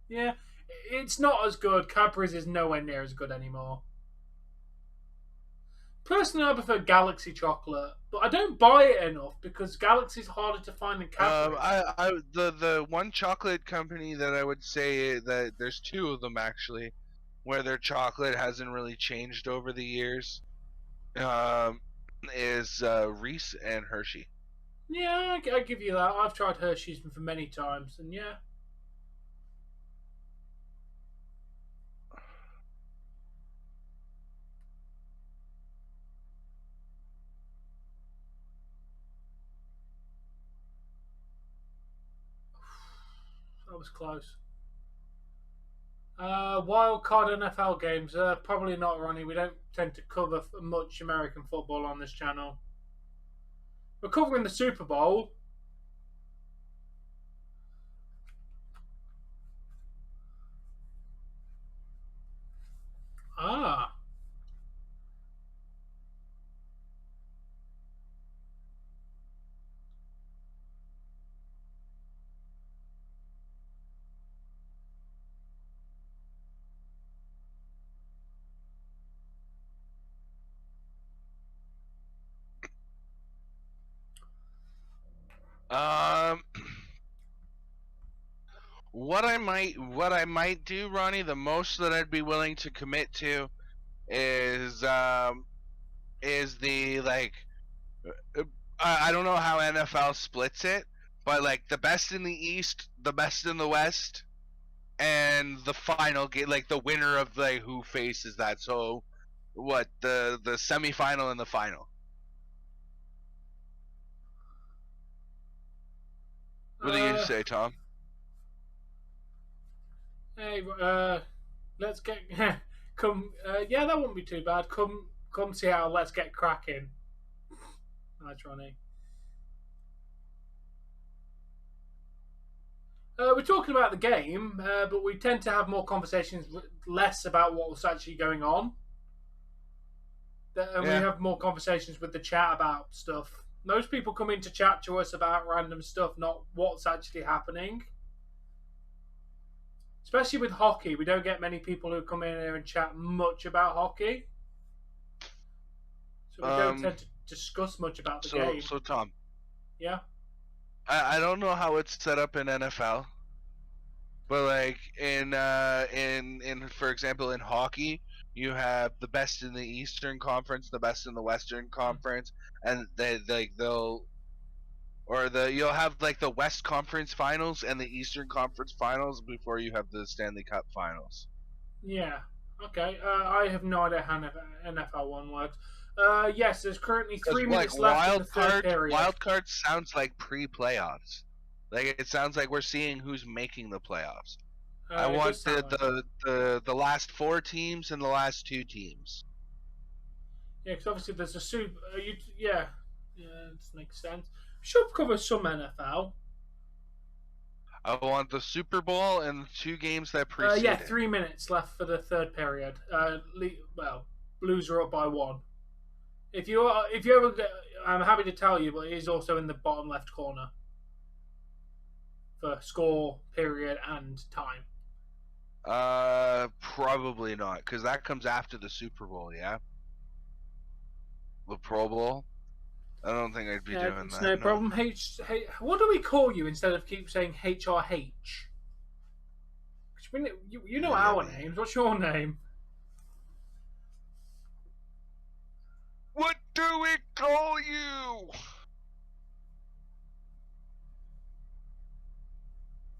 Yeah, it's not as good. Cadbury's is nowhere near as good anymore. Personally, I prefer Galaxy chocolate, but I don't buy it enough because Galaxy's harder to find than Cadbury. The one chocolate company that I would say that there's 2 of them actually, where their chocolate hasn't really changed over the years, is Reese and Hershey. Yeah, I give you that. I've tried Hershey's for many times, and yeah. That was close. Wild card NFL games. Probably not, Ronnie. We don't tend to cover much American football on this channel. We're covering the Super Bowl. Ah. What I might do, Ronnie, the most that I'd be willing to commit to is the like I don't know how NFL splits it, but like the best in the East, the best in the West, and the final game, like the winner of like who faces that. So what, the semifinal and the final. What do you say, Tom? Hey, let's get come. Yeah, that wouldn't be too bad. Come, Seattle. Let's get cracking. Nice, Ronnie. We're talking about the game, but we tend to have more conversations, less about what was actually going on. And we have more conversations with the chat about stuff. Most people come in to chat to us about random stuff, not what's actually happening. Especially with hockey, we don't get many people who come in here and chat much about hockey. So we don't tend to discuss much about the game. So Tom. Yeah. I don't know how it's set up in NFL, but like in for example in hockey, you have the best in the Eastern Conference, the best in the Western Conference, and you'll have like the West Conference Finals and the Eastern Conference Finals before you have the Stanley Cup Finals. Yeah. Okay. I have no idea how NFL one works. Yes, there's currently 3 minutes left in the third period. Wild card sounds like pre-playoffs. Like it sounds like we're seeing who's making the playoffs. I want the last 4 teams and the last 2 teams. Yeah, because obviously there's a super. Yeah, this makes sense. Should cover some NFL. I want the Super Bowl and the 2 games that precede. Yeah, 3 minutes left for the third period. Blues are up by 1. If you ever, I'm happy to tell you, but it is also in the bottom left corner for score, period, and time. Probably not, because that comes after the Super Bowl. Yeah, the Pro Bowl. I don't think I'd be doing that. No problem. What do we call you instead of keep saying HRH? You know our names. What's your name? What do we call you?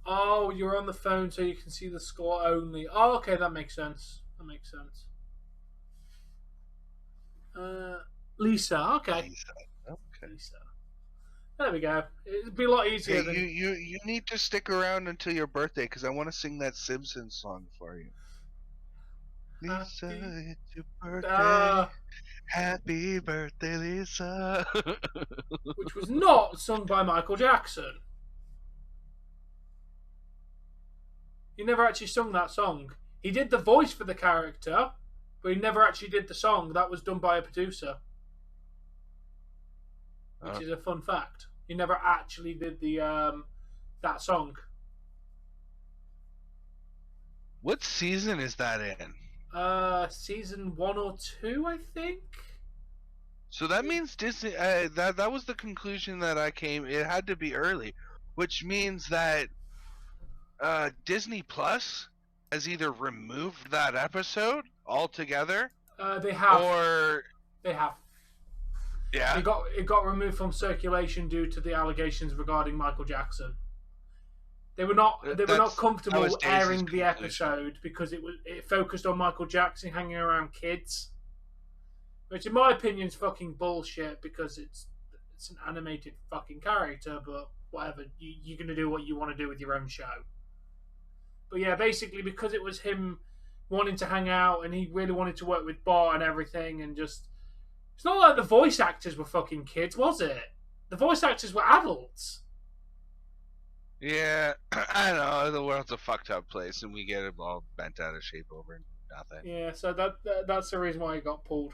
Oh, you're on the phone so you can see the score only. Oh, okay, that makes sense. Lisa, okay. Lisa. There we go. It'd be a lot easier. Hey, you need to stick around until your birthday because I want to sing that Simpsons song for you. Lisa, it's your birthday. Happy birthday, Lisa. Which was not sung by Michael Jackson. He never actually sung that song. He did the voice for the character, but he never actually did the song. That was done by a producer. Which is a fun fact. He never actually did the that song. What season is that in? Season 1 or 2, I think. So that means Disney. That was the conclusion that I came. It had to be early, which means that Disney Plus has either removed that episode altogether. They have. Or they have. Yeah. It got removed from circulation due to the allegations regarding Michael Jackson. They were not comfortable airing the episode because it focused on Michael Jackson hanging around kids, which in my opinion is fucking bullshit because it's an animated fucking character. But whatever, you're gonna do what you want to do with your own show. But yeah, basically because it was him wanting to hang out and he really wanted to work with Bart and everything, and just it's not like the voice actors were fucking kids, was it? The voice actors were adults. Yeah, I know the world's a fucked up place, and we get it all bent out of shape over nothing. Yeah, so that's the reason why it got pulled.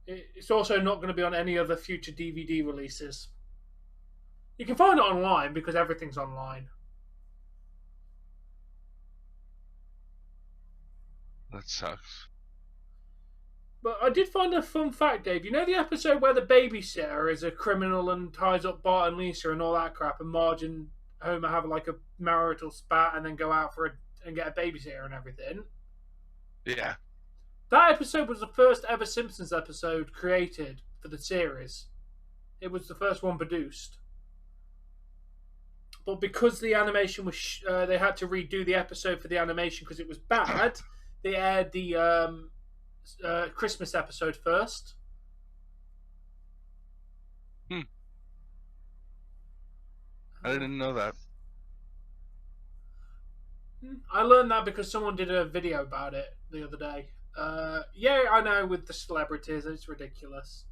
It's also not going to be on any other future DVD releases. You can find it online because everything's online. That sucks. But I did find a fun fact, Dave. You know the episode where the babysitter is a criminal and ties up Bart and Lisa and all that crap, and Marge and Homer have like a marital spat and then go out and get a babysitter and everything? Yeah. That episode was the first ever Simpsons episode created for the series. It was the first one produced. But because the animation was... they had to redo the episode for the animation because it was bad, they aired the... Christmas episode first. I didn't know that. I learned that because someone did a video about it the other day. Yeah, I know, with the celebrities, it's ridiculous.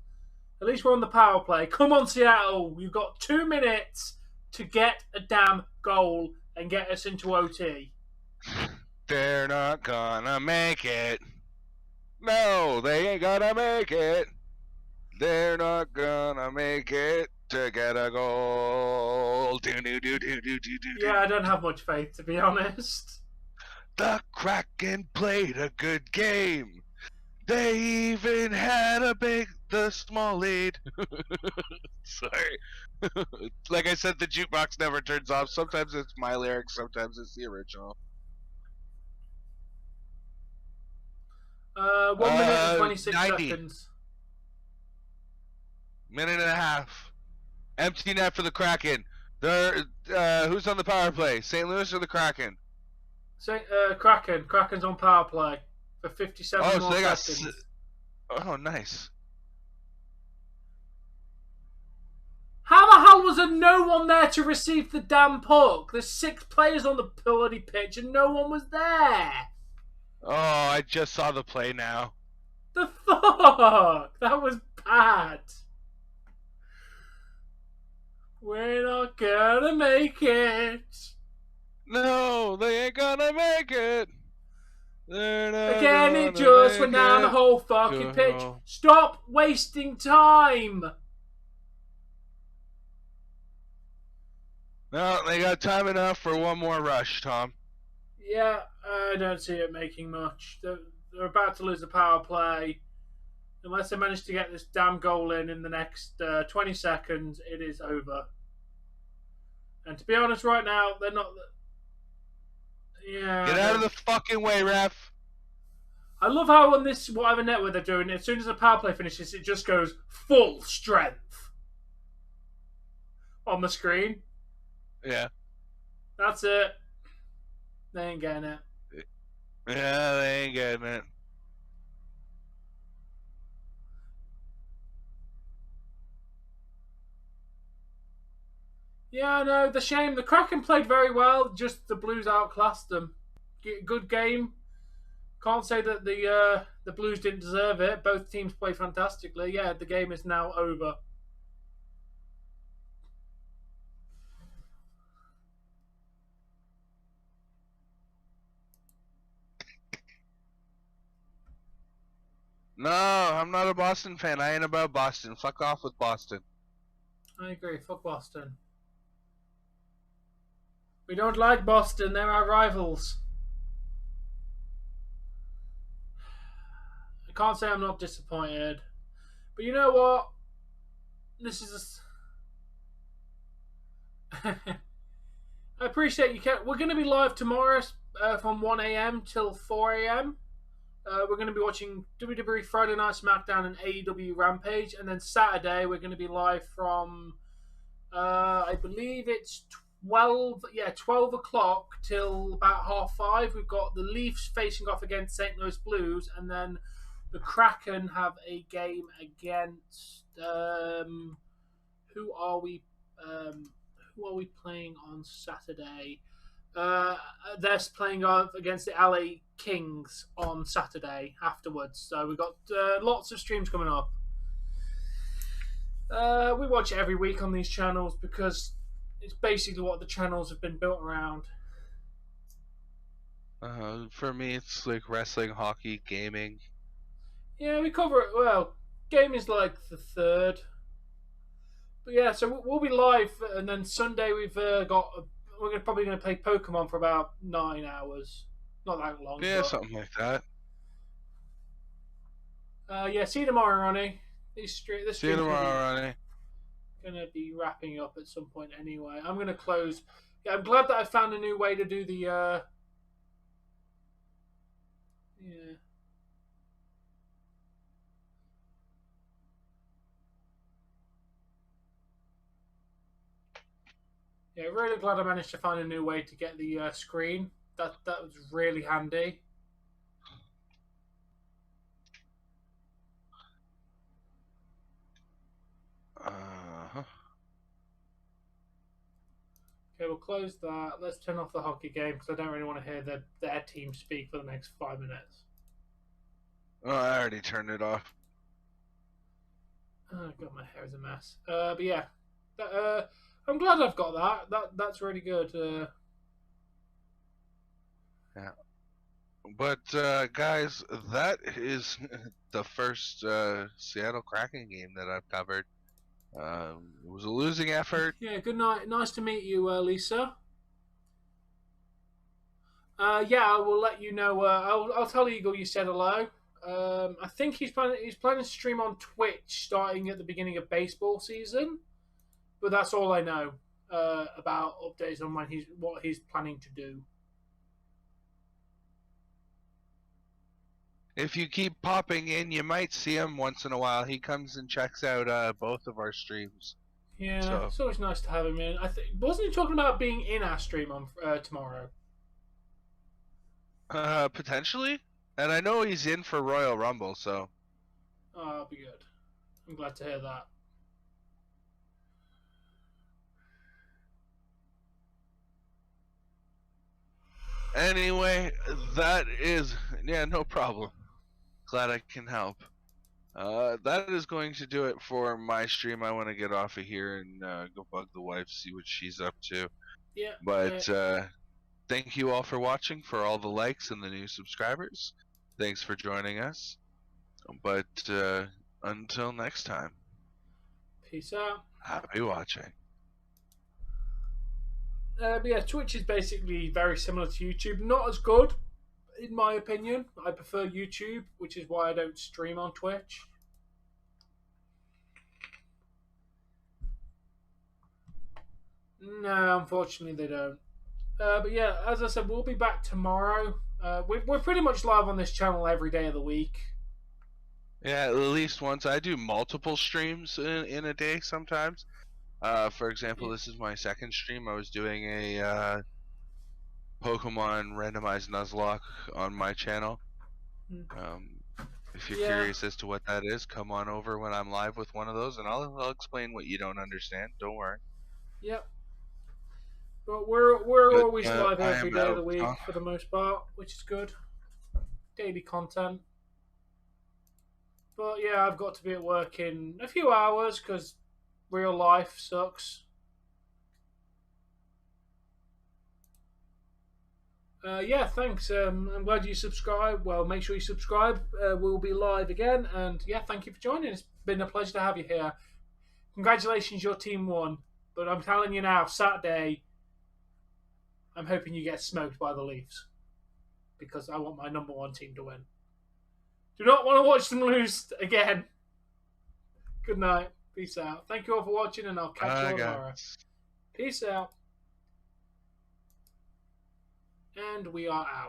At least we're on the power play. Come on, Seattle, you've got 2 minutes to get a damn goal and get us into OT. They're not gonna make it. No, they ain't gonna make it. They're not gonna make it to get a goal. Yeah, I don't have much faith, to be honest. The Kraken played a good game. They even had the small lead. Sorry. Like I said, the jukebox never turns off. Sometimes it's my lyrics, sometimes it's the original. 1 minute and 26 90. seconds. Minute and a half. Empty net for the Kraken. Who's on the power play? St. Louis or the Kraken? Kraken. Kraken's on power play for 57 more seconds. Oh, nice. How the hell was there no one there to receive the damn puck? There's 6 players on the bloody pitch and no one was there. Oh, I just saw the play now. The fuck? That was bad. We're not gonna make it. No, they ain't gonna make it. They're not Again, it just went down the whole fucking pitch. Stop wasting time. No, they got time enough for one more rush, Tom. Yeah, I don't see it making much. They're about to lose the power play. Unless they manage to get this damn goal in the next 20 seconds, it is over. And to be honest, right now, they're not... Yeah. Get out of the fucking way, ref. I love how on this whatever network they're doing, as soon as the power play finishes, it just goes full strength on the screen. Yeah. That's it. They ain't getting it. Yeah, they ain't getting it. Yeah, no, the shame. The Kraken played very well, just the Blues outclassed them. Good game. Can't say that the Blues didn't deserve it. Both teams played fantastically. Yeah, the game is now over. No, I'm not a Boston fan. I ain't about Boston. Fuck off with Boston. I agree. Fuck Boston. We don't like Boston. They're our rivals. I can't say I'm not disappointed. But you know what? This is I appreciate you. We're going to be live tomorrow from 1 a.m. till 4 a.m. We're going to be watching WWE Friday Night SmackDown and AEW Rampage. And then Saturday, we're going to be live from, I believe it's 12 o'clock till about 5:30. We've got the Leafs facing off against St. Louis Blues. And then the Kraken have a game against, who are we playing on Saturday? They're playing against the LA Kings on Saturday afterwards. So we've got lots of streams coming up. We watch it every week on these channels because it's basically what the channels have been built around. For me, it's like wrestling, hockey, gaming. Yeah, we cover it well. Gaming's like the third. But yeah, so we'll be live, and then Sunday we're probably going to play Pokemon for about 9 hours. Not that long. Yeah, something like that. Yeah, see you tomorrow, Ronnie. See you tomorrow, Ronnie. Gonna be wrapping up at some point anyway. I'm gonna close. Yeah, I'm glad that I found a new way to do the. Yeah. Yeah, really glad I managed to find a new way to get the screen. That was really handy. Okay, we'll close that. Let's turn off the hockey game because I don't really want to hear their team speak for the next 5 minutes. Oh, I already turned it off. Oh, God, my hair is a mess. But yeah. I'm glad I've got that's really good. Yeah. But guys, that is the first Seattle Kraken game that I've covered. It was a losing effort. Yeah, good night. Nice to meet you, Lisa. Yeah, I will let you know. I'll tell Eagle you said hello. I think he's planning to stream on Twitch starting at the beginning of baseball season, but that's all I know about updates on what he's planning to do. If you keep popping in, you might see him once in a while. He comes and checks out both of our streams. Yeah, So it's always nice to have him in. Wasn't he talking about being in our stream on tomorrow? potentially, and I know he's in for Royal Rumble. So Oh, that'll be good. I'm glad to hear that. anyway, that is no problem. Glad I can help. That is going to do it for my stream. I want to get off of here and go bug the wife, see what she's up to. Yeah. But thank you all for watching, for all the likes and the new subscribers. Thanks for joining us. But until next time, Peace out. happy watching. But yeah, Twitch is basically very similar to YouTube. Not as good, in my opinion. I prefer YouTube, which is why I don't stream on Twitch. No, unfortunately they don't. But yeah, as I said, we'll be back tomorrow. We're pretty much live on this channel every day of the week. Yeah, at least once. I do multiple streams in a day sometimes. For example, this is my second stream. I was doing a Pokemon randomized Nuzlocke on my channel. If you're curious as to what that is, come on over when I'm live with one of those, and I'll explain what you don't understand. Don't worry. Yep. But we're always live every day of the week for the most part, which is good. Daily content. But yeah, I've got to be at work in a few hours because real life sucks. Yeah, thanks. I'm glad you subscribe. Well, make sure you subscribe. We'll be live again. And yeah, thank you for joining. It's been a pleasure to have you here. Congratulations, your team won. But I'm telling you now, Saturday, I'm hoping you get smoked by the Leafs. Because I want my number one team to win. Do not want to watch them lose again. Good night. Peace out. Thank you all for watching, and I'll catch you all tomorrow. Peace out. And we are out.